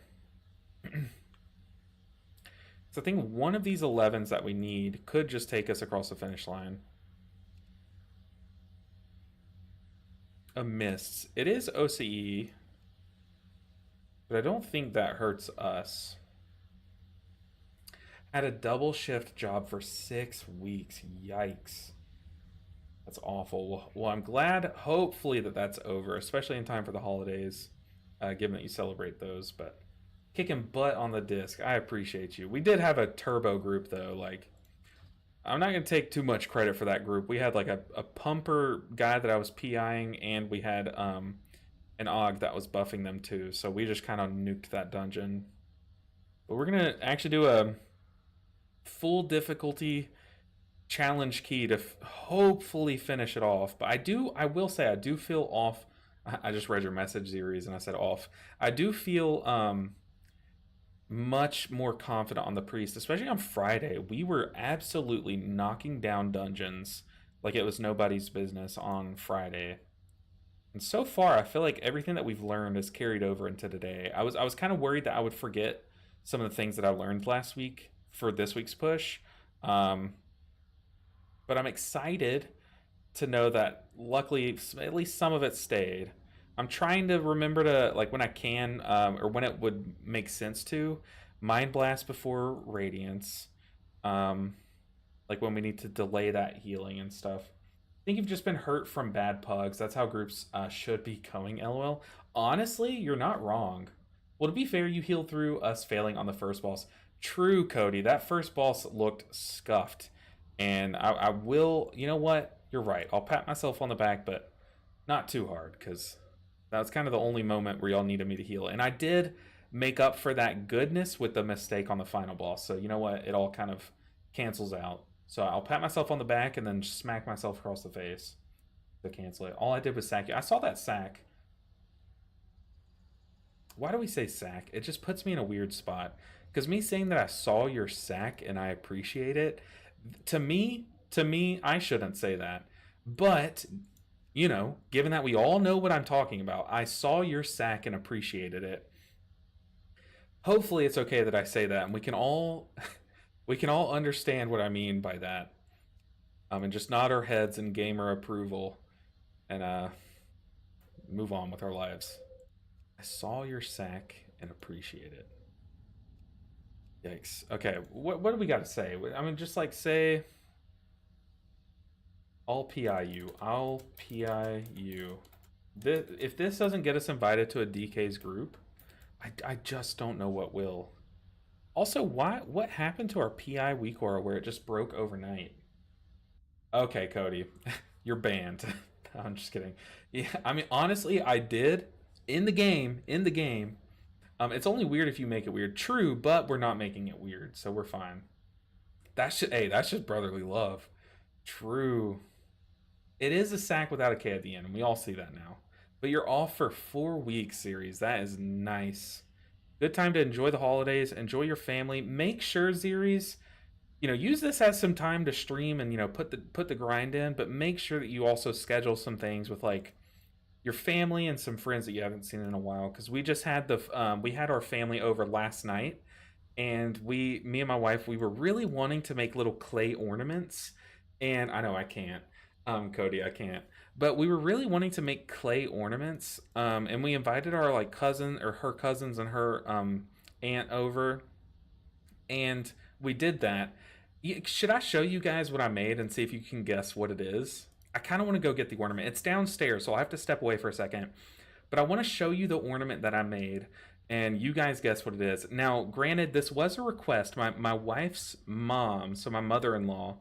So I think one of these 11s that we need could just take us across the finish line. A Mists. It is OCE, but I don't think that hurts us. Had a double shift job for 6 weeks. Yikes. That's awful. Well, I'm glad, hopefully, that that's over, especially in time for the holidays, given that you celebrate those. But kicking butt on the disc, I appreciate you. We did have a turbo group, though. Like, I'm not going to take too much credit for that group. We had, like, a pumper guy that I was PIing, and we had an AUG that was buffing them, too. So we just kind of nuked that dungeon. But we're going to actually do a full difficulty challenge key to hopefully finish it off. But I will say I do feel off. I just read your message, Zeries, and I said off. I do feel much more confident on the priest, especially on Friday. We were absolutely knocking down dungeons like it was nobody's business on Friday. And so far, I feel like everything that we've learned is carried over into today. I was kind of worried that I would forget some of the things that I learned last week for this week's push. But I'm excited to know that luckily at least some of it stayed. I'm trying to remember to, like, when I can, or when it would make sense to, Mind Blast before Radiance. Like when we need to delay that healing and stuff. I think you've just been hurt from bad pugs. That's how groups should be going, LOL. Honestly, you're not wrong. Well, to be fair, you healed through us failing on the first boss. True, Cody. That first boss looked scuffed. And I will, you know what? You're right. I'll pat myself on the back, but not too hard, because that was kind of the only moment where y'all needed me to heal. And I did make up for that goodness with the mistake on the final boss. So you know what? It all kind of cancels out. So I'll pat myself on the back and then smack myself across the face to cancel it. All I did was sack you. I saw that sack. Why do we say sack? It just puts me in a weird spot. Because me saying that I saw your sack and I appreciate it, to me, I shouldn't say that. But, you know, given that we all know what I'm talking about, I saw your sack and appreciated it. Hopefully it's okay that I say that, and we can all understand what I mean by that. And just nod our heads in gamer approval and move on with our lives. I saw your sack and appreciate it. Yikes. Okay, what do we got to say? I mean, just like say, I'll PI you. I'll PI you. If this doesn't get us invited to a DK's group, I just don't know what will. Also, what happened to our PI week aura where it just broke overnight? Okay, Cody, you're banned. I'm just kidding. Yeah, I mean, honestly, I did in the game. It's only weird if you make it weird. True, but we're not making it weird, so we're fine. That's just brotherly love. True. It is a sack without a K at the end, and we all see that now. But you're off for 4 weeks, series. That is nice. Good time to enjoy the holidays, enjoy your family. Make sure, series, you know, use this as some time to stream and, you know, put the grind in, but make sure that you also schedule some things with, like, your family and some friends that you haven't seen in a while, because we just had we had our family over last night, and me and my wife, we were really wanting to make little clay ornaments, and I know I can't, Cody, I can't, but we were really wanting to make clay ornaments, and we invited our like cousin or her cousins and her aunt over, and we did that. Should I show you guys what I made and see if you can guess what it is? I kind of want to go get the ornament. It's downstairs, so I'll have to step away for a second. But I want to show you the ornament that I made, and you guys guess what it is. Now, granted, this was a request. My wife's mom, so my mother-in-law,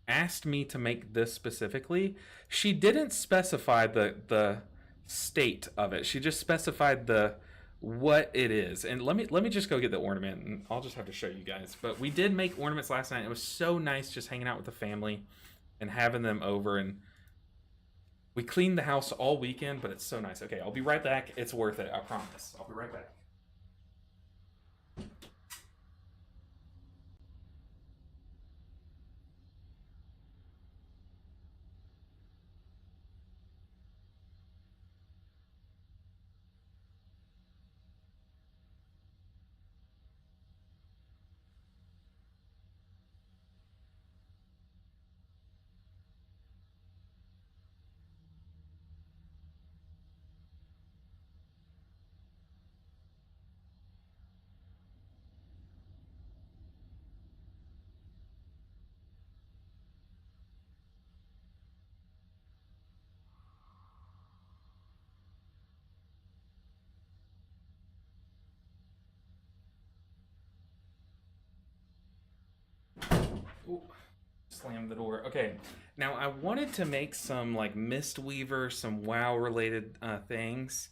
asked me to make this specifically. She didn't specify the state of it. She just specified what it is. And let me just go get the ornament, and I'll just have to show you guys. But we did make ornaments last night. It was so nice just hanging out with the family and having them over, and we cleaned the house all weekend, but it's so nice. Okay, I'll be right back. It's worth it, I promise. I'll be right back. slam the door. Okay, now I wanted to make some like Mistweaver, some WoW related things,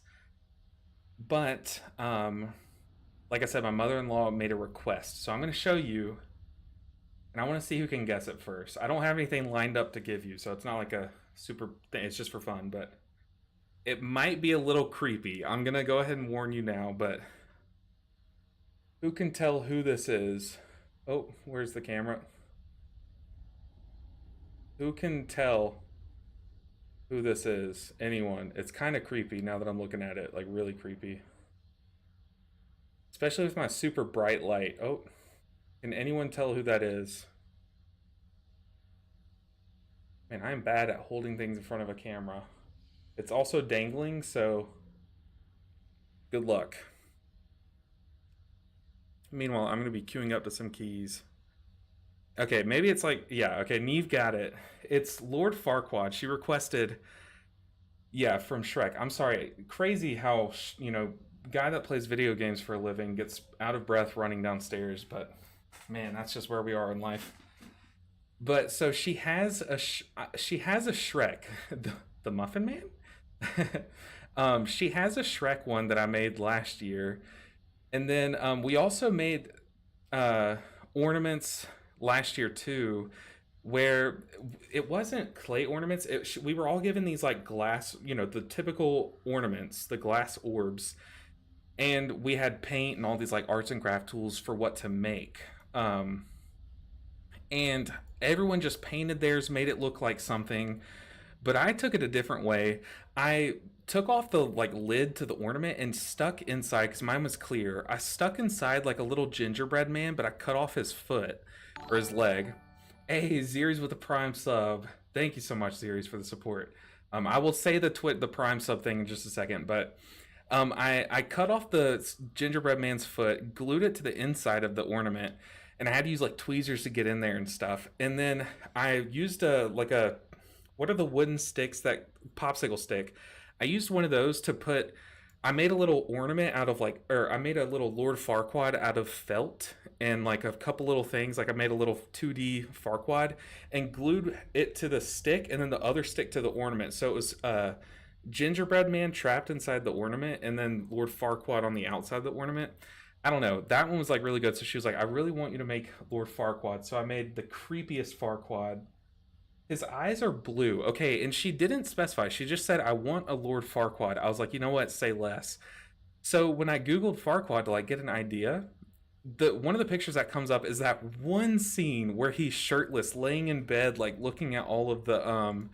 but like I said, my mother-in-law made a request, so I'm going to show you, and I want to see who can guess it first. I don't have anything lined up to give you, so it's not like a super thing. It's just for fun, but it might be a little creepy. I'm going to go ahead and warn you now, but who can tell who this is? Oh, where's the camera? Who can tell who this is? Anyone? It's kind of creepy now that I'm looking at it, like really creepy. Especially with my super bright light. Oh, can anyone tell who that is? Man, I'm bad at holding things in front of a camera. It's also dangling, so good luck. Meanwhile, I'm going to be queuing up to some keys. Okay, maybe it's like, yeah, okay, Neve got it. It's Lord Farquaad. She requested, yeah, from Shrek. I'm sorry, crazy how, you know, guy that plays video games for a living gets out of breath running downstairs, but man, that's just where we are in life. But so she has a Shrek, the Muffin Man. She has a Shrek one that I made last year, and then we also made ornaments last year too, where it wasn't clay ornaments. We were all given these like glass, you know, the typical ornaments, the glass orbs, and we had paint and all these like arts and craft tools for what to make. And everyone just painted theirs, made it look like something, but I took it a different way. I took off the like lid to the ornament and stuck inside, because mine was clear. I stuck inside like a little gingerbread man, but I cut off his foot or his leg. Hey, Zeres with a Prime sub. Thank you so much, Zeres, for the support. I will say the Prime sub thing in just a second, but I cut off the gingerbread man's foot, glued it to the inside of the ornament, and I had to use like tweezers to get in there and stuff. And then I used what are the wooden sticks, that popsicle stick? I used one of those to put, I made a little ornament out of I made a little Lord Farquaad out of felt and like a couple little things. Like I made a little 2D Farquaad and glued it to the stick and then the other stick to the ornament. So it was gingerbread man trapped inside the ornament and then Lord Farquaad on the outside of the ornament. I don't know. That one was like really good. So she was like, I really want you to make Lord Farquaad. So I made the creepiest Farquaad. His eyes are blue. Okay, and she didn't specify. She just said, I want a Lord Farquaad. I was like, you know what? Say less. So when I Googled Farquaad to like get an idea, one of the pictures that comes up is that one scene where he's shirtless, laying in bed, like looking at all of the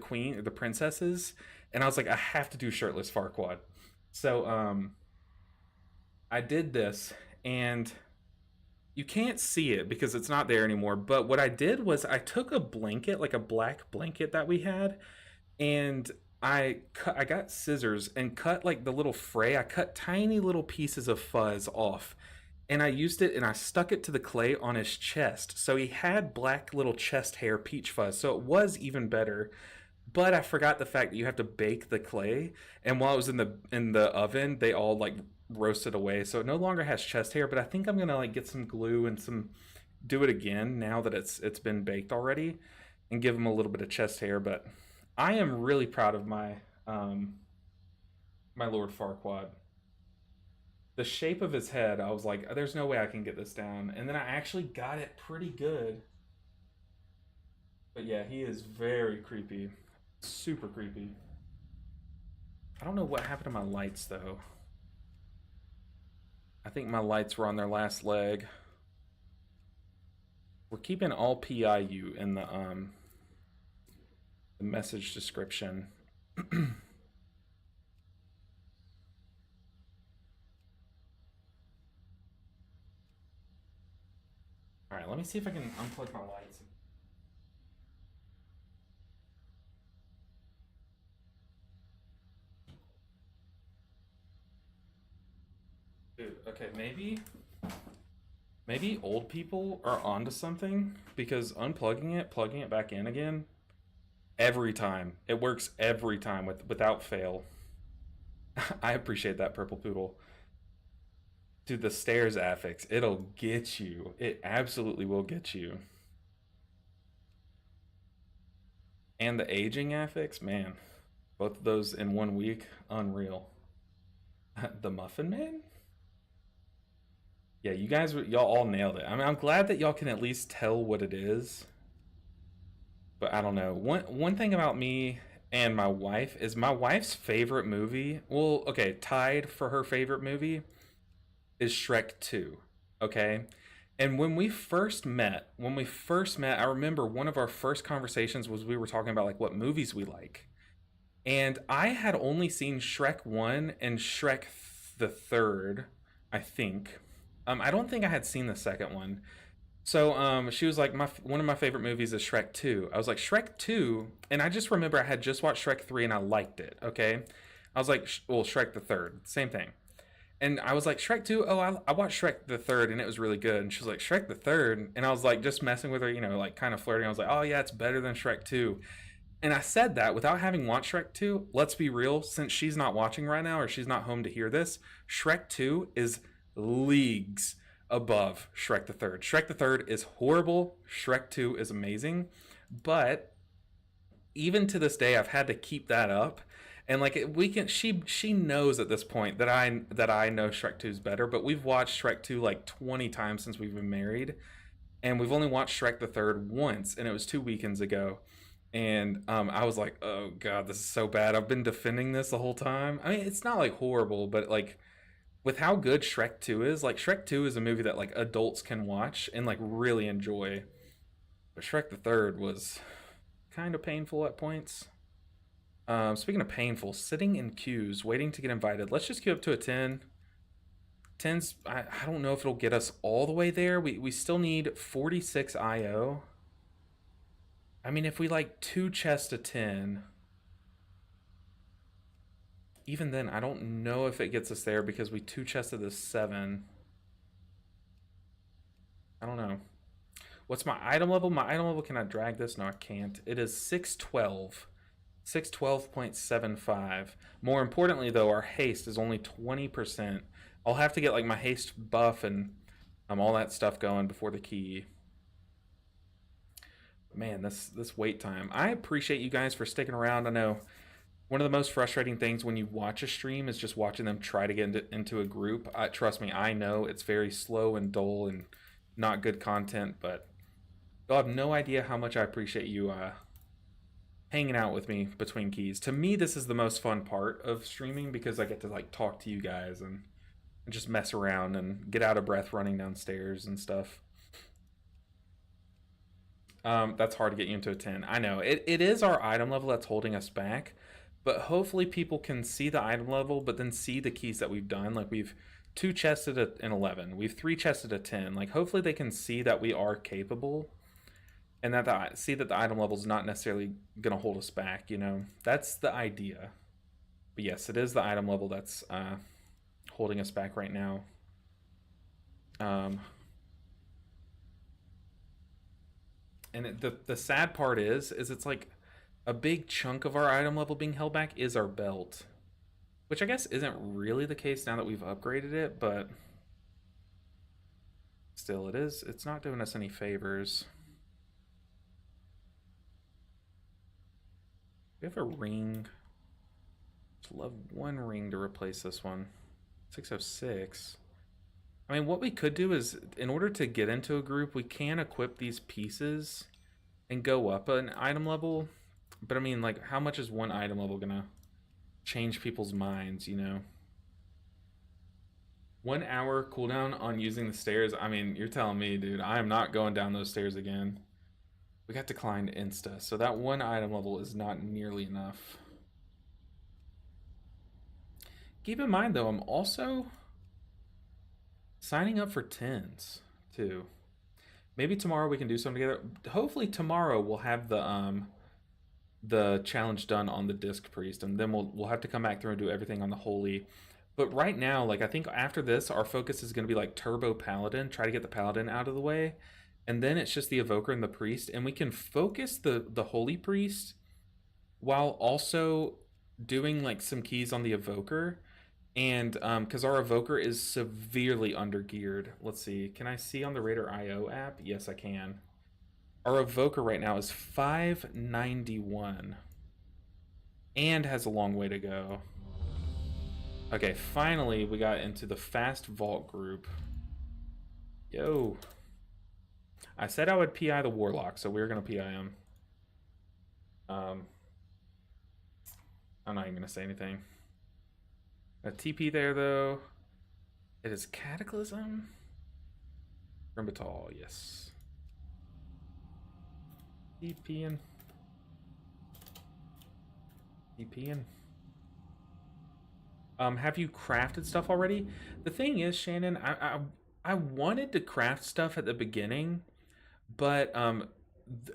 queen, the princesses. And I was like, I have to do shirtless Farquaad. So I did this, and you can't see it because it's not there anymore. But what I did was I took a blanket, like a black blanket that we had, and I got scissors and cut like the little fray. I cut tiny little pieces of fuzz off, and I used it and I stuck it to the clay on his chest. So he had black little chest hair, peach fuzz. So it was even better. But I forgot the fact that you have to bake the clay, and while it was in the oven, they all like roasted away, so it no longer has chest hair. But I think I'm gonna like get some glue and do it again now that it's been baked already, and give him a little bit of chest hair. But I am really proud of my my Lord Farquaad. The shape of his head, I was like, there's no way I can get this down, and then I actually got it pretty good. But yeah, he is very creepy. Super creepy. I don't know what happened to my lights though. I think my lights were on their last leg. We're keeping all PIU in the message description. Alright, let me see if I can unplug my lights. Dude, okay, maybe old people are onto something, because unplugging it, plugging it back in again, every time. It works every time without fail. I appreciate that, Purple Poodle. Dude, the stairs affix, it'll get you. It absolutely will get you. And the aging affix, man. Both of those in 1 week, unreal. The Muffin Man? Yeah, y'all all nailed it. I mean, I'm glad that y'all can at least tell what it is. But I don't know. One thing about me and my wife is my wife's favorite movie. Well, okay, tied for her favorite movie is Shrek 2. Okay? And when we first met, I remember one of our first conversations was we were talking about like what movies we like. And I had only seen Shrek 1 and Shrek the third, I think. I don't think I had seen the second one. So she was like, one of my favorite movies is Shrek 2. I was like, Shrek 2? And I just remember I had just watched Shrek 3 and I liked it, okay? I was like, well, Shrek the third, same thing. And I was like, Shrek 2? Oh, I watched Shrek the third and it was really good. And she was like, Shrek the third? And I was like, just messing with her, you know, like kind of flirting. I was like, oh yeah, it's better than Shrek 2. And I said that without having watched Shrek 2. Let's be real, since she's not watching right now or she's not home to hear this, Shrek 2 is leagues above Shrek the third. Shrek the third is horrible. Shrek 2 is amazing. But even to this day, I've had to keep that up. And like she knows at this point that I know Shrek 2 is better, but we've watched Shrek 2 like 20 times since we've been married. And we've only watched Shrek the third once, and it was 2 weekends ago. And I was like, oh god, this is so bad. I've been defending this the whole time. I mean, it's not like horrible, but like with how good Shrek 2 is, like Shrek 2 is a movie that like adults can watch and like really enjoy. But Shrek the third was kind of painful at points. Speaking of painful, sitting in queues, waiting to get invited. Let's just queue up to a 10. 10's, I don't know if it'll get us all the way there. We still need 46 IO. I mean, if we like 2 chests to 10, even then, I don't know if it gets us there because we 2 chested to 7. I don't know. What's my item level? My item level, can I drag this? No, I can't. It is 612. 612.75. More importantly, though, our haste is only 20%. I'll have to get like my haste buff and all that stuff going before the key. Man, this wait time. I appreciate you guys for sticking around. I know one of the most frustrating things when you watch a stream is just watching them try to get into a group. Trust me, I know it's very slow and dull and not good content, but you'll have no idea how much I appreciate you hanging out with me between keys. To me, this is the most fun part of streaming because I get to like talk to you guys and just mess around and get out of breath running downstairs and stuff. That's hard to get you into a 10. I know. It is our item level that's holding us back, but hopefully people can see the item level, but then see the keys that we've done. Like we've 2 chested at an 11. We've 3 chested at 10. Like hopefully they can see that we are capable and that see that the item level is not necessarily going to hold us back, you know. That's the idea. But yes, it is the item level that's holding us back right now. And the sad part is it's like a big chunk of our item level being held back is our belt, which I guess isn't really the case now that we've upgraded it, but still, it's not doing us any favors. We have a ring. I'd love 1 ring to replace this one. 606. I mean, what we could do is, in order to get into a group, we can equip these pieces and go up an item level. But I mean, like, how much is 1 item level gonna change people's minds, you know? 1 hour cooldown on using the stairs. I mean, you're telling me, dude, I am not going down those stairs again. We got declined insta, so that 1 item level is not nearly enough. Keep in mind, though, I'm also signing up for 10s too. Maybe tomorrow we can do something together. Hopefully tomorrow we'll have the challenge done on the disc priest, and then we'll have to come back through and do everything on the holy. But right now, like, I think after this, our focus is going to be like turbo paladin, try to get the paladin out of the way, and then it's just the evoker and the priest, and we can focus the holy priest while also doing like some keys on the evoker. And because our evoker is severely undergeared. Let's see. Can I see on the Raider IO app? Yes, I can. Our evoker right now is 591 and has a long way to go. Okay, finally we got into the fast vault group. Yo. I said I would PI the Warlock, so we're gonna PI him. I'm not even gonna say anything. A TP there though. It is Cataclysm. Rimbatal, yes. TPing. TPing. Have you crafted stuff already? The thing is, Shannon, I wanted to craft stuff at the beginning, but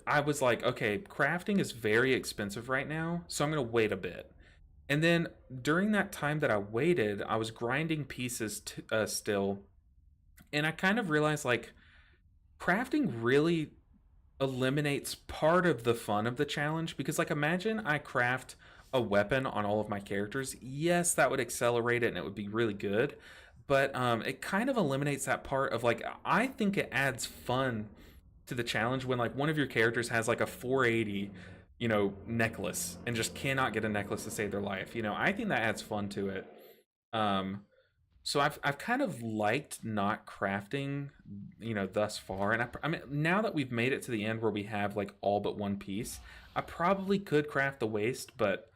I was like, okay, crafting is very expensive right now, so I'm gonna wait a bit. And then during that time that I waited, I was grinding pieces still, and I kind of realized like crafting really eliminates part of the fun of the challenge because like imagine I craft a weapon on all of my characters. Yes, that would accelerate it and it would be really good, but it kind of eliminates that part of like I think it adds fun to the challenge when like one of your characters has like a 480 necklace and just cannot get a necklace to save their life. I think that adds fun to it. um so I've kind of liked not crafting, thus far. And I mean, now that we've made it to the end where we have like all but one piece, I probably could craft the waist, but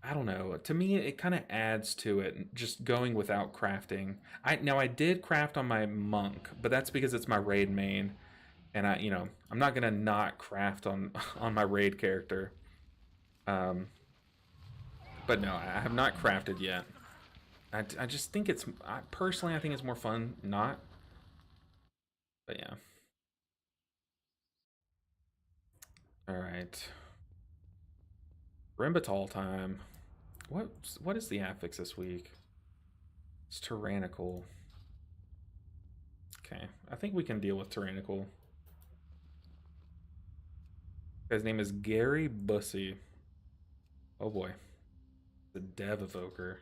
I don't know. To me, it kind of adds to it just going without crafting. I did craft on my monk, but that's because it's my raid main, and I'm not gonna not craft on on my raid character. Um, but no, I have not crafted yet. I just think personally, I think it's more fun not. But yeah. All right. Rimbatal time. What is the affix this week? It's tyrannical. Okay, I think we can deal with tyrannical. His name is Gary Bussy. Oh boy, the dev evoker.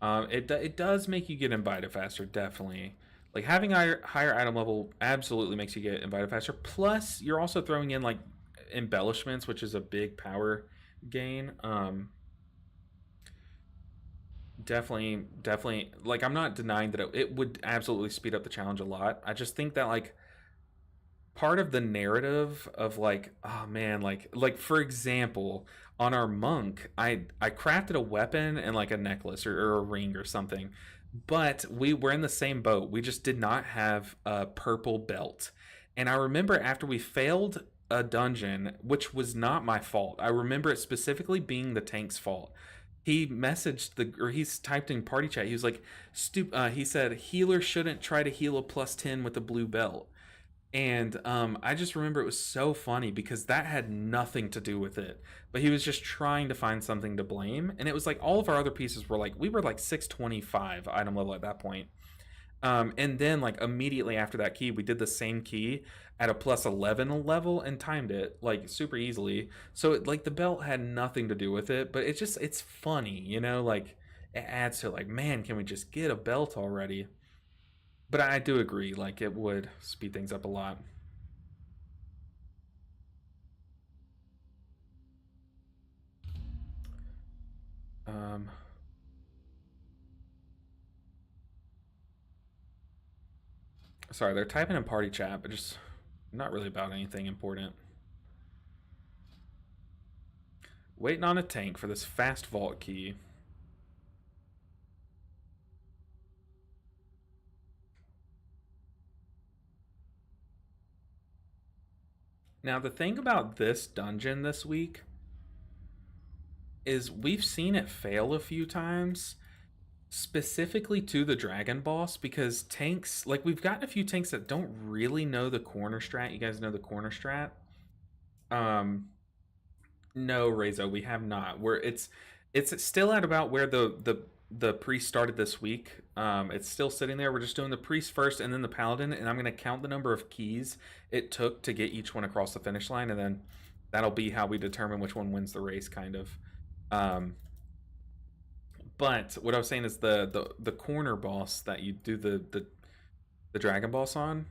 It does make you get invited faster, definitely. Like having higher item level absolutely makes you get invited faster. Plus, you're also throwing in like embellishments, which is a big power gain. Definitely. Like I'm not denying that it would absolutely speed up the challenge a lot. I just think that like part of the narrative of like, oh man, like for example, on our monk, I crafted a weapon and like a necklace or a ring or something, but we were in the same boat. We just did not have a purple belt. And I remember after we failed a dungeon, which was not my fault. I remember it specifically being the tank's fault. He messaged he's typed in party chat. He was like, he said, healer shouldn't try to heal a +10 with a blue belt. And I just remember it was so funny because that had nothing to do with it. But he was just trying to find something to blame. And it was like all of our other pieces were like, we were like 625 item level at that point. And then like immediately after that key, we did the same key at a +11 level and timed it like super easily. So like the belt had nothing to do with it, but it's funny, like it adds to like, man, can we just get a belt already? But I do agree, like it would speed things up a lot. Um, sorry, they're typing in party chat, but just not really about anything important. Waiting on a tank for this fast vault key. Now, the thing about this dungeon this week is we've seen it fail a few times, specifically to the dragon boss, because tanks, like we've gotten a few tanks that don't really know the corner strat. You guys know the corner strat? No, Rezo, we have not. Where it's still at about where the priest started this week. It's still sitting there. We're just doing the priest first and then the paladin, and I'm gonna count the number of keys it took to get each one across the finish line, and then that'll be how we determine which one wins the race, kind of. Um, But what I was saying is the corner boss that you do the dragon boss on,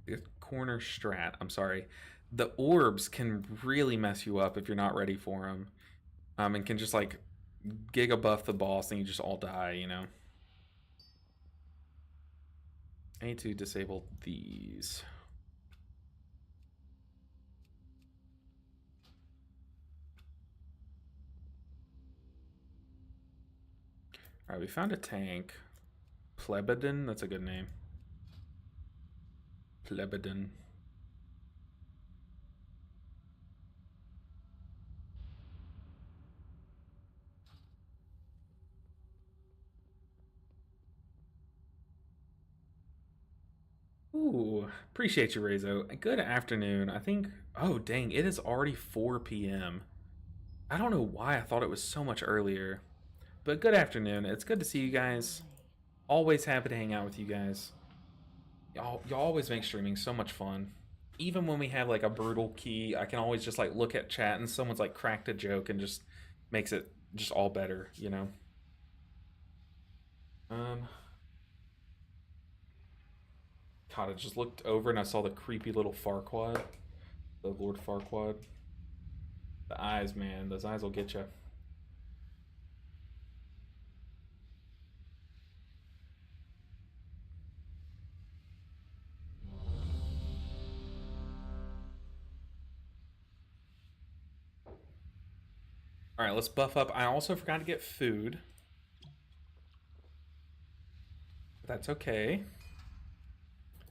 the corner strat. I'm sorry, the orbs can really mess you up if you're not ready for them. And can just like giga buff the boss and you just all die. You know. I need to disable these. Alright, we found a tank. Plebedon, that's a good name. Plebedon. Ooh, appreciate you, Rezo. Good afternoon. I think. Oh, dang, it is already 4 p.m. I don't know why I thought it was so much earlier. But good afternoon. It's good to see you guys. Always happy to hang out with you guys. Y'all always make streaming so much fun. Even when we have like a brutal key, I can always just like look at chat and someone's like cracked a joke and just makes it just all better, you know? God, I just looked over and I saw the creepy little Farquaad. The Lord Farquaad. The eyes, man. Those eyes will get you. Alright, let's buff up. I also forgot to get food. But that's okay.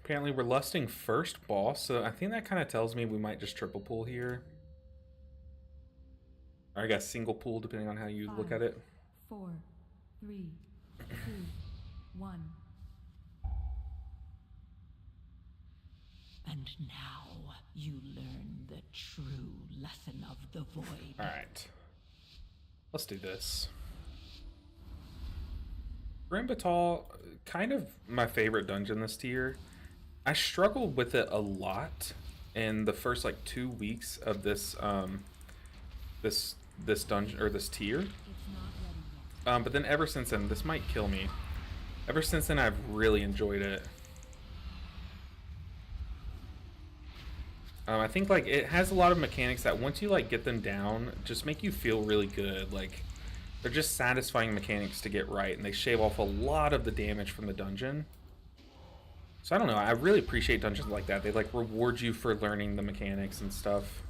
Apparently we're lusting first boss, so I think that kind of tells me we might just triple pull here. Or I guess single pull, depending on how you look at it. 4, 3, 2, 1. And now you learn the true lesson of the void. Alright. Let's do this. Grimbatal, kind of my favorite dungeon this tier. I struggled with it a lot in the first like 2 weeks of this this dungeon or this tier. But then ever since then, this might kill me. Ever since then, I've really enjoyed it. I think like it has a lot of mechanics that once you like get them down, just make you feel really good. Like they're just satisfying mechanics to get right, and they shave off a lot of the damage from the dungeon. So I don't know, I really appreciate dungeons like that. They like reward you for learning the mechanics and stuff.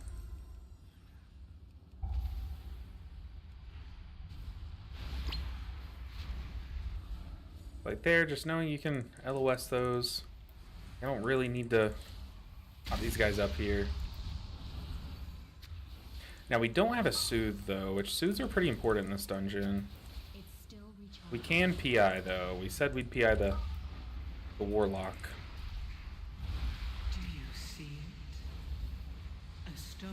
Like there, just knowing you can LOS those. I don't really need to pop these guys up here. Now we don't have a soothe though, which soothes are pretty important in this dungeon. We can PI though. We said we'd PI the warlock. Do you see it? A stone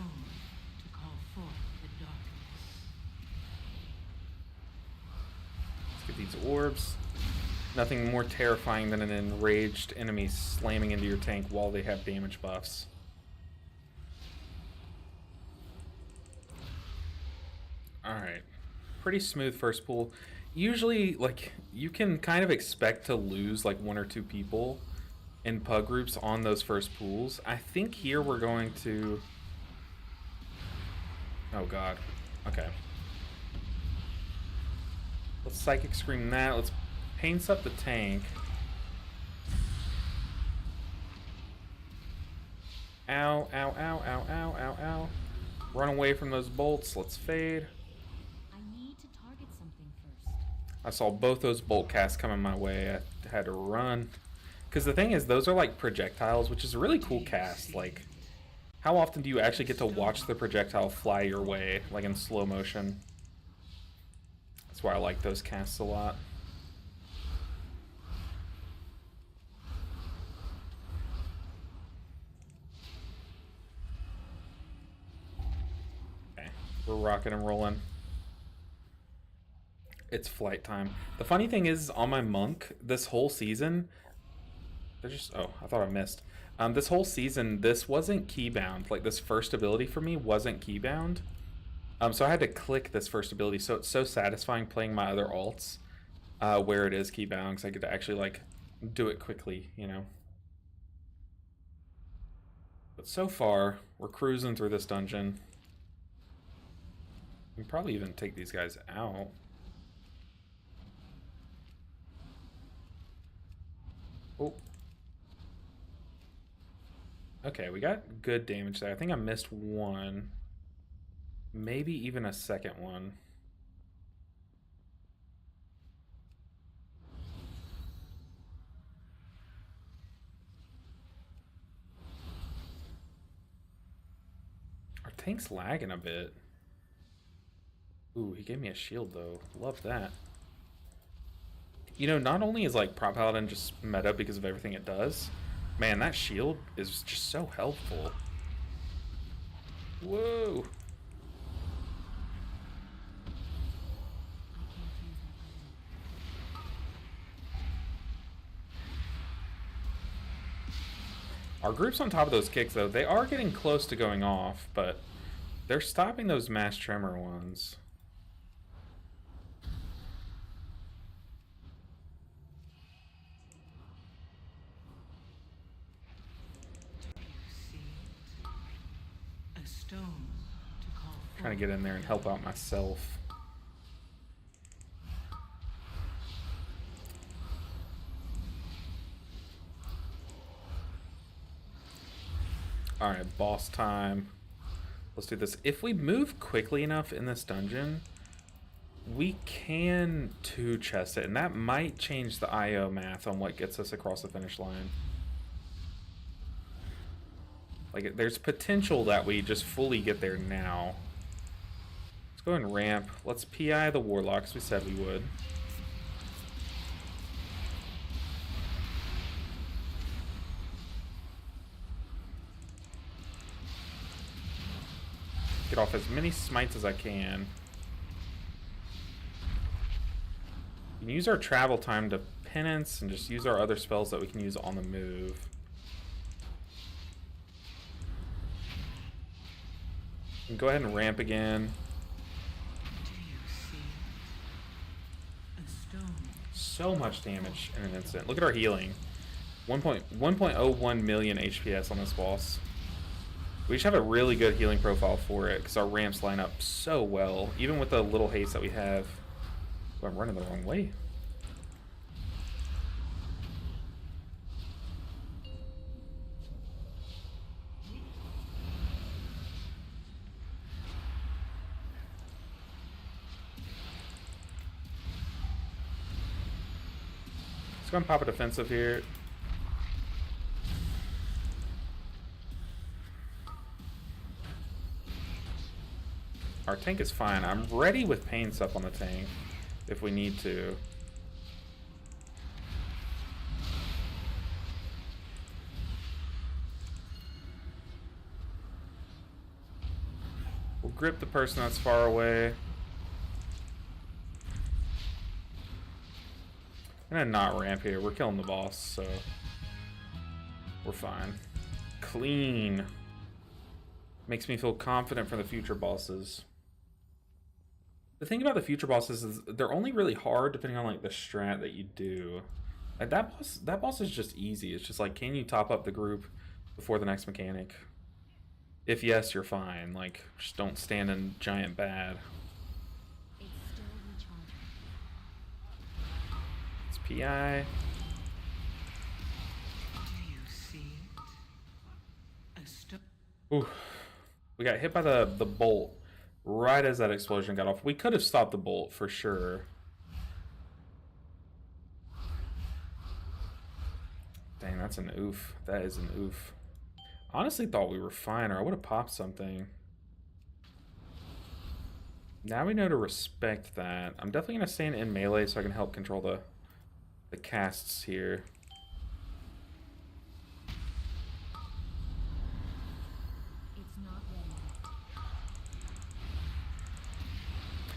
to call forth the darkness. Let's get these orbs. Nothing more terrifying than an enraged enemy slamming into your tank while they have damage buffs. Alright. Pretty smooth first pull. Usually, like, you can kind of expect to lose, like, 1 or 2 people in pug groups on those first pulls. I think here we're going to... Oh, God. Okay. Let's Psychic Scream that. Let's Paints up the tank. Ow, ow, ow, ow, ow, ow, ow. Run away from those bolts. Let's fade. I need to target something first. I saw both those bolt casts coming my way. I had to run. Because the thing is, those are like projectiles, which is a really cool cast. Like, how often do you actually get to watch the projectile fly your way, like in slow motion? That's why I like those casts a lot. We're rocking and rolling. It's flight time. The funny thing is, on my monk, this whole season... They're just... Oh, I thought I missed. This whole season, this wasn't keybound. Like, this first ability for me wasn't keybound. So I had to click this first ability, so it's so satisfying playing my other alts where it is keybound, because I get to actually like do it quickly, you know. But so far, we're cruising through this dungeon. We can probably even take these guys out. Oh. Okay, we got good damage there. I think I missed one. Maybe even a second one. Our tank's lagging a bit. Ooh, he gave me a shield though. Love that. You know, not only is like Prop Paladin just meta because of everything it does, man, that shield is just so helpful. Whoa. Our group's on top of those kicks though. They are getting close to going off, but they're stopping those mass tremor ones. A stone to call Trying to get in there and help out myself. Alright, boss time. Let's do this. If we move quickly enough in this dungeon, we can two-chest it, and that might change the IO math on what gets us across the finish line. Like, there's potential that we just fully get there now. Let's go and ramp. Let's PI the Warlocks, we said we would. Get off as many smites as I can. We can use our travel time to penance and just use our other spells that we can use on the move. And go ahead and ramp again. Do you see a stone? So much damage in an instant. Look at our healing. 1.01 million HPS on this boss. We just have a really good healing profile for it because our ramps line up so well, even with the little haste that we have. Oh, I'm running the wrong way. Let's go and pop a defensive here. Our tank is fine. I'm ready with pain stuff on the tank if we need to. We'll grip the person that's far away. I'm gonna not ramp here. We're killing the boss, so we're fine. Clean. Makes me feel confident for the future bosses. The thing about the future bosses is they're only really hard depending on like the strat that you do. Like that boss is just easy. It's just like, can you top up the group before the next mechanic? If yes, you're fine. Like, just don't stand in giant bad. It's still recharging. It's PI. Do you see it? A stone. Ooh. We got hit by the bolt right as that explosion got off. We could have stopped the bolt for sure. Dang, that's an oof. That is an oof. Honestly thought we were fine, or I would have popped something. Now we know to respect that. I'm definitely going to stand in melee so I can help control the casts here. It's not ready.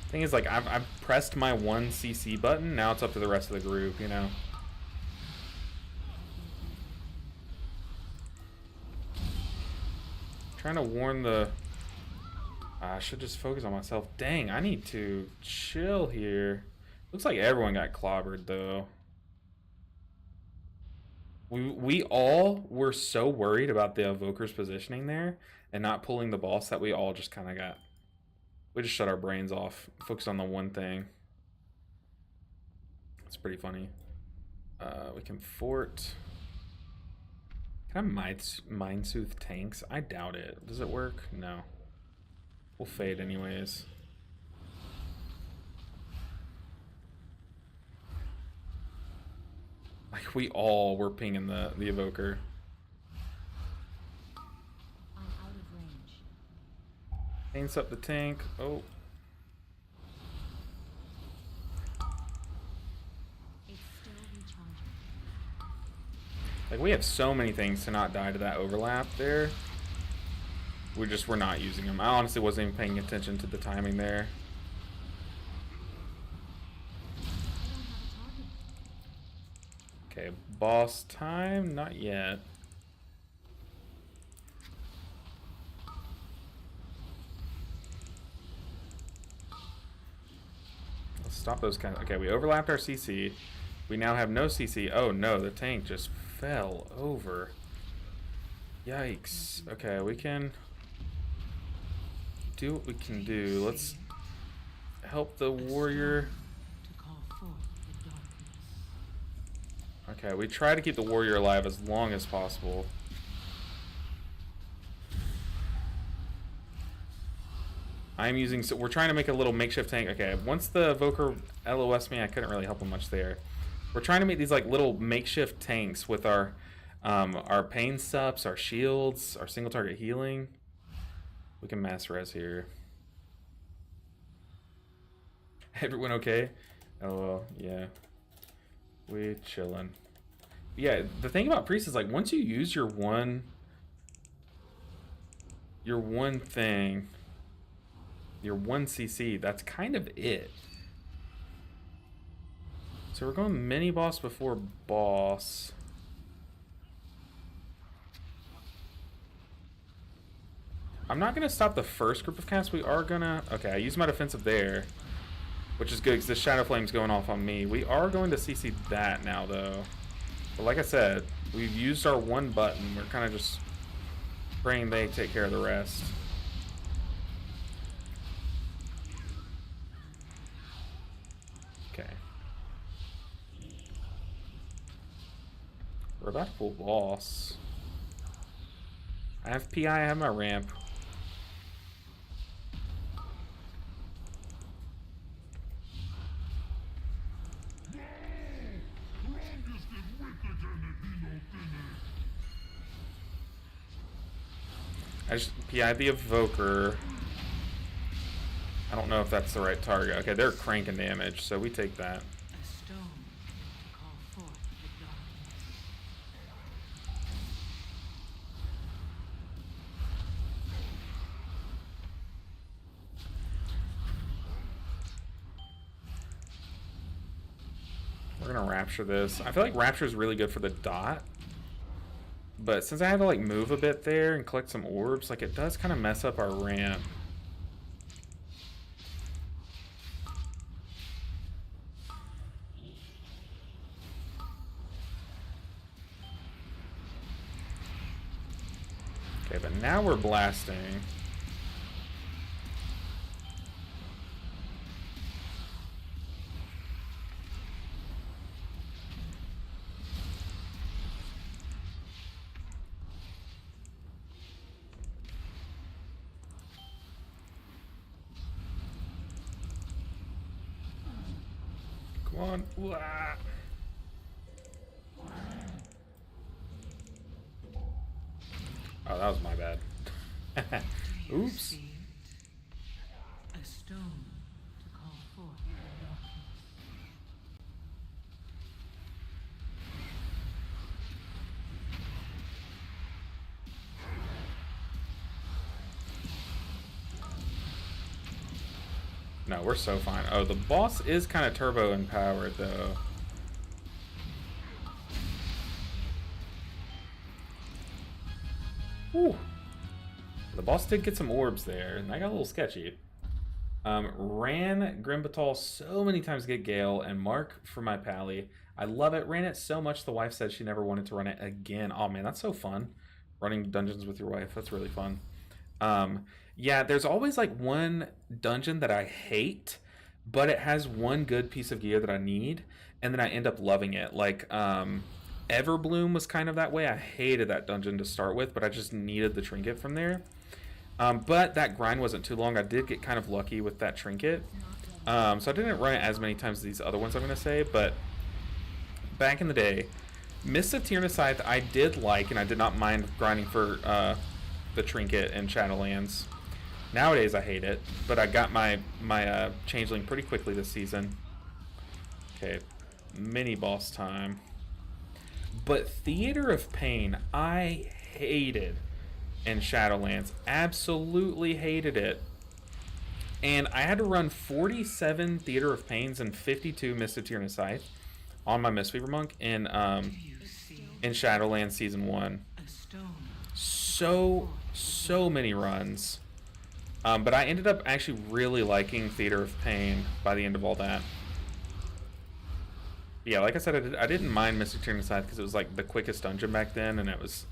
Thing is, like, I've pressed my 1 CC button. Now it's up to the rest of the group, you know? Trying to warn the I should just focus on myself. Dang, I need to chill here. Looks like everyone got clobbered though. We all were so worried about the evoker's positioning there and not pulling the boss that we all just kind of got. We just shut our brains off, focused on the one thing. It's pretty funny. We can fort. Can I mind soothe tanks? I doubt it. Does it work? No. We'll fade anyways. Like we all were pinging the evoker. I'm out of range. Paints up the tank. Oh. It's still recharging. Like we have so many things to not die to that overlap there. We're not using them. I honestly wasn't even paying attention to the timing there. I don't have a target. Okay, boss time? Not yet. Let's stop those kind of... Okay, we overlapped our CC. We now have no CC. Oh no, the tank just fell over. Yikes. Okay, we can do what we can do. Let's help the warrior. To call forth the darkness. Okay, we try to keep the warrior alive as long as possible. I'm using, so we're trying to make a little makeshift tank. Okay, once the evoker LOS me, I couldn't really help him much there. We're trying to make these like little makeshift tanks with our pain sups, our shields, our single target healing. We can mass res here. Everyone okay? Oh, yeah. We chilling. Yeah, the thing about Priest is like once you use your one thing, your one CC, that's kind of it. So we're going mini boss before boss. I'm not gonna stop the first group of casts. We are gonna... Okay, I used my defensive there, which is good because the Shadow Flame's going off on me. We are going to CC that now, though. But like I said, we've used our one button. We're kind of just praying they take care of the rest. Okay. We're about to pull boss. I have PI, I have my ramp. I just PI'd the evoker. I don't know if that's the right target. Okay, they're cranking damage, so we take that. A stone to call forth the darkness. We're gonna rapture this. I feel like rapture is really good for the dot, but since I had to like move a bit there and collect some orbs, like it does kind of mess up our ramp. Okay, but now we're blasting. Come on. Wah. Oh, that was my bad. Do you Oops. see it? A stone to call forth the darkness. No, we're so fine. Oh, the boss is kind of turbo empowered though. Whew. The boss did get some orbs there, and that got a little sketchy. Ran Grimbatal so many times to get Gale, and Mark for my pally. I love it. Ran it so much the wife said she never wanted to run it again. Oh man, that's so fun. Running dungeons with your wife. That's really fun. Yeah, there's always like one dungeon that I hate, but it has one good piece of gear that I need, and then I end up loving it. Like, Everbloom was kind of that way. I hated that dungeon to start with, but I just needed the trinket from there. But that grind wasn't too long. I did get kind of lucky with that trinket. So I didn't run it as many times as these other ones I'm going to say, but back in the day, Mists of Tyrannosaith I did like, and I did not mind grinding for the trinket in Shadowlands. Nowadays I hate it, but I got my changeling pretty quickly this season. Okay, mini boss time. But Theater of Pain, I hated in Shadowlands. Absolutely hated it. And I had to run 47 Theater of Pains and 52 Mist of Tyrannosaith on my Mistweaver Monk in Shadowlands Season 1. So many runs. But I ended up actually really liking Theater of Pain by the end of all that. Yeah, like I said, I didn't mind Mist of Tyrannosaith because it was like the quickest dungeon back then, and it was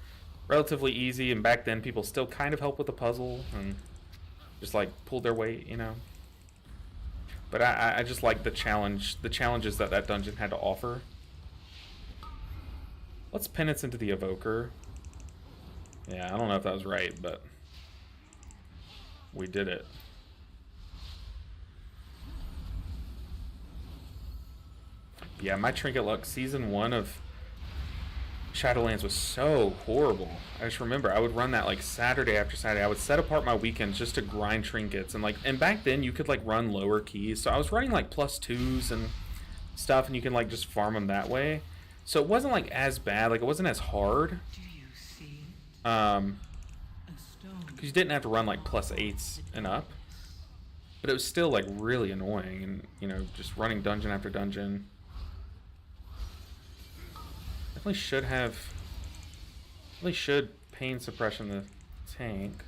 relatively easy, and back then people still kind of helped with the puzzle and just like pulled their weight, you know. But I just like the challenges that dungeon had to offer. Let's penance into the Evoker. Yeah, I don't know if that was right, but we did it. Yeah, my trinket luck Season 1 of Shadowlands was so horrible. I just remember I would run that like Saturday after Saturday. I would set apart my weekends just to grind trinkets, and back then you could like run lower keys, so I was running like +2s and stuff, and you can like just farm them that way. So it wasn't like as bad, like it wasn't as hard. Because you didn't have to run like +8s and up, but it was still like really annoying, and you know, just running dungeon after dungeon. Definitely should pain suppression the tank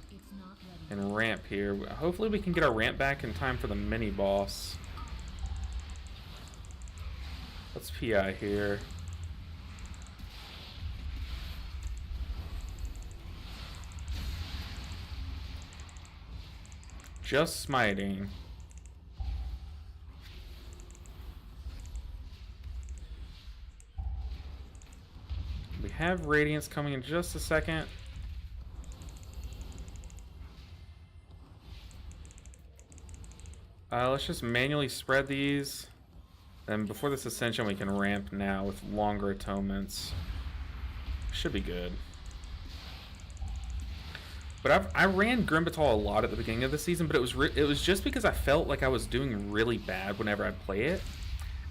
and ramp here. Hopefully we can get our ramp back in time for the mini boss. Let's PI here. Just smiting. We have Radiance coming in just a second. Let's just manually spread these. Then before this Ascension, we can ramp now with longer atonements. Should be good. But I ran Grimbatal a lot at the beginning of the season, but it was just because I felt like I was doing really bad whenever I'd play it.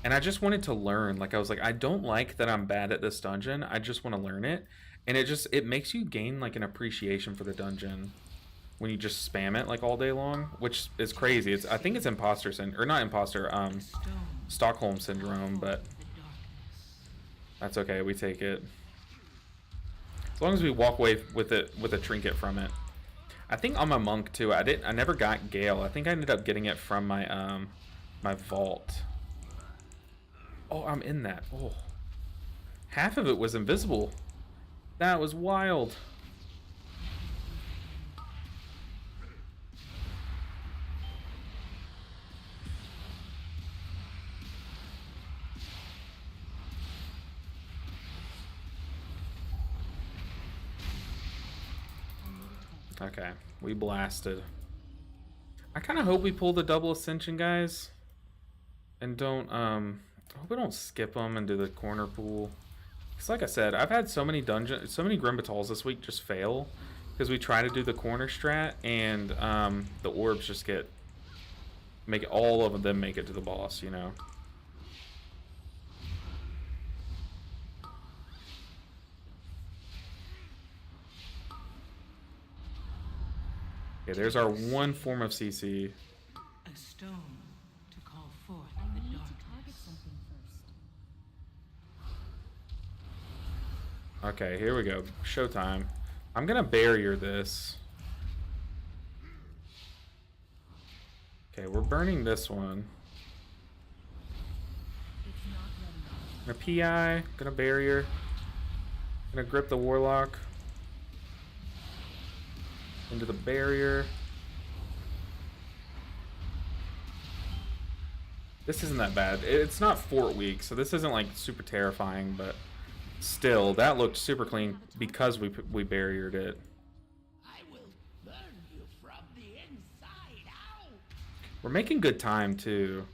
And I just wanted to learn. Like, I was like, I don't like that I'm bad at this dungeon. I just want to learn it. And it makes you gain like an appreciation for the dungeon when you just spam it like all day long, which is crazy. I think it's Stockholm syndrome, but that's okay. We take it. As long as we walk away with a trinket from it. I think on my monk too, I never got Gale. I think I ended up getting it from my my vault. Oh, I'm in that. Oh. Half of it was invisible. That was wild. Okay, we blasted. I kind of hope we pull the double ascension, guys, and don't I hope we don't skip them and do the corner pool. Because like I said, I've had so many Grimbatals this week just fail because we try to do the corner strat, and the orbs just make all of them make it to the boss, you know. Okay, there's our one form of CC. A stone to call forth I the need to darkness. target something first. Okay, here we go. Showtime. I'm gonna barrier this. Okay, we're burning this one. It's not ready yet. Gonna PI, gonna barrier, gonna grip the warlock into the barrier. This isn't that bad. It's not fort weak, so this isn't like super terrifying, but still, that looked super clean because we barriered it. I will burn you from the inside out. We're making good time too.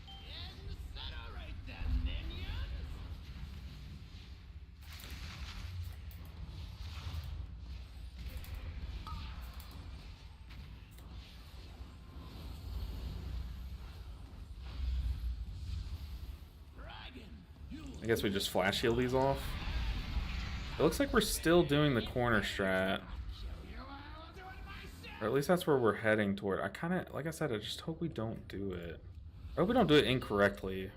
Incinerate them, minions. Dragon, you I guess we just flash heal these off. It looks like we're still doing the corner strat. Or at least that's where we're heading toward. I kind of, like I said, I just hope we don't do it. I hope we don't do it incorrectly.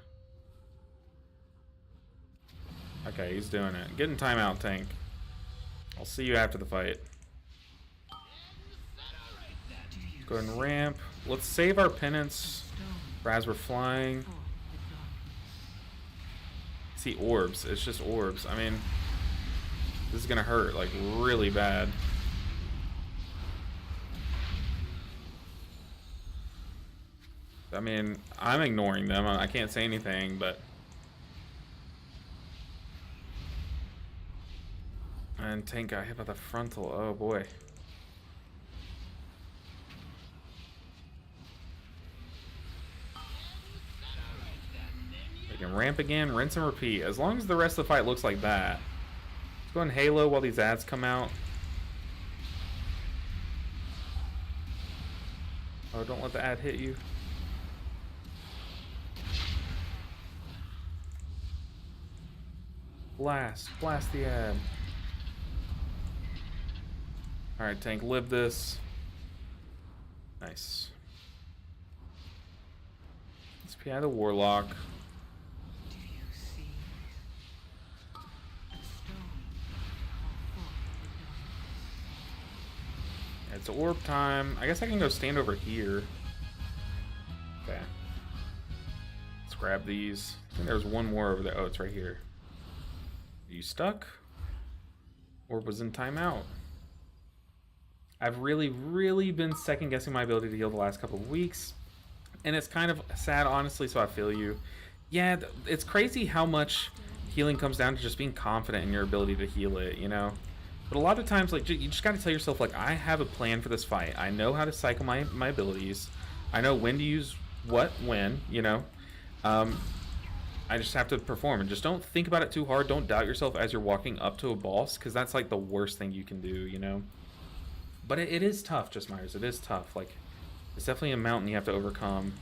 Okay, he's doing it. Get in timeout, tank. I'll see you after the fight. Let's go ahead and ramp. Let's save our penance for as we're flying. For the darkness. See orbs. It's just orbs. I mean, this is gonna hurt like really bad. I mean, I'm ignoring them. I can't say anything, but and tank got hit by the frontal. Oh boy. We can ramp again, rinse and repeat. As long as the rest of the fight looks like that. Let's go and Halo while these ads come out. Oh, don't let the ad hit you. Blast the ad. Alright, tank, live this. Nice. Let's PI the warlock. Do you see it? A stone called forth the darkness. It's orb time. I guess I can go stand over here. Okay. Let's grab these. I think there's one more over there. Oh, it's right here. Are you stuck? Orb was in timeout. I've really been second guessing my ability to heal the last couple of weeks. And it's kind of sad, honestly, so I feel you. Yeah, it's crazy how much healing comes down to just being confident in your ability to heal it, you know? But a lot of times, like, you just gotta tell yourself, like, I have a plan for this fight. I know how to cycle my abilities. I know when to use what, when, you know? I just have to perform, and just don't think about it too hard. Don't doubt yourself as you're walking up to a boss, because that's, like, the worst thing you can do, you know? But it is tough, Just Myers. It is tough. Like, it's definitely a mountain you have to overcome.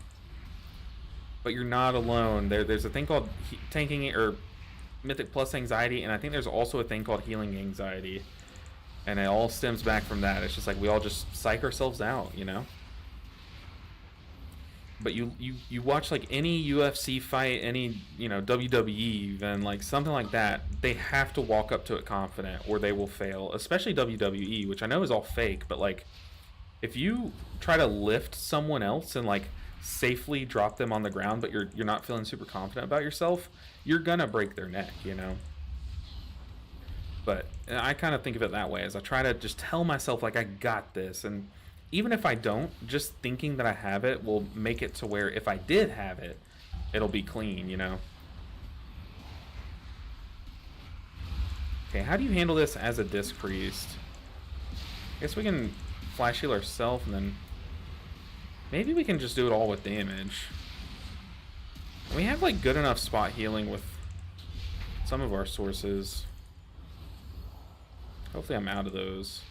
But you're not alone. There's a thing called tanking, or Mythic plus anxiety, and I think there's also a thing called healing anxiety. And it all stems back from that. It's just like we all just psych ourselves out, you know? But you watch like any UFC fight, any, you know, WWE even, like something like that, they have to walk up to it confident or they will fail. Especially WWE, which I know is all fake, but like if you try to lift someone else and like safely drop them on the ground, but you're not feeling super confident about yourself, you're gonna break their neck, you know? But I kind of think of it that way, as I try to just tell myself like I got this, and even if I don't, just thinking that I have it will make it to where if I did have it, it'll be clean, you know? Okay, how do you handle this as a Disc Priest? I guess we can flash heal ourselves, and then maybe we can just do it all with damage. We have like good enough spot healing with some of our sources. Hopefully I'm out of those.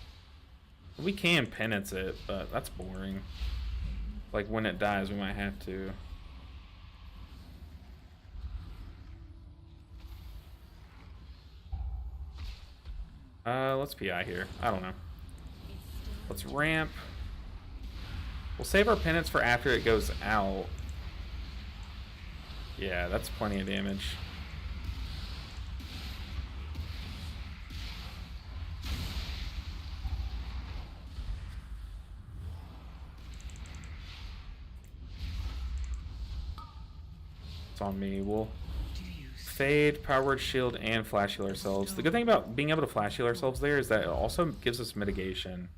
We can penance it, but that's boring. Like when it dies, we might have to. Let's PI here. I don't know. Let's ramp. We'll save our penance for after it goes out. Yeah, that's plenty of damage. It's on me. We'll Do you see fade, power word, shield, and flash heal ourselves. The good thing about being able to flash heal ourselves there is that it also gives us mitigation.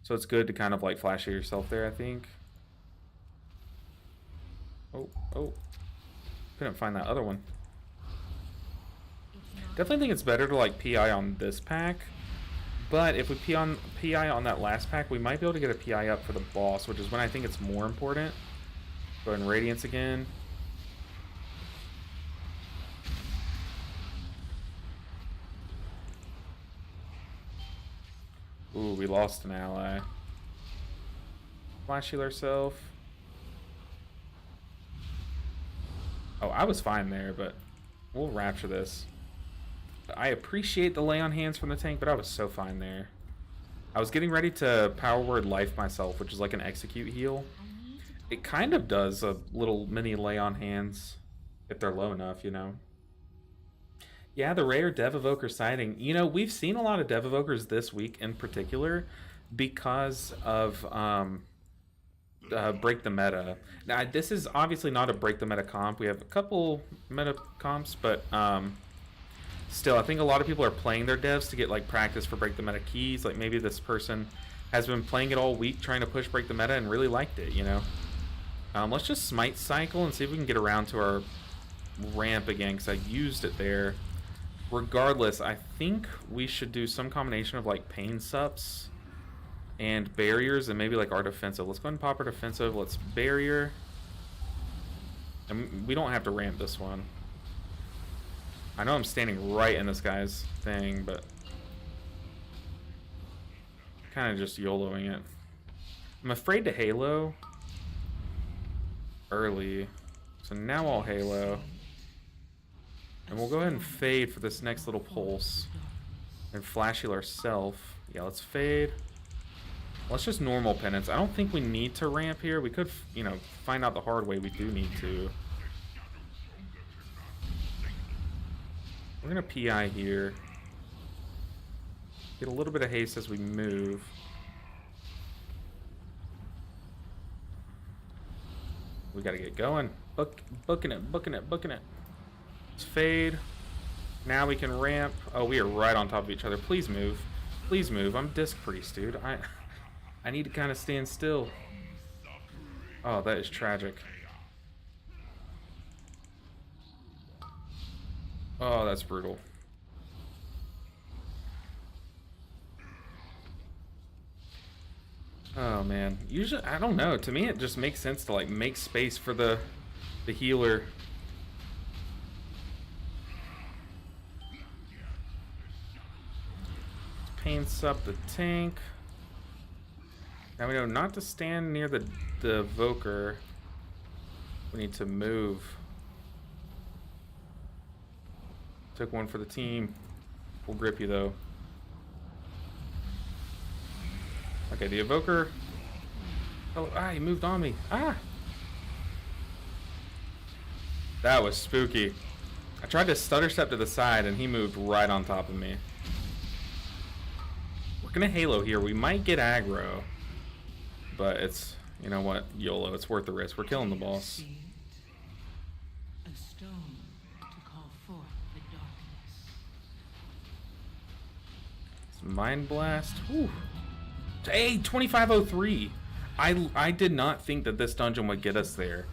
So it's good to kind of like flash heal yourself there, I think. Oh. Couldn't find that other one. Definitely think it's better to like PI on this pack. But if we PI on that last pack, we might be able to get a PI up for the boss, which is when I think it's more important. Go ahead and Radiance again. Ooh, we lost an ally. Flash heal ourselves. Oh, I was fine there, but we'll rapture this. I appreciate the lay on hands from the tank, but I was so fine there. I was getting ready to power word life myself, which is like an execute heal. It kind of does a little mini lay on hands if they're low enough, you know. Yeah, the rare Dev Evoker sighting. You know, we've seen a lot of Dev Evokers this week in particular because of break the meta. Now, this is obviously not a break the meta comp. We have a couple meta comps, but still, I think a lot of people are playing their devs to get like practice for break the meta keys. Like maybe this person has been playing it all week trying to push break the meta and really liked it, you know. Let's just smite cycle and see if we can get around to our ramp again, because I used it there. Regardless, I think we should do some combination of like pain sups and barriers and maybe like our defensive. Let's go ahead and pop our defensive. Let's barrier. And we don't have to ramp this one. I know I'm standing right in this guy's thing, but kind of just YOLOing it. I'm afraid to Halo early. So now I'll Halo. And we'll go ahead and fade for this next little pulse. And flash heal ourselves. Yeah, let's fade. Let's just normal penance. I don't think we need to ramp here. We could, you know, find out the hard way we do need to. We're going to PI here. Get a little bit of haste as we move. We got to get going. Booking it. Let's fade. Now we can ramp. Oh, we are right on top of each other. Please move. Please move. I'm Disc Priest, dude. I need to kind of stand still. Oh, that is tragic. Oh, that's brutal. Oh, man. Usually, I don't know. To me, it just makes sense to, like, make space for the healer. Paints up the tank. Now we know not to stand near the evoker. We need to move. Took one for the team. We'll grip you though. Okay, the evoker. Oh, he moved on me. That was spooky. I tried to stutter step to the side and he moved right on top of me. We're gonna Halo here. We might get aggro. But it's, you know what, YOLO, it's worth the risk. We're killing the boss. a stone to call forth the darkness? It's Mind Blast. Whew. Hey, 2503. I did not think that this dungeon would get us there.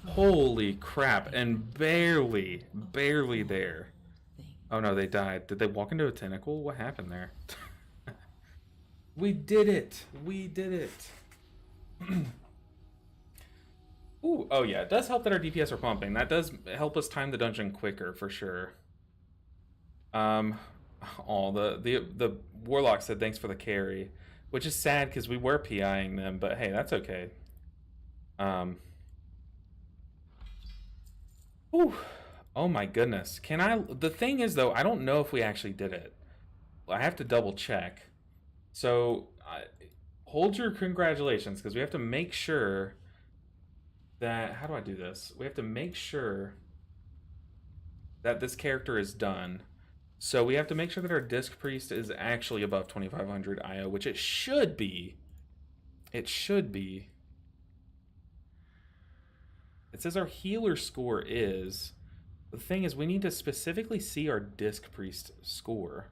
Holy crap, and barely there. Oh no, they died. Did they walk into a tentacle? What happened there? We did it. We did it. Ooh, oh yeah, it does help that our DPS are pumping. That does help us time the dungeon quicker for sure. Oh, the warlock said thanks for the carry, which is sad because we were PIing them, but hey, that's okay. Ooh, oh my goodness. Can I? The thing is though, I don't know if we actually did it. I have to double check. So, hold your congratulations, because we have to make sure that... How do I do this? We have to make sure that this character is done. So we have to make sure that our Disc Priest is actually above 2500 IO, which it should be. It should be. It says our healer score is. The thing is, we need to specifically see our Disc Priest score.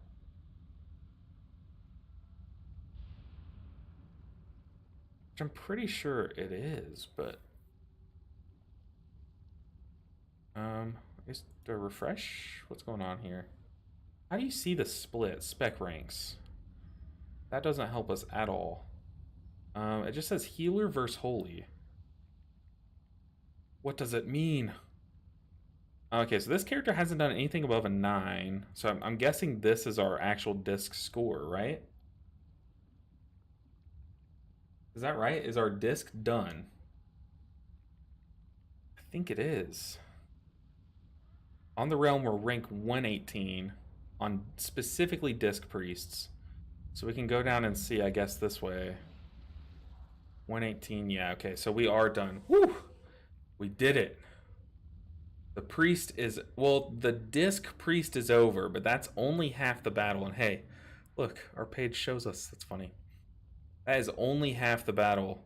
Which I'm pretty sure it is, but... I guess, do I refresh? What's going on here? How do you see the split? Spec ranks. That doesn't help us at all. It just says healer versus holy. What does it mean? Okay, so this character hasn't done anything above a 9. So I'm guessing this is our actual disc score, right? Is that right? Is our disc done? I think it is. On the realm, we're rank 118 on specifically disc priests. So we can go down and see, I guess, this way. 118, yeah, okay, so we are done. Woo! We did it. The priest is, well, the disc priest is over, but that's only half the battle. And hey, look, our page shows us. That's funny. That is only half the battle.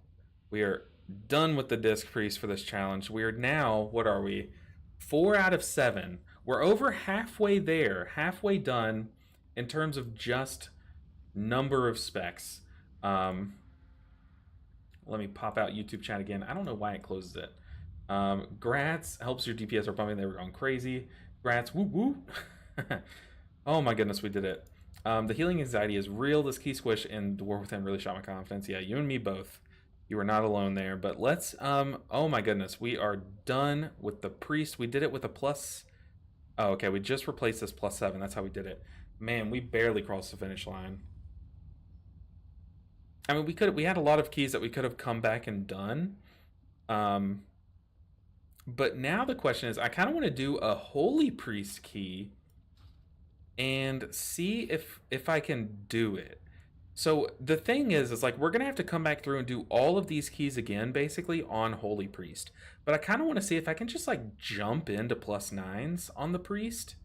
We are done with the disc priest for this challenge. We are now, what are we? 4 out of 7. We're over halfway there, halfway done in terms of just number of specs. Let me pop out YouTube chat again. I don't know why it closes it. Grats helps your DPS are pumping. They were going crazy. Grats, woo woo. Oh my goodness, we did it. The healing anxiety is real. This key squish and the war within really shot my confidence. Yeah, you and me both. You are not alone there. But let's, oh my goodness, we are done with the priest. We did it with a plus. Oh, okay, we just replaced this +7. That's how we did it. Man, we barely crossed the finish line. I mean, we had a lot of keys that we could have come back and done. But now the question is, I kind of want to do a Holy Priest key and see if I can do it. So the thing is like we're going to have to come back through and do all of these keys again, basically on Holy Priest. But I kind of want to see if I can just like jump into +9s on the priest,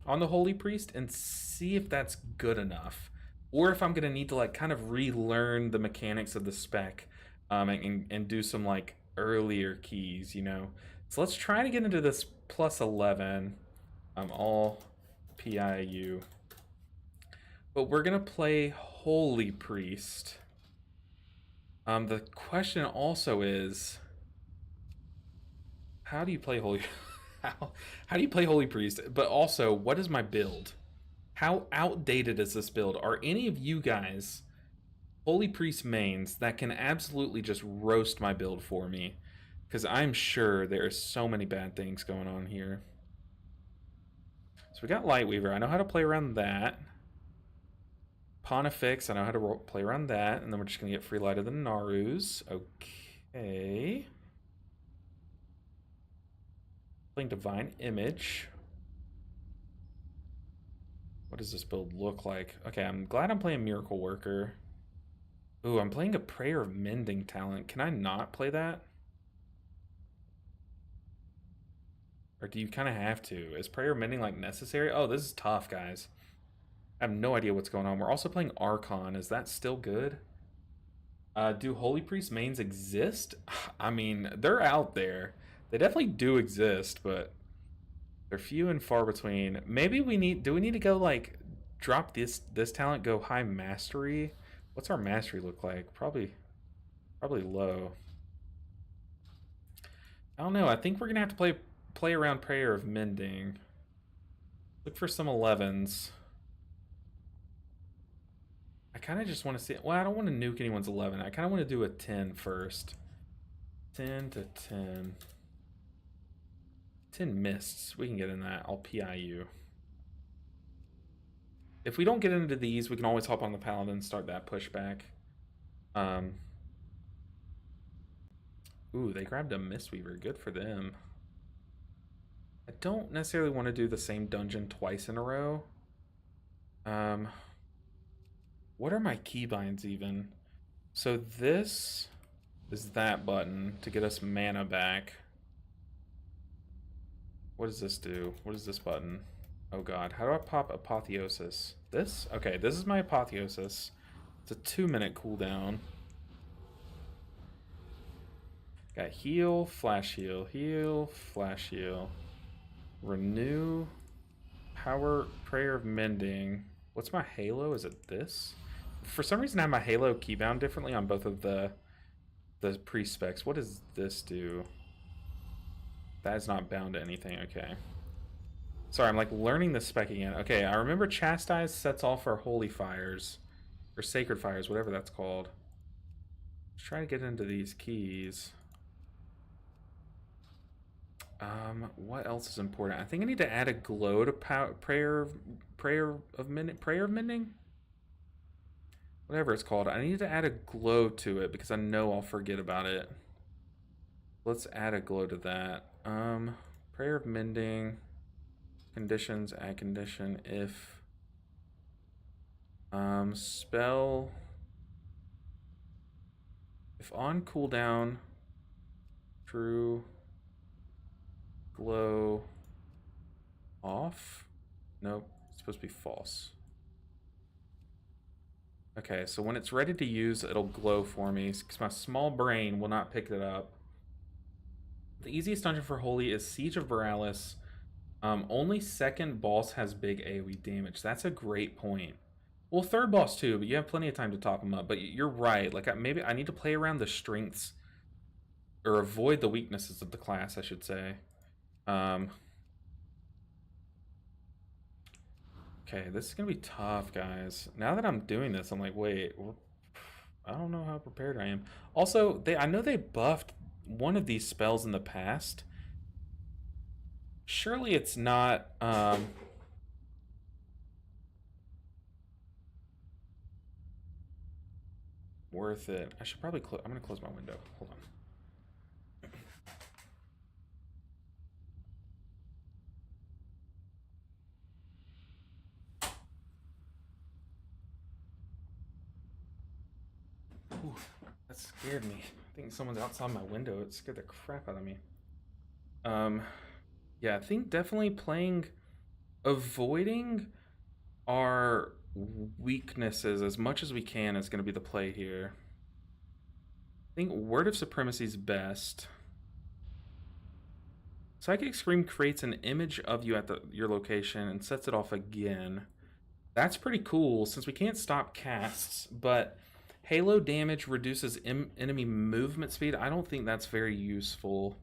on the Holy Priest, and see if that's good enough. Or if I'm going to need to like kind of relearn the mechanics of the spec and do some like earlier keys, you know. So let's try to get into this +11. All PIU. But we're going to play Holy Priest. The question also is, how do you play Holy how do you play Holy Priest? But also, what is my build? How outdated is this build? Are any of you guys Holy Priest mains that can absolutely just roast my build for me? Because I'm sure there are so many bad things going on here. So we got Lightweaver. I know how to play around that. Affix. I know how to play around that. And then we're just going to get free light of the Narus. Okay. Playing Divine Image. What does this build look like? Okay, I'm glad I'm playing Miracle Worker. Ooh, I'm playing a Prayer of Mending talent. Can I not play that? Or do you kind of have to? Is Prayer of Mending like necessary? Oh, this is tough, guys. I have no idea what's going on. We're also playing Archon. Is that still good? Do Holy Priest mains exist? I mean, they're out there. They definitely do exist, but they're few and far between. Maybe we need... Do we need to go, like, drop this talent, go high mastery? What's our mastery look like? Probably low. I don't know. I think we're going to have to play around Prayer of Mending. Look for some 11s. I kind of just want to see... Well, I don't want to nuke anyone's 11. I kind of want to do a 10 first. 10 to 10. 10 mists. We can get in that. I'll PIU. If we don't get into these, we can always hop on the Paladin and start that pushback. Ooh, they grabbed a Mistweaver. Good for them. I don't necessarily want to do the same dungeon twice in a row. What are my keybinds even? So this is that button to get us mana back. What does this do? What is this button? Oh god, how do I pop Apotheosis? This? Okay, this is my Apotheosis. It's a 2-minute cooldown. Got heal, flash heal, heal, flash heal. Renew, power, prayer of mending. What's my halo? Is it this? For some reason I have my halo keybound differently on both of the pre-specs. What does this do? That is not bound to anything, okay. Sorry, I'm like learning the spec again. Okay, I remember Chastise sets off our holy fires. Or sacred fires, whatever that's called. Let's try to get into these keys. What else is important? I think I need to add a glow to prayer of mending? Whatever it's called. I need to add a glow to it because I know I'll forget about it. Let's add a glow to that. Prayer of mending. Conditions, add condition if spell if on cooldown true glow off. Nope, it's supposed to be false. Okay, so when it's ready to use, it'll glow for me because my small brain will not pick it up. The easiest dungeon for Holy is Siege of Borealis. Only second boss has big AoE damage. That's a great point. Well, third boss too, but you have plenty of time to top them up. But you're right. Like maybe I need to play around the strengths or avoid the weaknesses of the class, I should say. Okay, this is gonna be tough, guys. Now that I'm doing this, I'm like, wait, I don't know how prepared I am. Also, I know they buffed one of these spells in the past. Surely it's not worth it. I should probably I'm gonna close my window. Hold on. Ooh, that scared me. I think someone's outside my window. It scared the crap out of me. Yeah, I think definitely avoiding our weaknesses as much as we can is going to be the play here. I think Word of Supremacy is best. Psychic Scream creates an image of you at your location and sets it off again. That's pretty cool since we can't stop casts, but Halo damage reduces enemy movement speed. I don't think that's very useful.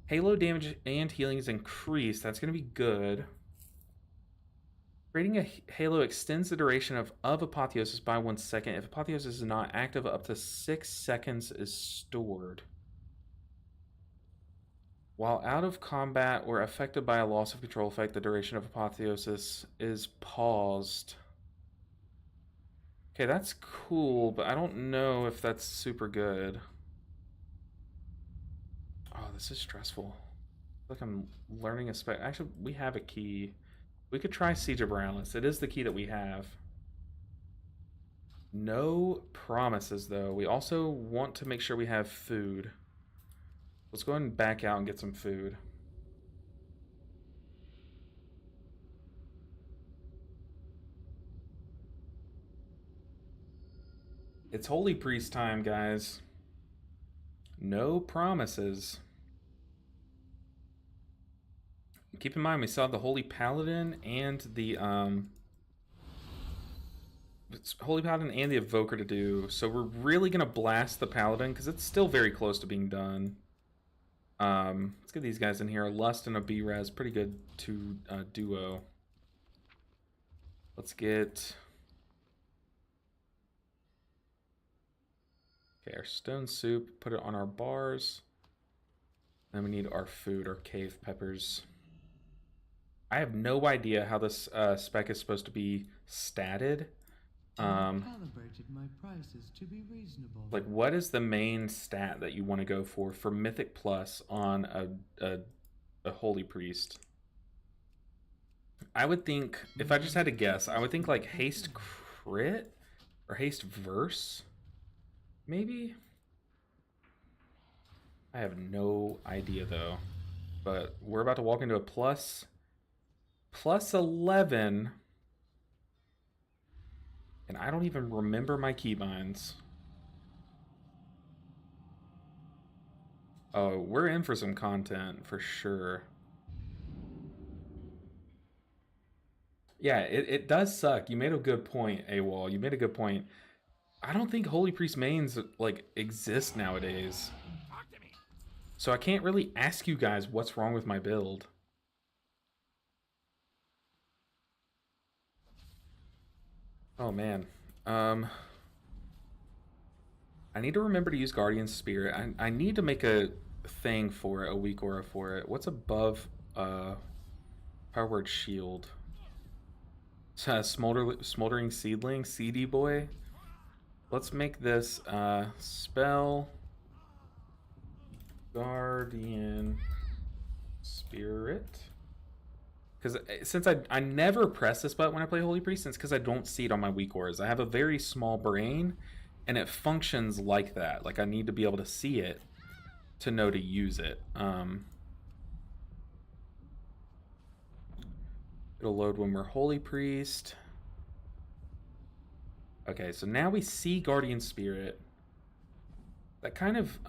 Halo damage and healing is increased. That's going to be good. Creating a Halo extends the duration of Apotheosis by 1 second. If Apotheosis is not active, up to 6 seconds is stored. While out of combat or affected by a loss of control effect, the duration of Apotheosis is paused. Okay, that's cool, but I don't know if that's super good. Oh, this is stressful. I feel like I'm learning a spec. Actually, we have a key. We could try Siege of Borealis. It is the key that we have. No promises, though. We also want to make sure we have food. Let's go ahead and back out and get some food. It's Holy Priest time, guys. No promises. Keep in mind, we saw the Holy Paladin and the Holy Paladin and the Evoker to do. So we're really gonna blast the Paladin because it's still very close to being done. Let's get these guys in here. A Lust and a B-Res, pretty good duo. Let's get our stone soup. Put it on our bars. Then we need our food, our cave peppers. I have no idea how this spec is supposed to be statted. Calibrated my prices to be reasonable. Like, what is the main stat that you want to go for Mythic Plus on a Holy Priest? I would think, if I just had to guess, I would think like Haste Crit or Haste Verse, maybe? I have no idea though. But we're about to walk into a plus 11. And I don't even remember my keybinds. Oh, we're in for some content for sure. Yeah, it does suck. You made a good point, AWOL. You made a good point. I don't think Holy Priest mains like exist nowadays. So I can't really ask you guys what's wrong with my build. Oh man. I need to remember to use Guardian Spirit. I need to make a thing for it, a weak aura for it. What's above Power Word Shield? Smoldering Seedling, CD Boy. Let's make this spell Guardian Spirit. Because since I never press this button when I play Holy Priest, it's because I don't see it on my weak auras. I have a very small brain, and it functions like that. Like I need to be able to see it to know to use it. It'll load when we're Holy Priest. Okay, so now we see Guardian Spirit. That kind of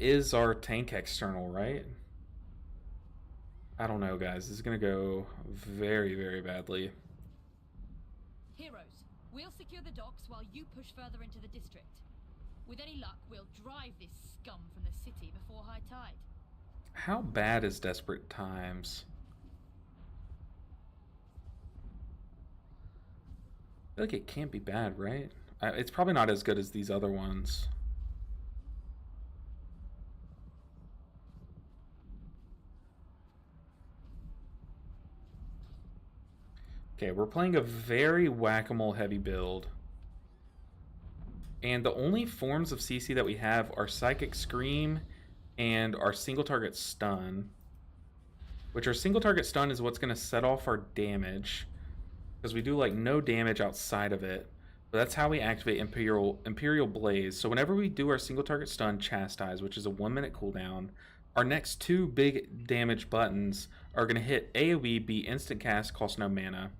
is our tank external, right? I don't know, guys. This is gonna go very, very badly. Heroes, we'll secure the docks while you push further into the district. With any luck, we'll drive this scum from the city before high tide. How bad is Desperate Times? I feel like it can't be bad, right? It's probably not as good as these other ones. Okay, we're playing a very whack-a-mole heavy build. And the only forms of CC that we have are Psychic Scream and our single target stun. Which our single target stun is what's going to set off our damage. Because we do like no damage outside of it. But that's how we activate Imperial Blaze. So whenever we do our single target stun, Chastise, which is a 1-minute cooldown, our next two big damage buttons are going to hit AoE, be instant cast, cost no mana.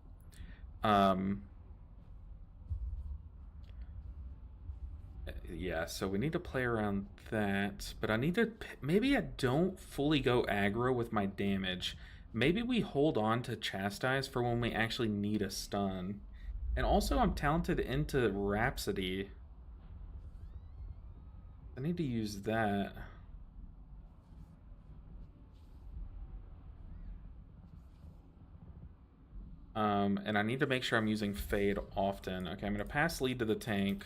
Yeah, so we need to play around that, but I need to, maybe I don't fully go aggro with my damage. Maybe we hold on to Chastise for when we actually need a stun. And also I'm talented into Rhapsody. I need to use that. And I need to make sure I'm using Fade often. Okay, I'm going to pass lead to the tank.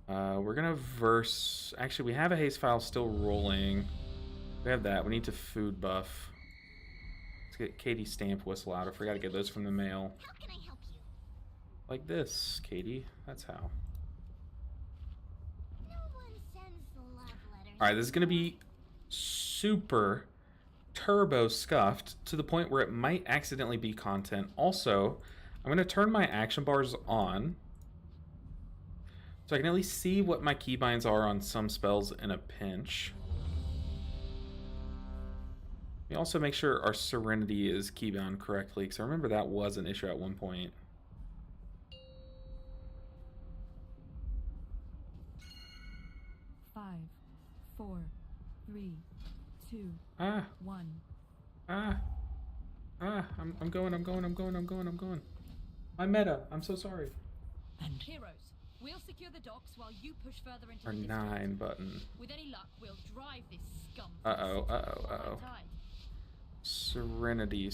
We're going to verse... Actually, we have a haste file still rolling. We have that. We need to food buff. Let's get Katie's stamp whistle out. I forgot to get those from the mail. How can I help you? Like this, Katie. That's how. No one sends love letters. Alright, this is going to be super turbo scuffed to the point where it might accidentally be content. Also, I'm going to turn my action bars on so I can at least see what my keybinds are on some spells in a pinch. We also make sure our Serenity is keybound correctly, because I remember that was an issue at one point. Five, four, three, two, Ah, one. ah, I'm going. My meta, I'm so sorry. And heroes, we'll secure the docks while you push further into Our the district. 9 button. With any luck, we'll drive this scum. Uh-oh. Serenity.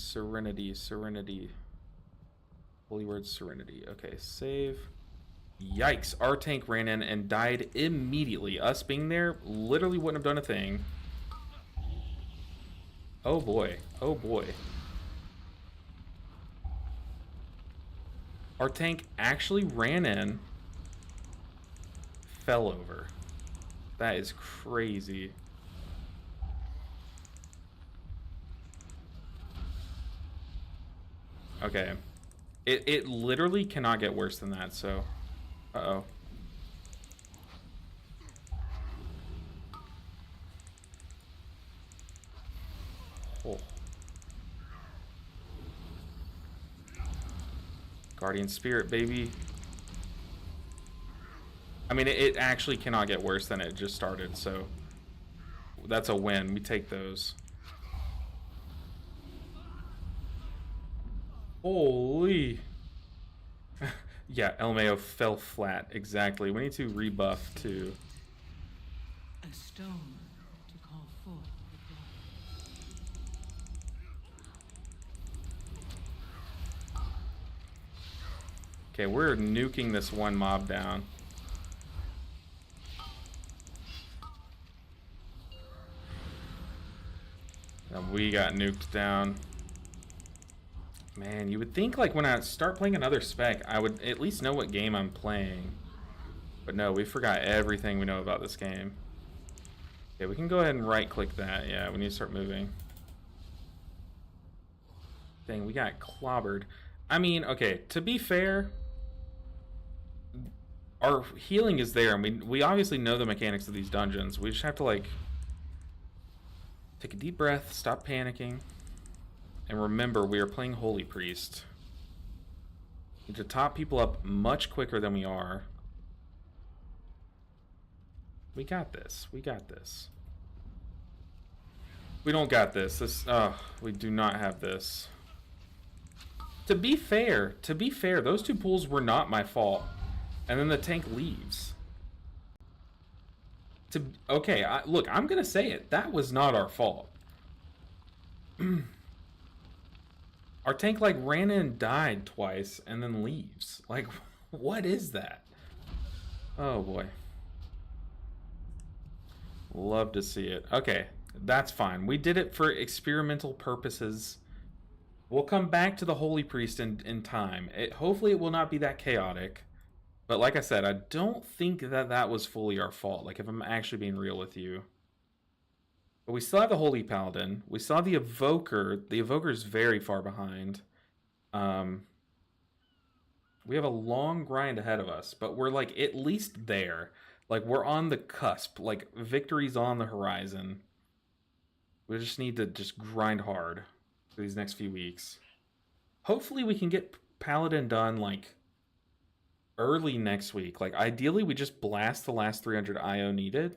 Holy word Serenity. Okay, save. Yikes, our tank ran in and died immediately. Us being there literally wouldn't have done a thing. Oh boy. Our tank actually ran in, fell over. That is crazy. Okay. It literally cannot get worse than that, so... Uh-oh. Oh. Guardian Spirit, baby. I mean, it actually cannot get worse than it just started, so that's a win. We take those. Holy. Yeah, LMAO fell flat. Exactly. We need to rebuff too. A stone to call forth the dawn. Okay, we're nuking this one mob down. And we got nuked down. Man, you would think like when I start playing another spec, I would at least know what game I'm playing. But no, we forgot everything we know about this game. Okay, we can go ahead and right-click that. Yeah, we need to start moving. Dang, we got clobbered. I mean, okay, to be fair, our healing is there. I mean, we obviously know the mechanics of these dungeons. We just have to, like, take a deep breath, stop panicking, and remember, we are playing Holy Priest. We need to top people up much quicker than we are. We got this. We got this. We don't got this. We do not have this. To be fair, those two pulls were not my fault. And then the tank leaves. Okay, look, I'm gonna say it. That was not our fault. Our tank, like, ran in and died twice and then leaves. Like, what is that? Oh, boy. Love to see it. Okay, that's fine. We did it for experimental purposes. We'll come back to the Holy Priest in time. Hopefully it will not be that chaotic. But like I said, I don't think that was fully our fault. Like, if I'm actually being real with you. But we still have the Holy Paladin. We saw the Evoker. The Evoker is very far behind. We have a long grind ahead of us, but we're, like, at least there. Like, we're on the cusp. Like, victory's on the horizon. We just need to just grind hard for these next few weeks. Hopefully we can get Paladin done, like, early next week. Like, ideally we just blast the last 300 IO needed.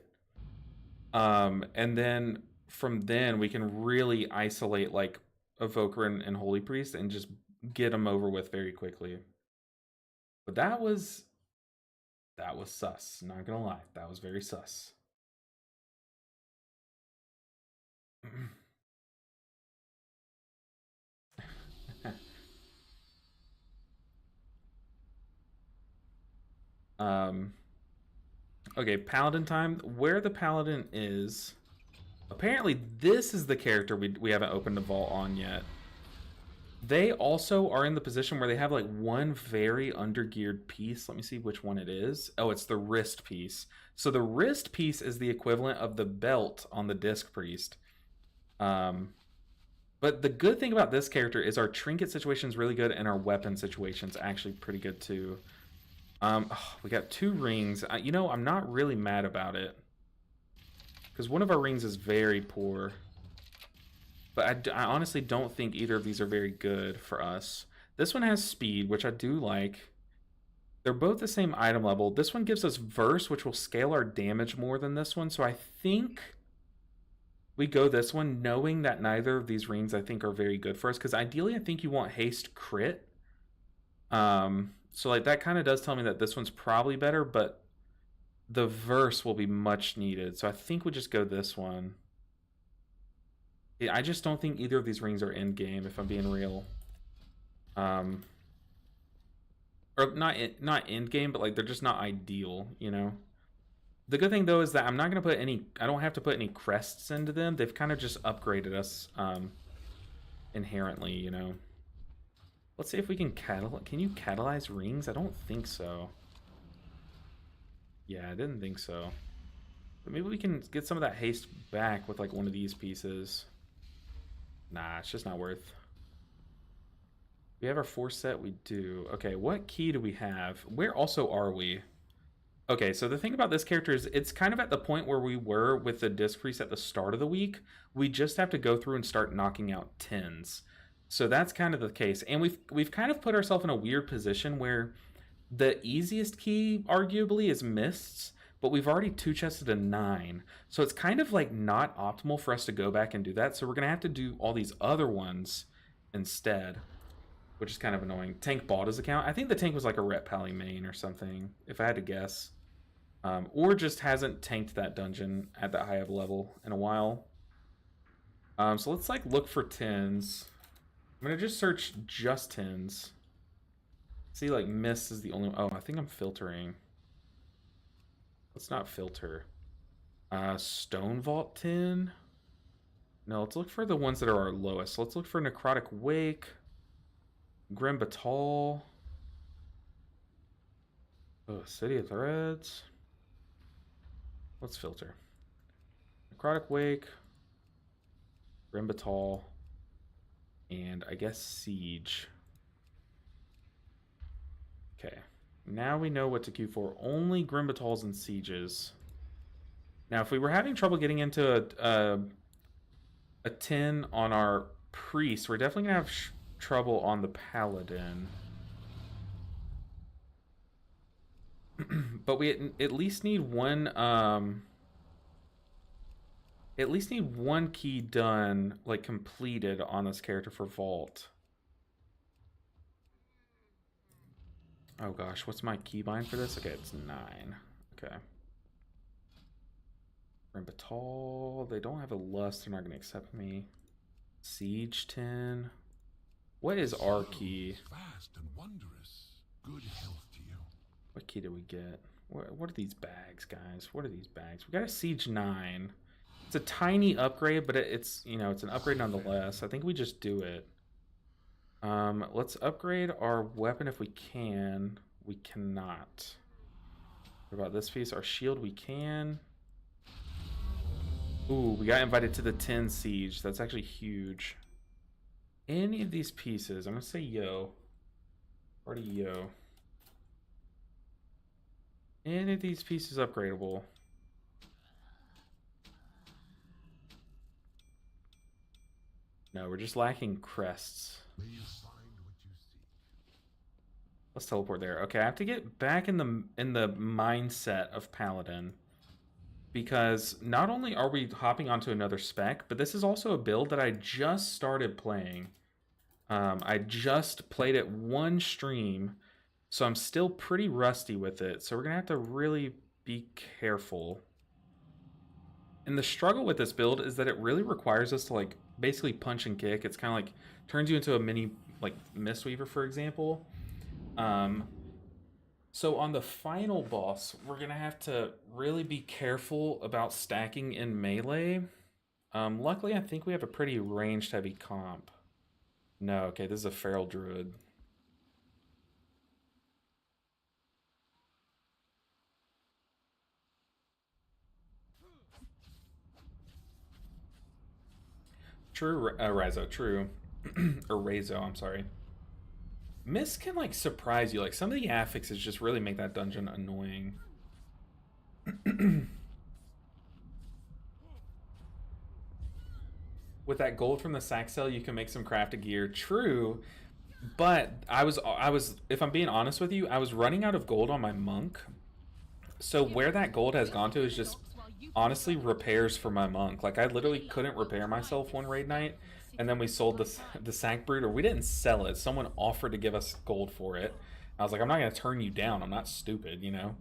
And then from then we can really isolate, like, Evoker and Holy Priest and just get them over with very quickly. But that was sus. Not gonna lie, that was very sus. Okay, Paladin time. Where the Paladin is, apparently this is the character we haven't opened a vault on yet. They also are in the position where they have, like, one very undergeared piece. Let me see which one it is. Oh, it's the wrist piece. So the wrist piece is the equivalent of the belt on the Disc Priest. But the good thing about this character is our trinket situation is really good, and our weapon situation is actually pretty good too. We got 2 rings. You know, I'm not really mad about it, because one of our rings is very poor. But I honestly don't think either of these are very good for us. This one has speed, which I do like. They're both the same item level. This one gives us verse, which will scale our damage more than this one. So I think we go this one, knowing that neither of these rings I think are very good for us. Because ideally, I think you want haste crit. So, like, that kind of does tell me that this one's probably better, but the verse will be much needed. So I think we just go this one. I just don't think either of these rings are end game, if I'm being real. Or not end game, but, like, they're just not ideal, you know? The good thing, though, is that I'm not going to put any... I don't have to put any crests into them. They've kind of just upgraded us inherently, you know? Let's see if we can catalyze... Can you catalyze rings? I don't think so. Yeah, I didn't think so. But maybe we can get some of that haste back with, like, one of these pieces. Nah, it's just not worth. We have our 4 set, we do. Okay, what key do we have? Where also are we? Okay, so the thing about this character is it's kind of at the point where we were with the Disc Priest at the start of the week. We just have to go through and start knocking out 10s. So that's kind of the case. And we've kind of put ourselves in a weird position where The easiest key, arguably, is Mists, but we've already two-chested a 9. So it's kind of like not optimal for us to go back and do that. So we're going to have to do all these other ones instead, which is kind of annoying. Tank bought his account. I think the tank was like a Ret Pally main or something, if I had to guess. Or just hasn't tanked that dungeon at that high of a level in a while. So let's like look for 10s. I'm going to just search just 10s. See, like, Mist is the only one. Oh, I think I'm filtering. Let's not filter. Stone Vault 10. No, let's look for the ones that are our lowest. So let's look for Necrotic Wake. Grim Batal. Oh, City of Threads. Let's filter. Necrotic Wake. Grim Batal. And I guess Siege. Okay. Now we know what to queue for. Only Grim Batals and Sieges. Now, if we were having trouble getting into a 10 on our Priest, we're definitely going to have trouble on the Paladin. But we at least need one key done, like completed on this character for Vault. Oh gosh, what's my keybind for this? Okay, it's 9. Okay. Batal, they don't have a lust, they're not gonna accept me. Siege 10. What is our key? Vast and wondrous. Good health to you. What key did we get? What are these bags, guys? What are these bags? We got a Siege 9. It's a tiny upgrade, but it's, you know, it's an upgrade nonetheless. I think we just do it. Let's upgrade our weapon if we can. We cannot. What about this piece? Our shield we can. Ooh, we got invited to the 10 siege. That's actually huge. Any of these pieces, I'm gonna say yo. Already yo. Any of these pieces upgradable? No, we're just lacking crests. May you find what you seek. Let's teleport there. Okay, I have to get back in the mindset of Paladin, because not only are we hopping onto another spec, but this is also a build that I just started playing. I just played it one stream, so I'm still pretty rusty with it. So we're gonna have to really be careful. And the struggle with this build is that it really requires us to like basically punch and kick. It's kind of like turns you into a mini like Mistweaver, for example. So on the final boss, we're gonna have to really be careful about stacking in melee. Luckily, I think we have a pretty ranged heavy comp. No, okay, this is a feral druid. True, Rizo, true. Or Razo, I'm sorry. Mist can, like, surprise you. Like, some of the affixes just really make that dungeon annoying. With that gold from the sack sale, you can make some crafted gear. True, but I was, if I'm being honest with you, I was running out of gold on my monk. So where that gold has gone to is just honestly repairs for my monk. Like, I literally couldn't repair myself one raid night, and then we sold the sack brood, or we didn't sell it. Someone offered to give us gold for it. I was like, I'm not going to turn you down. I'm not stupid, you know?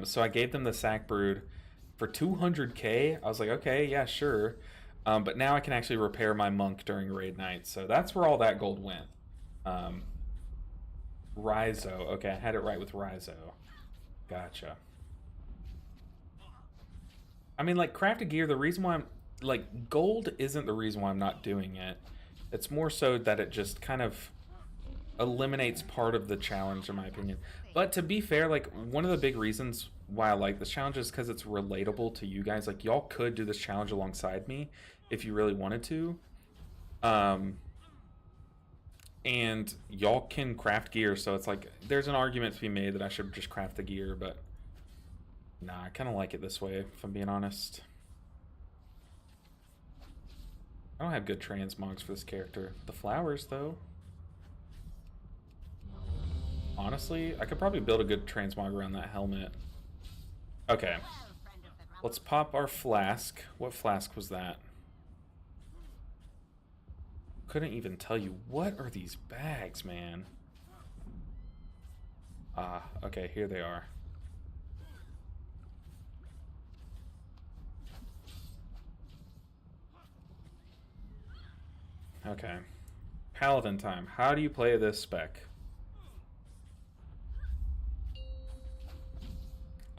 So I gave them the sack brood for 200k. I was like, okay, yeah, sure. But now I can actually repair my monk during raid night. So that's where all that gold went. Rizo. Okay, I had it right with Rizo. Gotcha. I mean, like, crafted gear, the reason why I'm... Like, gold isn't the reason why I'm not doing it. It's more so that it just kind of eliminates part of the challenge, in my opinion. But to be fair, like, one of the big reasons why I like this challenge is because it's relatable to you guys. Like, y'all could do this challenge alongside me if you really wanted to. And y'all can craft gear, so it's like, there's an argument to be made that I should just craft the gear, but nah, I kind of like it this way, if I'm being honest. I don't have good transmogs for this character. The flowers, though. Honestly, I could probably build a good transmog around that helmet. Okay. Let's pop our flask. What flask was that? Couldn't even tell you. What are these bags, man? Ah, okay, here they are. Okay. Paladin time. How do you play this spec?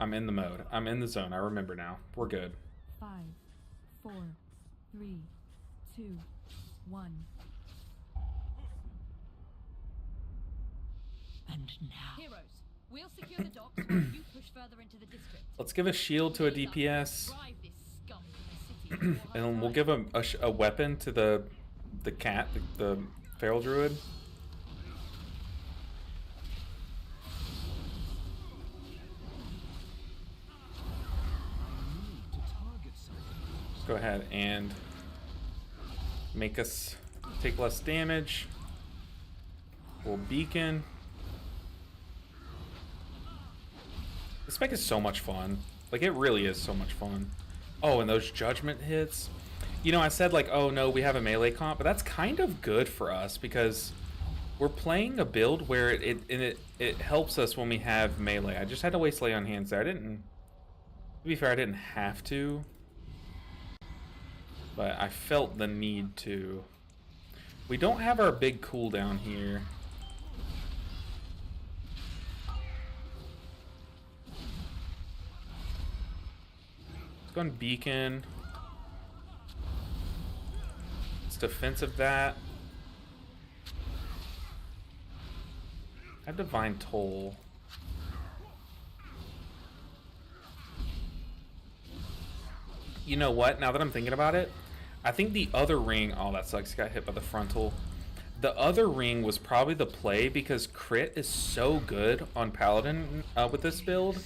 I'm in the mode. I'm in the zone. I remember now. We're good. 5, 4, 3, 2, 1. And now. Heroes, we'll secure the docks while you push further into the district. Let's give a shield to a With any luck, DPS, drive this scum from the city before and high we'll tide. give a weapon to the cat, the feral druid. Let's go ahead and make us take less damage. We'll beacon. This spec is so much fun. Like, it really is so much fun. Oh, and those judgment hits. You know, I said, like, oh no, we have a melee comp, but that's kind of good for us because we're playing a build where it helps us when we have melee. I just had to waste lay on hands there. I didn't, to be fair, I didn't have to, but I felt the need to. We don't have our big cooldown here. Let's go and beacon. It's defensive that. I have Divine Toll. You know what? Now that I'm thinking about it, I think the other ring... Oh, that sucks. Got hit by the frontal. The other ring was probably the play because crit is so good on Paladin with this build.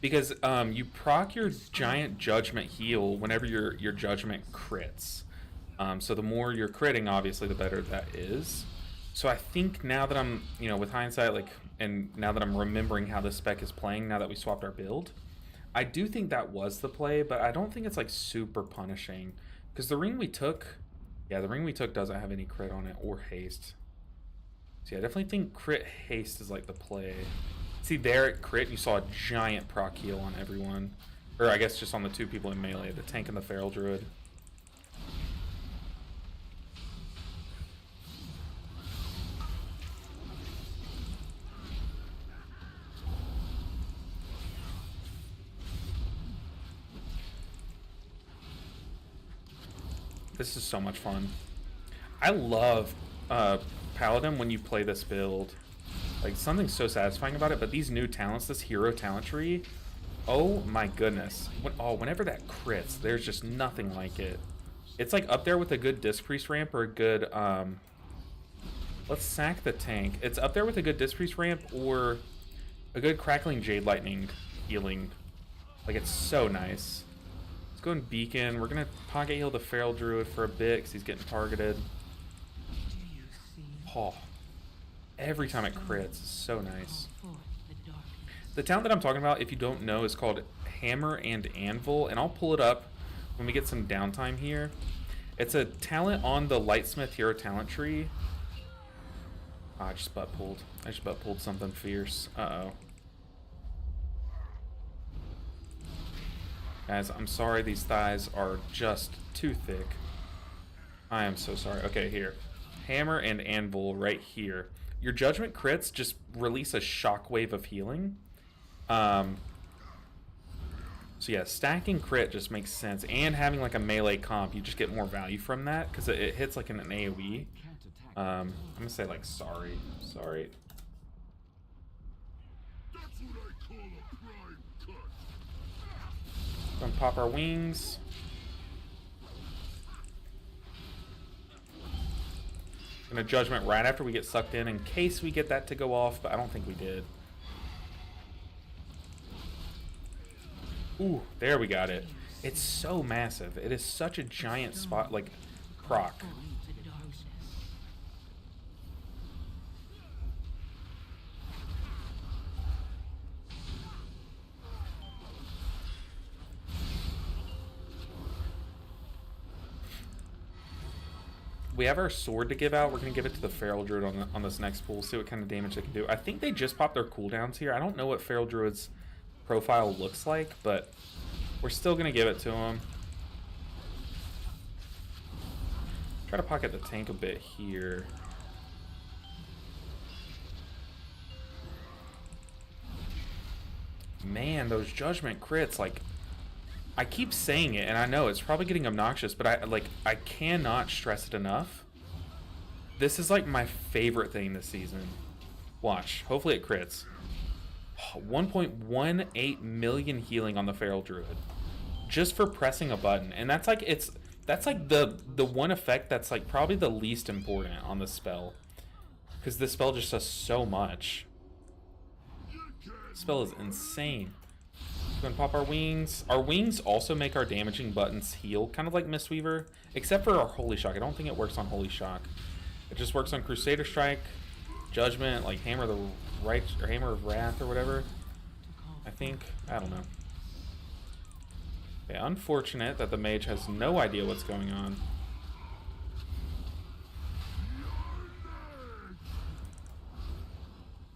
Because you proc your giant judgment heal whenever your judgment crits. So the more you're critting, obviously, the better that is. So I think now that I'm, you know, with hindsight, like, and now that I'm remembering how this spec is playing, now that we swapped our build, I do think that was the play, but I don't think it's, like, super punishing. Because the ring we took, yeah, the ring we took doesn't have any crit on it or haste. So yeah, I definitely think crit haste is, like, the play. See, there at crit, you saw a giant proc heal on everyone. Or I guess just on the two people in melee, the tank and the feral druid. This is so much fun. I love Paladin when you play this build. Like, something so satisfying about it, but these new talents, this hero talent tree, oh my goodness. Whenever that crits, there's just nothing like it. It's like up there with a good Disc Priest ramp or a good, let's sack the tank. It's up there with a good Disc Priest ramp or a good Crackling Jade Lightning healing. Like, it's so nice. Let's go and beacon. We're gonna pocket heal the feral druid for a bit because he's getting targeted. Oh, every time it crits, it's so nice. The talent that I'm talking about, if you don't know, is called Hammer and Anvil, and I'll pull it up when we get some downtime here. It's a talent on the Lightsmith hero talent tree. Oh, I just butt pulled. I just butt pulled something fierce. Uh-oh. Guys, I'm sorry, these thighs are just too thick. I am so sorry. Okay, here. Hammer and Anvil right here. Your judgment crits just release a shockwave of healing. So yeah, stacking crit just makes sense. And having like a melee comp, you just get more value from that because it hits like an AoE. I'm gonna say like sorry. Sorry. Gonna pop our wings. Gonna judgment right after we get sucked in case we get that to go off, but I don't think we did. Ooh, there we got it. It's so massive. It is such a giant spot, like proc. we have our sword to give out. We're going to give it to the Feral Druid on this next pool, see what kind of damage they can do. I think they just popped their cooldowns here. I don't know what Feral Druid's profile looks like, but we're still going to give it to him. Try to pocket the tank a bit here. Man, those judgment crits, like, I keep saying it, and I know it's probably getting obnoxious, but I cannot stress it enough. This is like my favorite thing this season. Watch, hopefully it crits. 1.18 million healing on the Feral Druid just for pressing a button, and that's like the one effect that's like probably the least important on the spell, because this spell just does so much. Spell is insane. We're gonna pop our wings. Our wings also make our damaging buttons heal, kind of like Mistweaver, except for our Holy Shock. I don't think it works on Holy Shock. It just works on Crusader Strike, Judgment, like Hammer of the Right or Hammer of Wrath or whatever. I think. I don't know. Okay, unfortunate that the mage has no idea what's going on.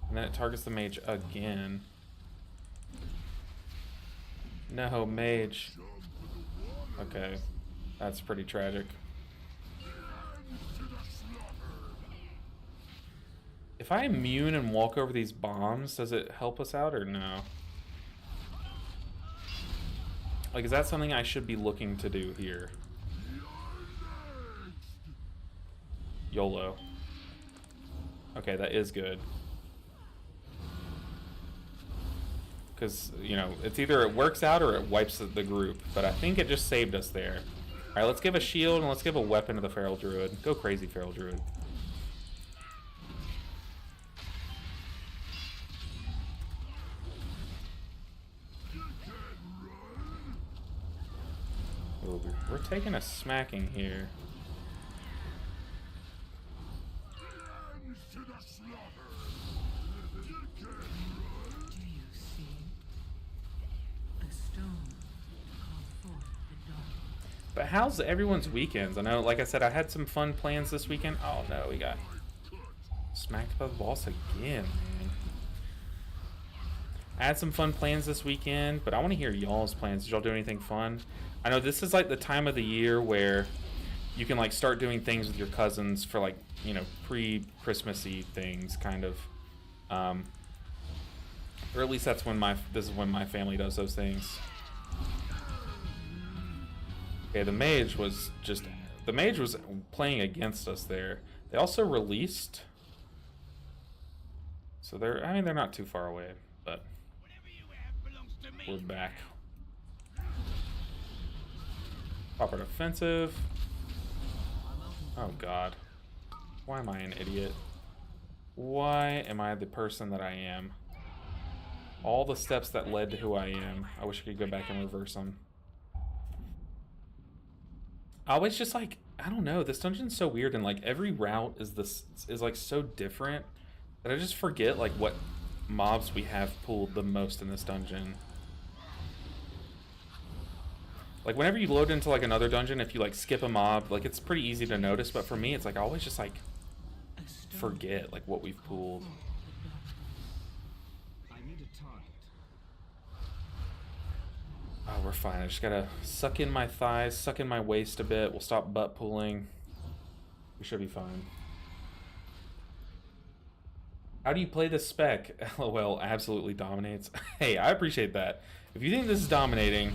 And then it targets the mage again. No, mage. Okay, that's pretty tragic. If I immune and walk over these bombs, does it help us out or no? Like, is that something I should be looking to do here? YOLO. Okay, that is good. Because, you know, it's either it works out or it wipes the group. But I think it just saved us there. Alright, let's give a shield and let's give a weapon to the Feral Druid. Go crazy, Feral Druid. Ooh, we're taking a smacking here. But how's everyone's weekends? I know, like I said, I had some fun plans this weekend. Oh no, we got smacked by the boss again, man. I had some fun plans this weekend, but I want to hear y'all's plans. Did y'all do anything fun? I know this is like the time of the year where you can like start doing things with your cousins for like, you know, pre-Christmassy things, kind of. Or at least that's when this is when my family does those things. Okay, the mage was playing against us there. They also released, so they're not too far away, but we're back. Proper defensive. Oh god. Why am I an idiot? Why am I the person that I am? All the steps that led to who I am. I wish I could go back and reverse them. I always just like, I don't know, this dungeon's so weird, and like every route is like so different that I just forget like what mobs we have pulled the most in this dungeon. Like whenever you load into like another dungeon, if you like skip a mob, like it's pretty easy to notice, but for me it's like I always just like forget like what we've pulled. Oh, we're fine. I just gotta suck in my thighs, suck in my waist a bit. We'll stop butt pulling. We should be fine. How do you play this spec? LOL, absolutely dominates. Hey, I appreciate that. If you think this is dominating,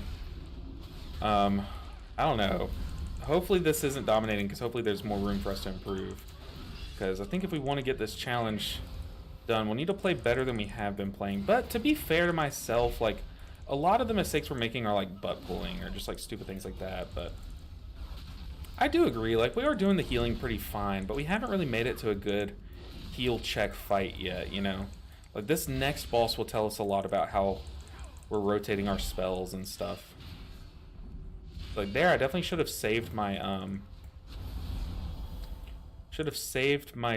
I don't know. Hopefully this isn't dominating, because hopefully there's more room for us to improve. Because I think if we want to get this challenge done, we'll need to play better than we have been playing. But to be fair to myself, like, a lot of the mistakes we're making are like butt pulling or just like stupid things like that, but I do agree, like we are doing the healing pretty fine, but we haven't really made it to a good heal check fight yet, you know? Like this next boss will tell us a lot about how we're rotating our spells and stuff. Like there, I definitely should have saved my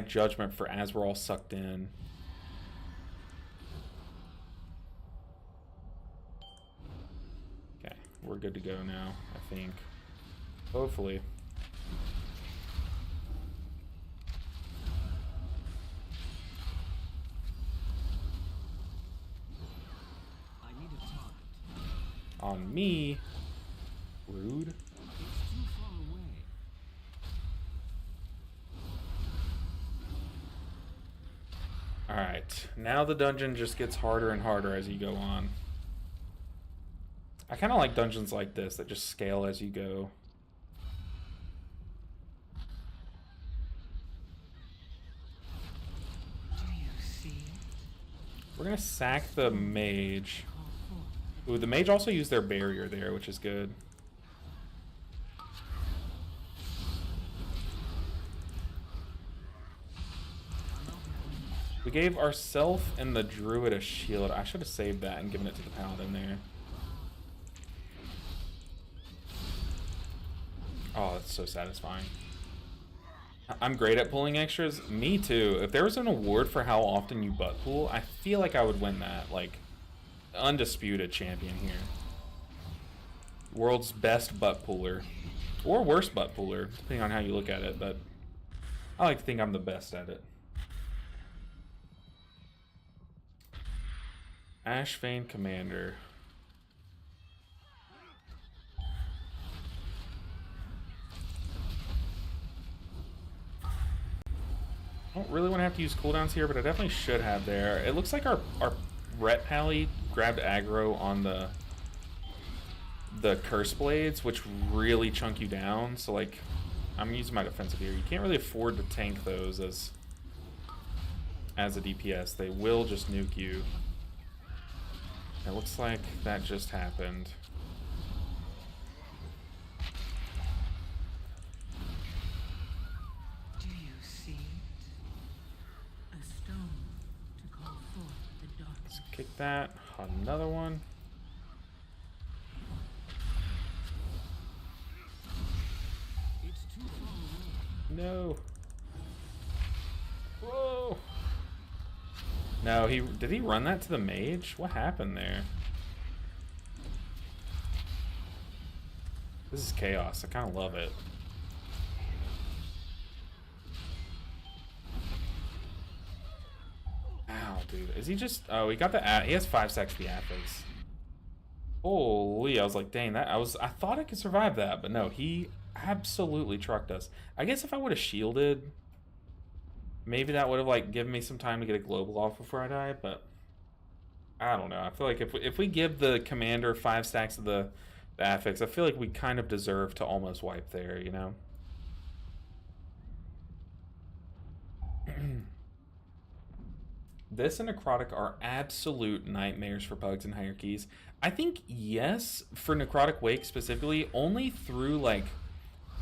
judgment for as we're all sucked in. We're good to go now, I think. Hopefully. on me. Rude. It's too far away. Alright, now the dungeon just gets harder and harder as you go on. I kind of like dungeons like this that just scale as you go. Do you see? We're gonna sack the mage. Call forth Ooh, the mage also used their barrier there, which is good. We gave ourself and the druid a shield. I should have saved that and given it to the paladin there. Oh, that's so satisfying. I'm great at pulling extras. Me too. If there was an award for how often you butt pull, I feel like I would win that. Like, undisputed champion here. World's best butt puller. Or worst butt puller, depending on how you look at it, but I like to think I'm the best at it. Ashvane Commander. I don't really want to have to use cooldowns here, but I definitely should have there. It looks like our Ret Pally grabbed aggro on the Curse Blades, which really chunk you down. So, like, I'm using my defensive here. You can't really afford to tank those as a DPS. They will just nuke you. It looks like that just happened. Do you see it? A stone to call forth the dark. Let's kick that. Another one. It's too far away. No. Whoa. No, did he run that to the mage? What happened there? This is chaos. I kind of love it. Ow, dude. Is he just... Oh, he got the... He has 5 stacks the Affix. Holy, I was like, dang, that... I thought I could survive that, but no, he absolutely trucked us. I guess if I would have shielded... Maybe that would have, like, given me some time to get a global off before I die, but I don't know. I feel like if we give the commander 5 stacks of the Affix, I feel like we kind of deserve to almost wipe there, you know? This and Necrotic are absolute nightmares for bugs and hierarchies. I think, yes, for Necrotic Wake specifically, only through, like...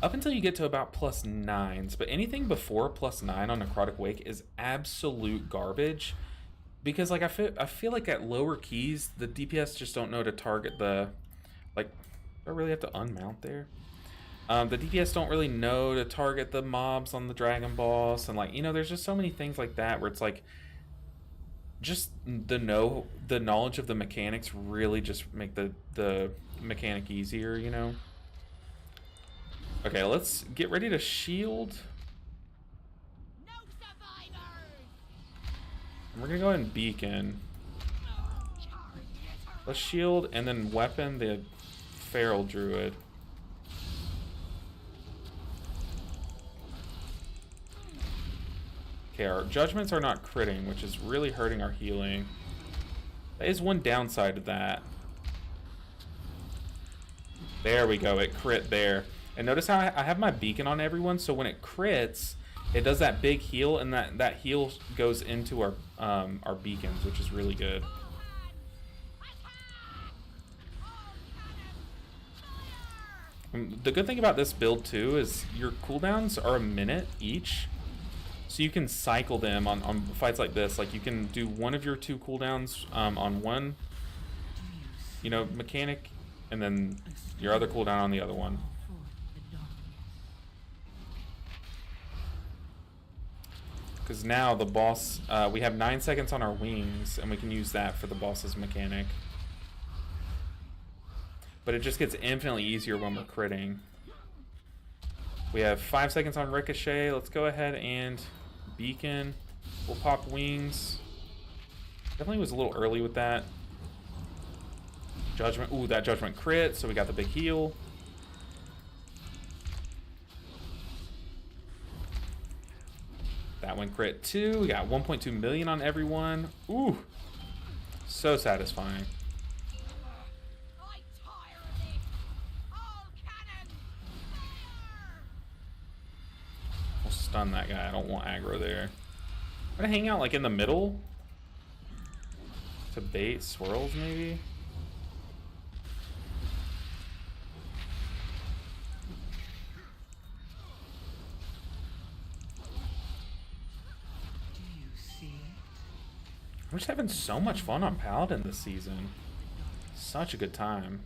Up until you get to about +9s, but anything before +9 on Necrotic Wake is absolute garbage. Because, like, I feel like at lower keys, the DPS just don't know to target the... Like, do I really have to unmount there? The DPS don't really know to target the mobs on the Dragon Boss, and, like, you know, there's just so many things like that where it's, like... Just the knowledge of the mechanics really just make the mechanic easier, you know? Okay, let's get ready to shield. No survivors! We're gonna go ahead and beacon. Let's shield and then weapon the feral druid. Okay, our judgments are not critting, which is really hurting our healing. That is one downside to that. There we go, it crit there. And notice how I have my beacon on everyone, so when it crits, it does that big heal, and that heal goes into our beacons, which is really good. The good thing about this build too is your cooldowns are a minute each, so you can cycle them on fights like this. Like you can do one of your 2 cooldowns on one, you know, mechanic, and then your other cooldown on the other one. Because now the boss, we have 9 seconds on our wings, and we can use that for the boss's mechanic. But it just gets infinitely easier when we're critting. We have 5 seconds on Ricochet. Let's go ahead and beacon. We'll pop wings. Definitely was a little early with that. Judgment. Ooh, that judgment crit, so we got the big heal. That one crit too. We got 1.2 million on everyone. Ooh, so satisfying. I tire of this. All cannons, fire! We'll stun that guy. I don't want aggro there. I'm gonna hang out like in the middle to bait swirls maybe. Do you see it? I'm just having so much fun on Paladin this season. Such a good time.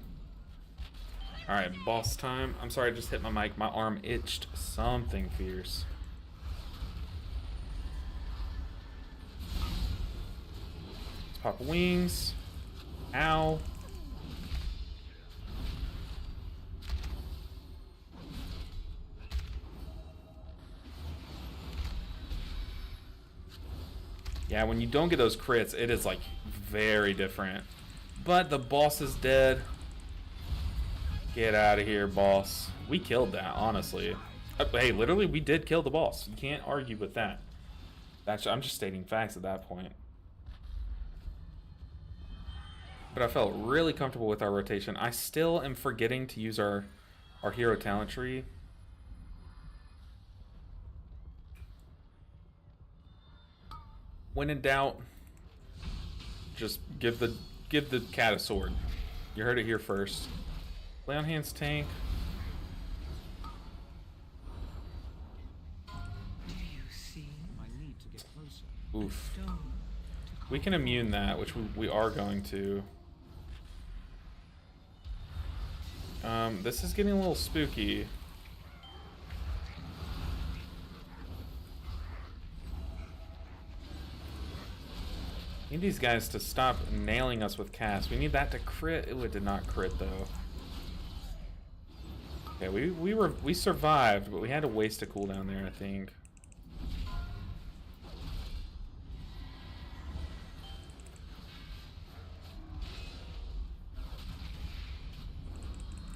Alright, boss time. I'm sorry I just hit my mic. My arm itched something fierce. Let's pop wings. Ow. Yeah, when you don't get those crits, it is like very different. But the boss is dead. Get out of here, boss. We killed that, honestly. Hey, literally, we did kill the boss. You can't argue with that. I'm just stating facts at that point. But I felt really comfortable with our rotation. I still am forgetting to use our hero talent tree. When in doubt, just give the cat a sword. You heard it here first. Lay on hands tank. Do you see I need to get closer. Oof. stone to call We can immune that, which we are going to. This is getting a little spooky. Need these guys to stop nailing us with cast. We need that to crit. Ooh, it did not crit though. Okay, we survived, but we had to waste a cooldown there, I think.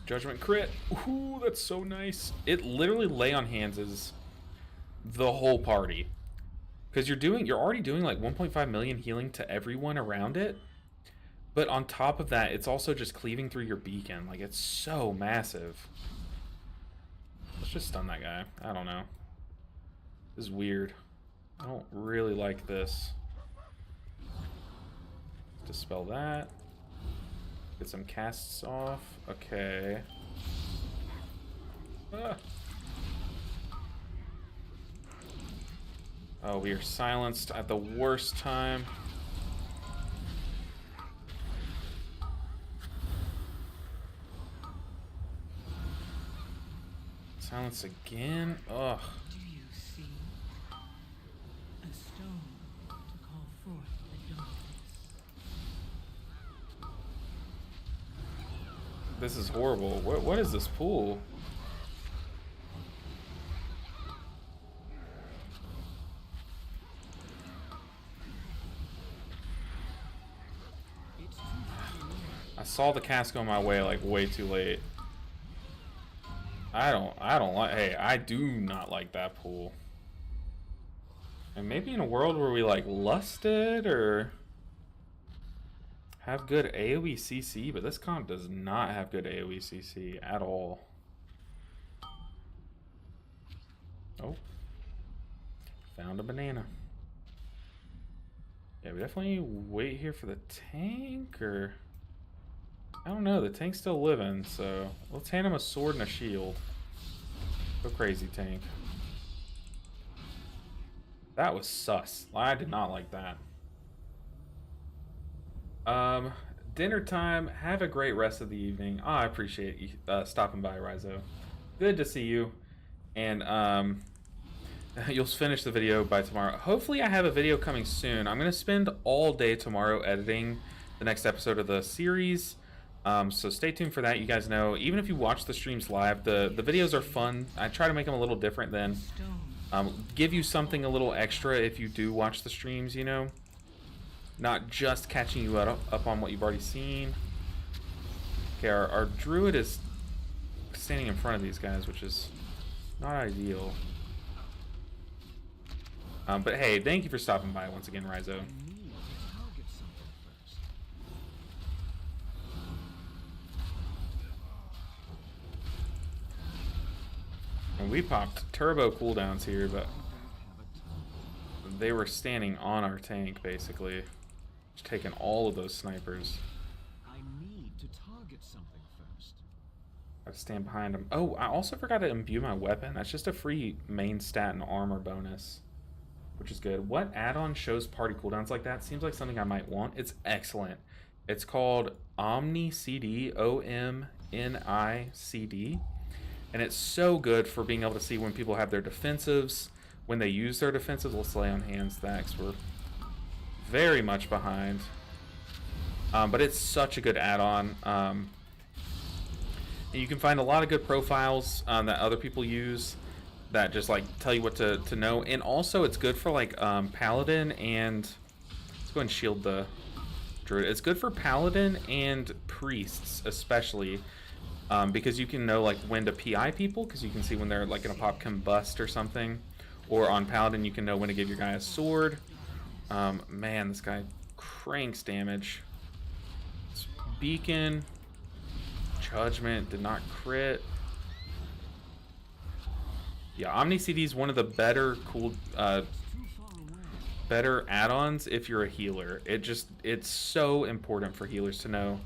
Judgment crit. Ooh, that's so nice. It literally lay on hands is the whole party. Because you're already doing like 1.5 million healing to everyone around it. But on top of that, it's also just cleaving through your beacon. Like, it's so massive. Let's just stun that guy. I don't know. This is weird. I don't really like this. Dispel that. Get some casts off. Okay. Ah. Oh, we are silenced at the worst time. Silence again. Ugh. Do you see a stone to call forth the darkness? This is horrible. What is this pool? It's too far away. I saw the cast go my way like way too late. I don't like, hey, I do not like that pool. And maybe in a world where we like lusted or have good AoE CC, but this comp does not have good AoE CC at all. Oh. Found a banana. Yeah, we definitely wait here for the tank, or I don't know, the tank's still living, so let's hand him a sword and a shield. Go crazy, tank. That was sus. I did not like that. Dinner time. Have a great rest of the evening. Oh, I appreciate you stopping by, Rizo. Good to see you. And you'll finish the video by tomorrow. Hopefully I have a video coming soon. I'm going to spend all day tomorrow editing the next episode of the series. So stay tuned for that. You guys know, even if you watch the streams live, the videos are fun. I try to make them a little different than give you something a little extra if you do watch the streams, you know, not just catching you up on what you've already seen. Okay, our druid is standing in front of these guys, which is not ideal. But hey, thank you for stopping by once again, Rizo. I need to target something first. And we popped turbo cooldowns here, but I don't have a ton. they were standing on our tank, basically. Just taking all of those snipers. I need to target something first. I stand behind them. Oh, I also forgot to imbue my weapon. That's just a free main stat and armor bonus, which is good. What add-on shows party cooldowns like that? Seems like something I might want. It's excellent. It's called Omni CD, OMNICD. And it's so good for being able to see when people have their defensives, when they use their defensives. Let's lay on hand stacks. We're very much behind. But it's such a good add-on. And you can find a lot of good profiles that other people use that just like tell you what to know. And also it's good for like Paladin and... Let's go ahead and shield the Druid. It's good for Paladin and Priests especially. Because you can know like when to PI people, because you can see when they're like gonna pop combust or something. Or on Paladin you can know when to give your guy a sword. Man, this guy cranks damage. It's Beacon. Judgment did not crit. Yeah, Omni CD is one of the better better add-ons if you're a healer. It's so important for healers to know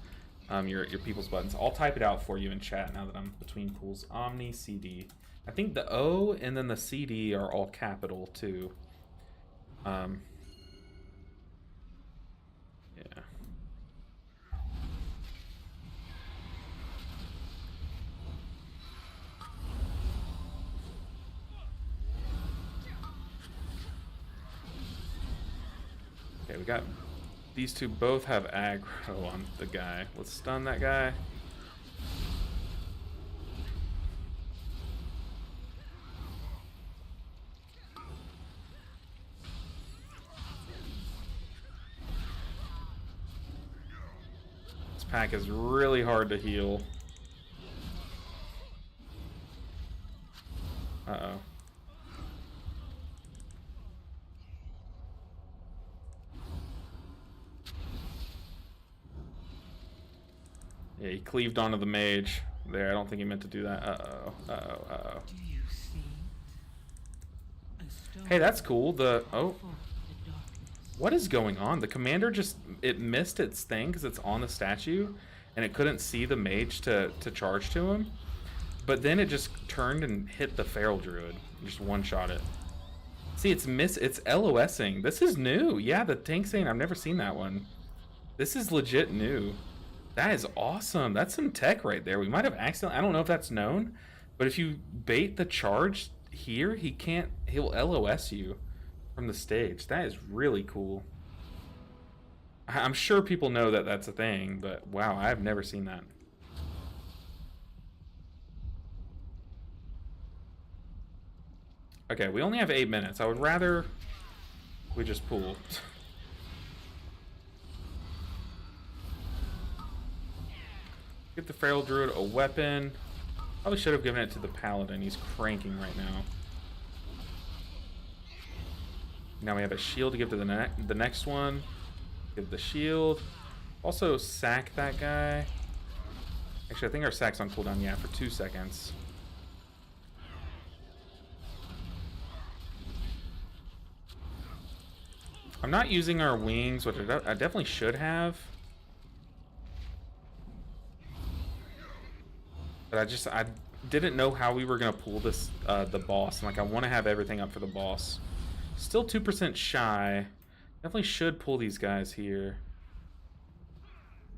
your people's buttons. I'll type it out for you in chat now that I'm between pools. Omni CD. I think the O and then the CD are all capital too. Yeah. Okay, we got these two both have aggro on the guy. Let's stun that guy. This pack is really hard to heal. Uh-oh. Yeah, he cleaved onto the mage there. I don't think he meant to do that. Uh-oh. Uh-oh. Uh-oh. Do you see a stone Hey, that's cool. The... Oh. forth the darkness? What is going on? The commander just... It missed its thing because it's on the statue. And it couldn't see the mage to charge to him. But then it just turned and hit the feral druid. Just one-shot it. See, it's LOSing. This is new. Yeah, the tank saying I've never seen that one. This is legit new. That is awesome. That's some tech right there. We might have accidentally... I don't know if that's known, but if you bait the charge here, he'll LOS you from the stage. That is really cool. I'm sure people know that that's a thing, but wow, I've never seen that. Okay, we only have 8 minutes. I would rather we just pool. Get the feral druid a weapon. Probably should have given it to the paladin. He's cranking right now. Now we have a shield to give to the next one. Give the shield. Also sack that guy. Actually, I think our sack's on cooldown, yeah, for 2 seconds. I'm not using our wings, which I definitely should have. But I didn't know how we were gonna pull this the boss, and like I want to have everything up for the boss. Still 2% shy. Definitely should pull these guys here.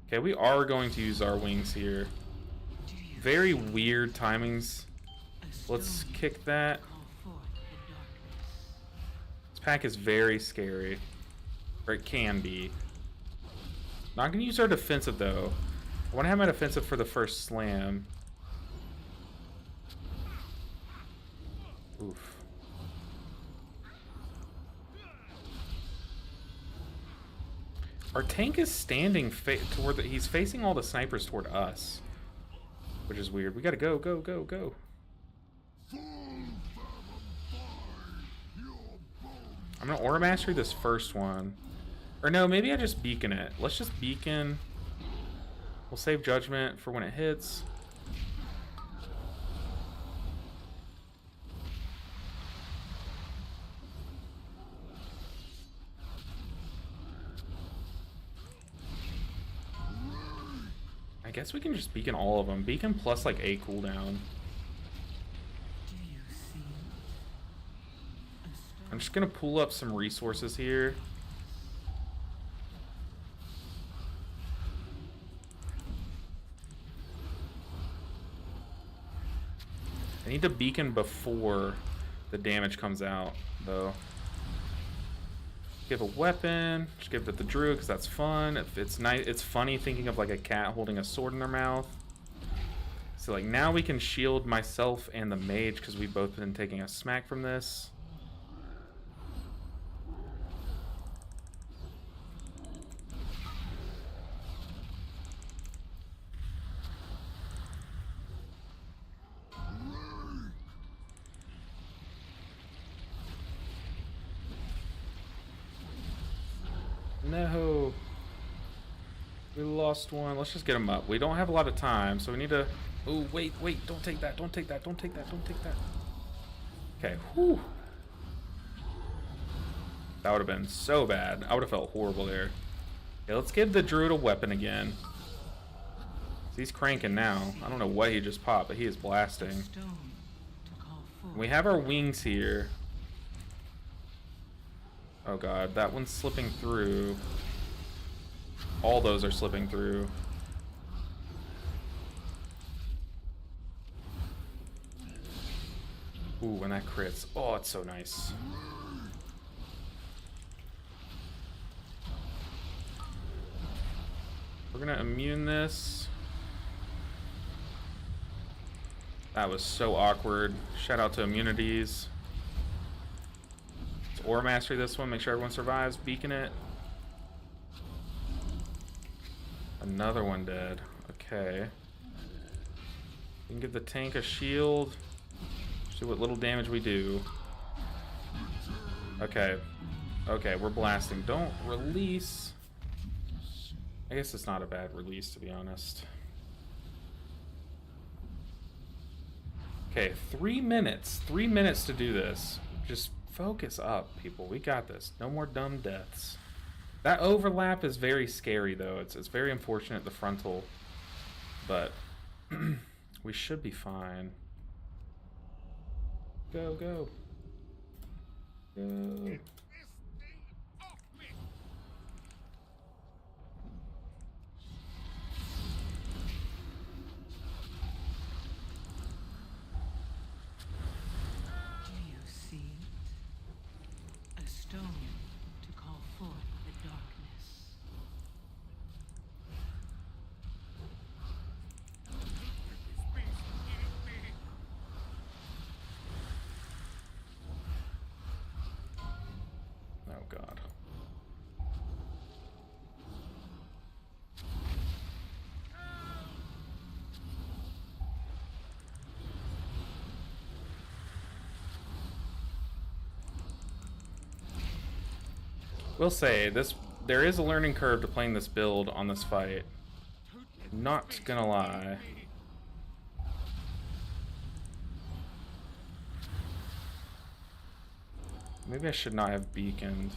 Okay, we are going to use our wings here. Very weird timings. Let's kick that. This pack is very scary. Or it can be. Not gonna use our defensive though. I want to have my defensive for the first slam. Oof. Our tank is standing toward he's facing all the snipers toward us, which is weird. We gotta go, go, go, go. I'm gonna Aura Mastery this first one. Or no, maybe I just beacon it. Let's just beacon. We'll save judgment for when it hits. I guess we can just beacon all of them. Beacon plus like a cooldown. I'm just gonna pull up some resources here. I need to beacon before the damage comes out, though. Give a weapon. Just give it to the druid because that's fun. It's nice. It's funny thinking of like a cat holding a sword in their mouth. So like now we can shield myself and the mage because we've both been taking a smack from this. No. We lost one. Let's just get him up. We don't have a lot of time, so we need to... Oh, wait, wait. Don't take that. Don't take that. Don't take that. Don't take that. Okay. Whew. That would have been so bad. I would have felt horrible there. Okay, let's give the druid a weapon again. He's cranking now. I don't know what he just popped, but he is blasting. We have our wings here. Oh god, that one's slipping through. All those are slipping through. Ooh, when that crits. Oh, it's so nice. We're gonna immune this. That was so awkward. Shout out to immunities. Aura Mastery this one, make sure everyone survives. Beacon it. Another one dead. Okay. We can give the tank a shield. See what little damage we do. Okay. Okay, we're blasting. Don't release. I guess it's not a bad release, to be honest. Okay, 3 minutes. 3 minutes to do this. Just focus up, people. We got this. No more dumb deaths. That overlap is very scary, though. It's very unfortunate, the frontal. But we should be fine. Go, go. Go. To call forth the darkness. Oh god. We'll say this, there is a learning curve to playing this build on this fight. Not gonna lie. Maybe I should not have beaconed.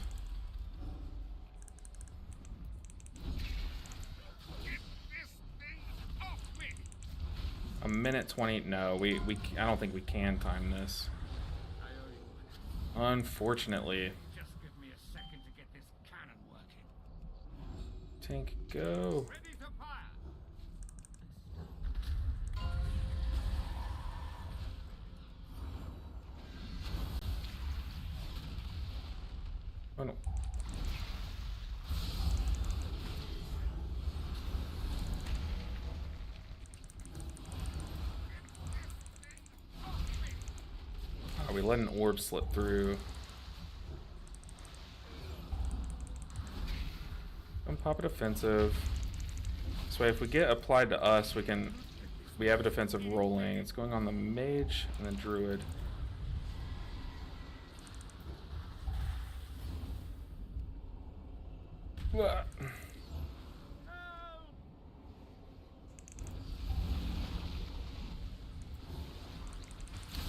A minute 20. No, I don't think we can time this. Unfortunately. Tank, go. Oh no. Oh, we let an orb slip through. pop a defensive. This way, if we get applied to us, we have a defensive rolling. It's going on the mage and then druid. Blah.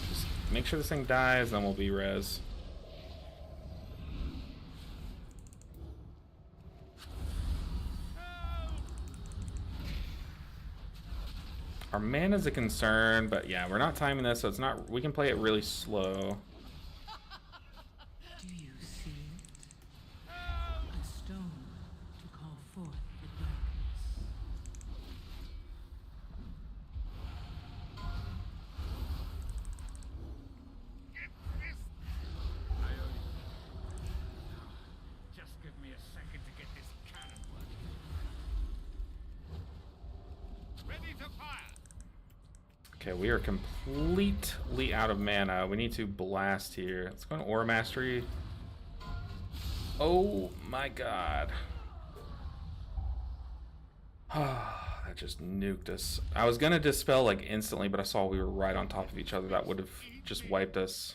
Just make sure this thing dies, then we'll be res. Our mana's a concern, but yeah, we're not timing this, so it's not. We can play it really slow. Do you see it? A stone to call forth the darkness. Just give me a second to get this cannon working. Ready to fire! Okay, we are completely out of mana. We need to blast here. Let's go on Aura Mastery. Oh my god. That just nuked us. I was gonna dispel like instantly, but I saw we were right on top of each other. That would have just wiped us.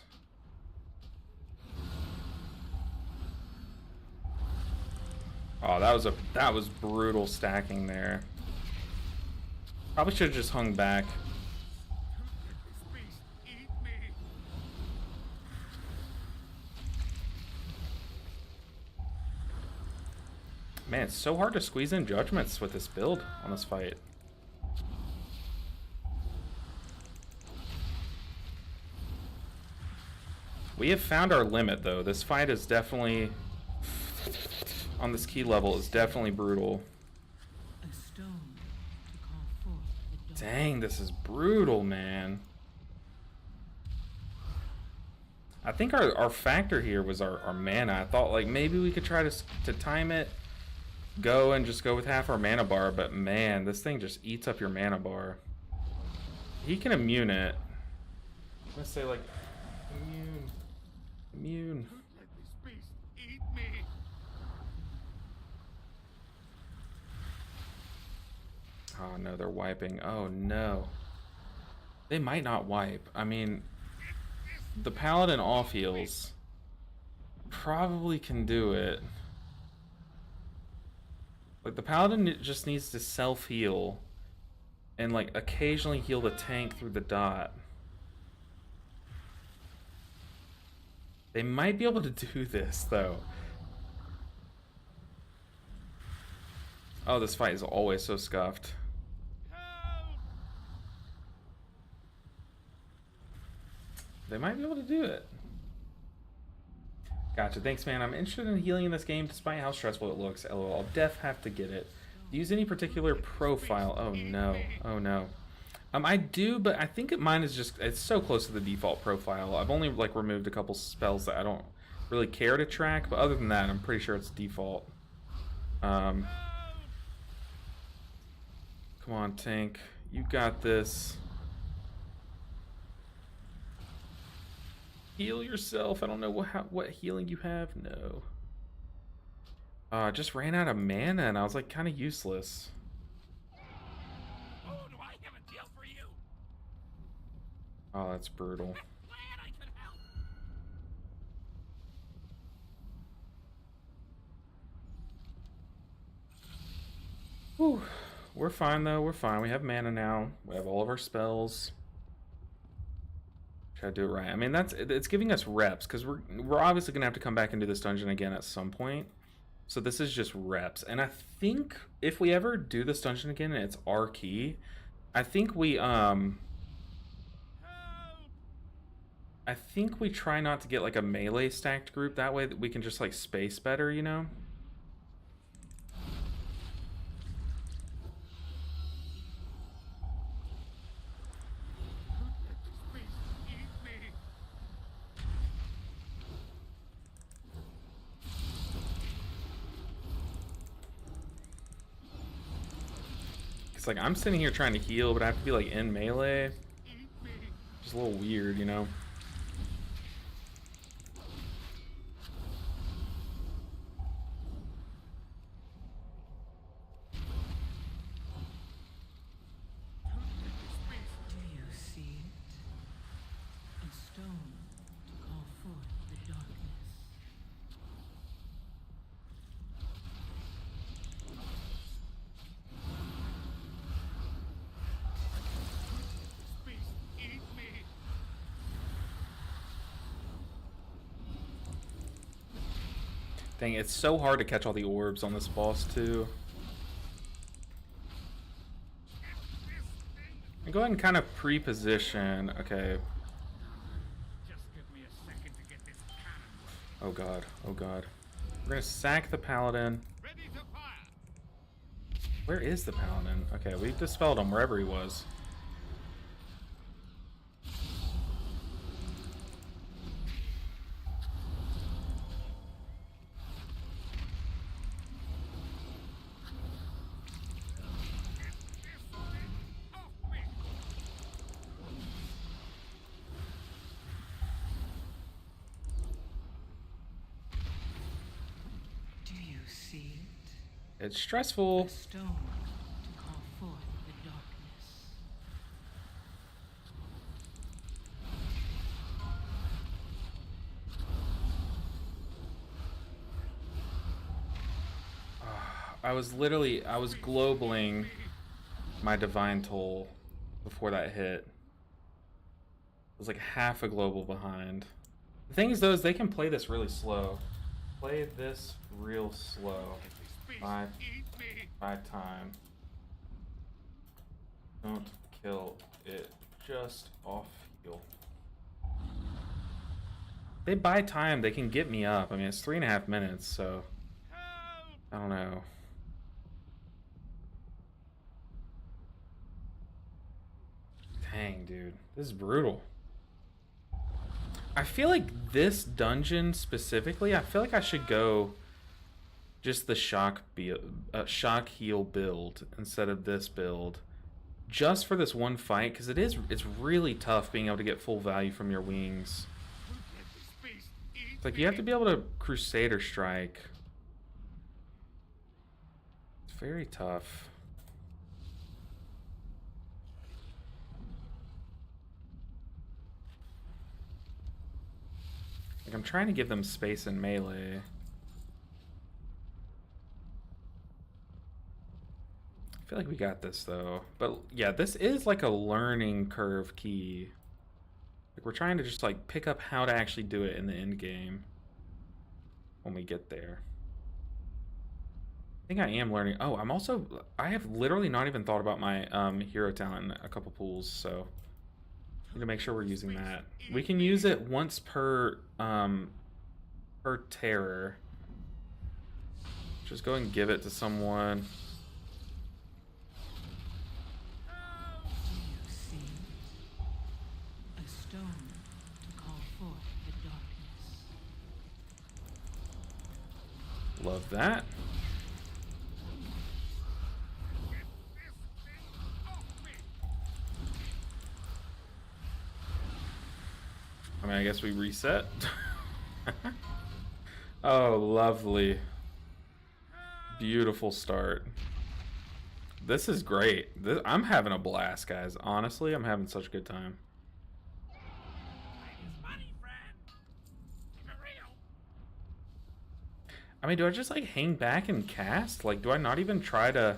Oh, that was brutal stacking there. Probably should have just hung back. Man, it's so hard to squeeze in judgments with this build on this fight. We have found our limit, though. This fight is definitely, on this key level, is definitely brutal. A stone to call forth the darkness. Dang, this is brutal, man. I think our factor here was our mana. I thought like maybe we could try to time it, go and just go with half our mana bar, but man, this thing just eats up your mana bar. He can immune it. I'm gonna say like immune. Let this beast eat me! Oh no, they're wiping. Oh no. They might not wipe. I mean, the paladin off heals probably can do it. Like the paladin just needs to self heal and like occasionally heal the tank through the dot. They might be able to do this though. Oh, this fight is always so scuffed. They might be able to do it. Gotcha. Thanks, man. I'm interested in healing in this game despite how stressful it looks. LOL. I'll def have to get it. Use any particular profile. Oh no. Oh no. I do, but I think mine is just, it's so close to the default profile. I've only like removed a couple spells that I don't really care to track, but other than that, I'm pretty sure it's default. Come on, tank. You got this. Heal yourself. I don't know what healing you have. No. Just ran out of mana and I was like kind of useless. Oh, do I have a deal for you? Oh, that's brutal. Glad I could help. Whew. We're fine though. We're fine. We have mana now. We have all of our spells. Try to do it right. I mean, it's giving us reps because we're obviously gonna have to come back into this dungeon again at some point. So this is just reps. And I think if we ever do this dungeon again and it's our key, I think we try not to get like a melee stacked group. That way that we can just like space better, you know? It's like I'm sitting here trying to heal, but I have to be like in melee. Just a little weird, you know? Dang, it's so hard to catch all the orbs on this boss too. And go ahead and kind of pre-position. Okay. Oh god, oh god. We're gonna sack the paladin. Where is the paladin? Okay, we dispelled him wherever he was. Do you see it? It's stressful. A stone to call forth the darkness. I was globaling my divine toll before that hit. It was like half a global behind. The thing is though, is they can play this really slow. Play this real slow. By time. Don't kill it. Just off heal. They buy time, they can get me up. I mean, it's 3.5 minutes, so I don't know. Dang, dude, this is brutal. I feel like this dungeon specifically, I feel like I should go just the shock heal build instead of this build, just for this one fight, because it's really tough being able to get full value from your wings. It's like you have to be able to Crusader strike. It's very tough. Like I'm trying to give them space in melee. I feel like we got this though. But yeah, this is like a learning curve key. Like we're trying to just like pick up how to actually do it in the end game when we get there. I think I am learning. Oh, I have literally not even thought about my hero talent in a couple pools, so need to make sure we're using that. We can use it once per terror. Just go and give it to someone. Love that. I mean, I guess we reset. Oh, lovely. Beautiful start. This is great. I'm having a blast, guys. Honestly, I'm having such a good time. I mean, do I just like hang back and cast? Like, do I not even try to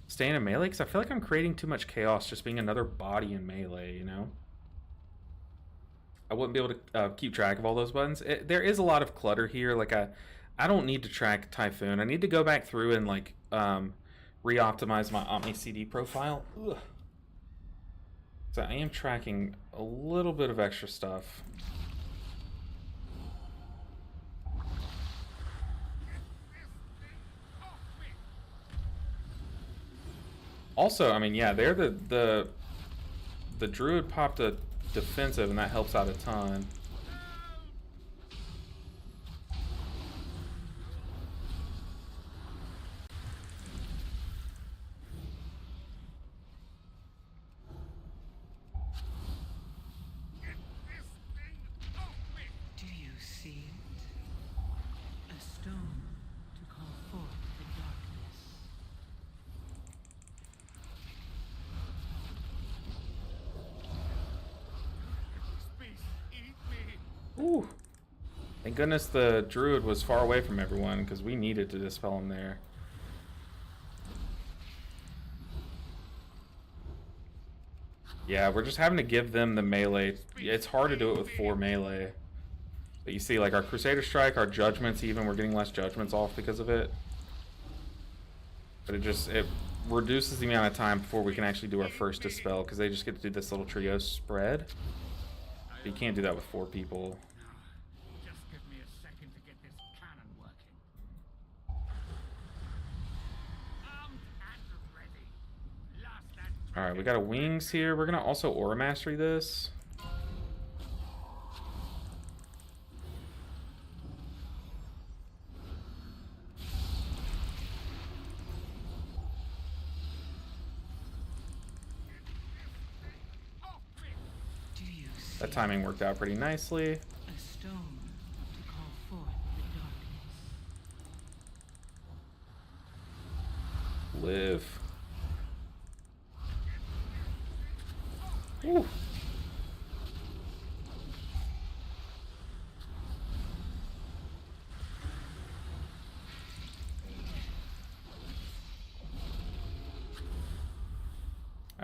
stay in a melee? Because I feel like I'm creating too much chaos just being another body in melee, you know? I wouldn't be able to keep track of all those buttons. There is a lot of clutter here. Like, I don't need to track Typhoon. I need to go back through and, like, re-optimize my Omni CD profile. Ugh. So I am tracking a little bit of extra stuff. Also, I mean, yeah, they're the druid popped a defensive, and that helps out a ton. Do you see it? A stone to call forth the darkness. Ooh. Thank goodness the druid was far away from everyone, because we needed to dispel him there. Yeah, we're just having to give them the melee. It's hard to do it with 4 melee. But you see, like, our Crusader Strike, our Judgments even, we're getting less Judgments off because of it. But it reduces the amount of time before we can actually do our first Dispel, because they just get to do this little trio spread. But you can't do that with 4 people. Just give me a second to get this cannon working. Armed and ready. Last and Alright, we got a Wings here. We're going to also Aura Mastery this. Do you see That timing worked out pretty nicely. a stone to call forth the darkness? Live. Ooh.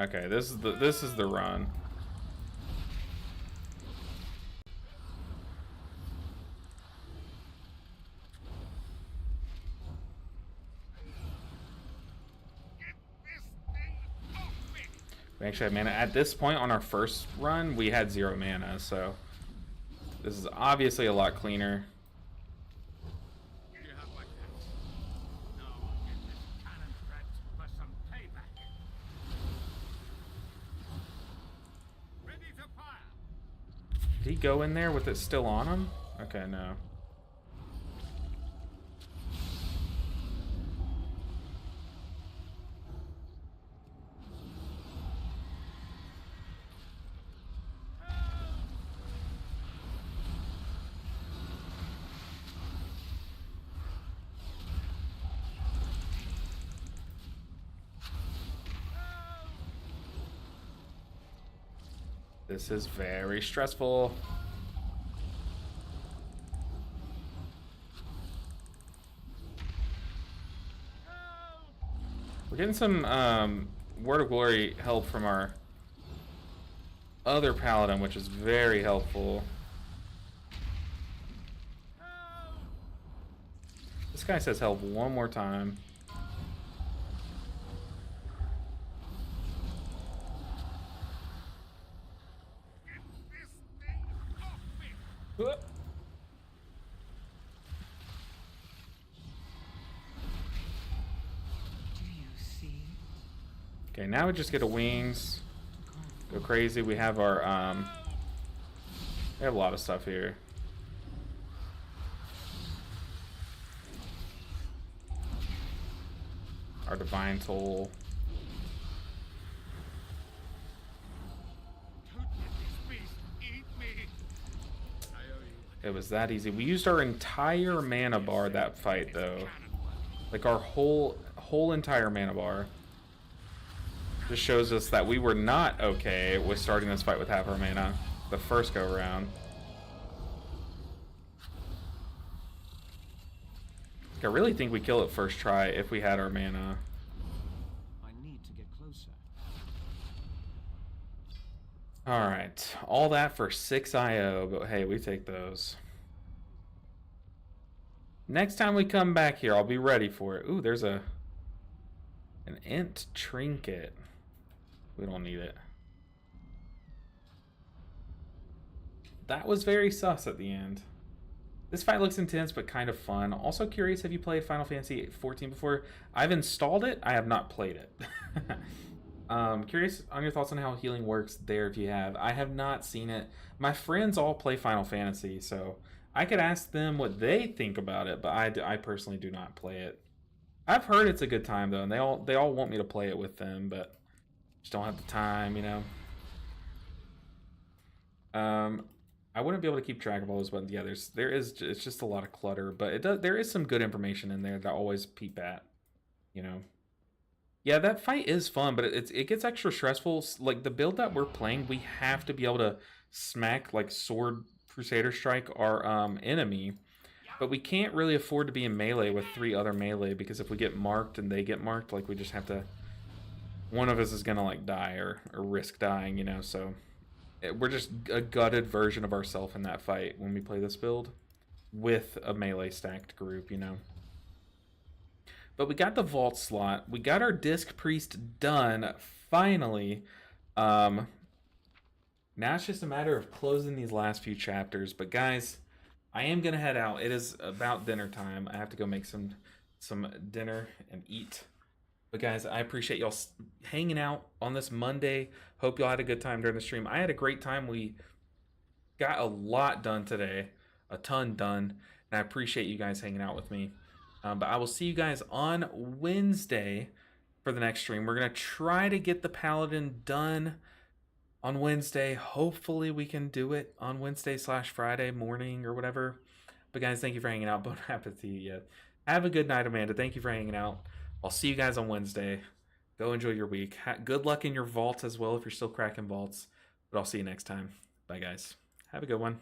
Okay, this is the run. We actually had mana. At this point on our first run, we had 0 mana, so this is obviously a lot cleaner. you have my thanks. Now I'll get this cannon threat for some payback. Ready to fire. Did he go in there with it still on him? Okay, no. This is very stressful. We're getting some Word of Glory help from our other Paladin, which is very helpful. This guy says help one more time. Do you see Okay, now we just get a Wings. Go crazy. We have our we have a lot of stuff here. Our Divine Toll. Don't let this beast eat me. I owe you. It was that easy. We used our entire mana bar that fight, though. Like our whole entire mana bar. Just shows us that we were not okay with starting this fight with half our mana the first go around. I really think we kill it first try if we had our mana. I need to get closer. Alright, all that for 6 IO, but hey, we take those. Next time we come back here, I'll be ready for it. Ooh, there's an Int Trinket. We don't need it. That was very sus at the end. This fight looks intense, but kind of fun. Also curious, have you played Final Fantasy XIV before? I've installed it. I have not played it. Curious on your thoughts on how healing works there if you have. I have not seen it. My friends all play Final Fantasy, so I could ask them what they think about it, but I personally do not play it. I've heard it's a good time, though, and they all want me to play it with them, but just don't have the time, you know. I wouldn't be able to keep track of all those buttons. Yeah, it's just a lot of clutter, but there is some good information in there that I always peep at, you know. Yeah, that fight is fun, but it gets extra stressful. Like the build that we're playing, we have to be able to smack like sword Crusader Strike our enemy, but we can't really afford to be in melee with 3 other melee, because if we get marked and they get marked, like we just have to, one of us is gonna like die or risk dying, you know. So we're just a gutted version of ourselves in that fight when we play this build with a melee stacked group, you know. But we got the vault slot. We got our Disc Priest done finally. Now it's just a matter of closing these last few chapters. But guys, I am gonna head out. It is about dinner time. I have to go make some dinner and eat. But guys, I appreciate y'all hanging out on this Monday. Hope y'all had a good time during the stream. I had a great time. We got a lot done today, a ton done, and I appreciate you guys hanging out with me. But I will see you guys on Wednesday for the next stream. We're gonna try to get the Paladin done on Wednesday. Hopefully we can do it on Wednesday/Friday morning or whatever. But guys, thank you for hanging out. Bon appetit. Have a good night, Amanda. Thank you for hanging out. I'll see you guys on Wednesday. Go enjoy your week. Good luck in your vault as well if you're still cracking vaults. But I'll see you next time. Bye, guys. Have a good one.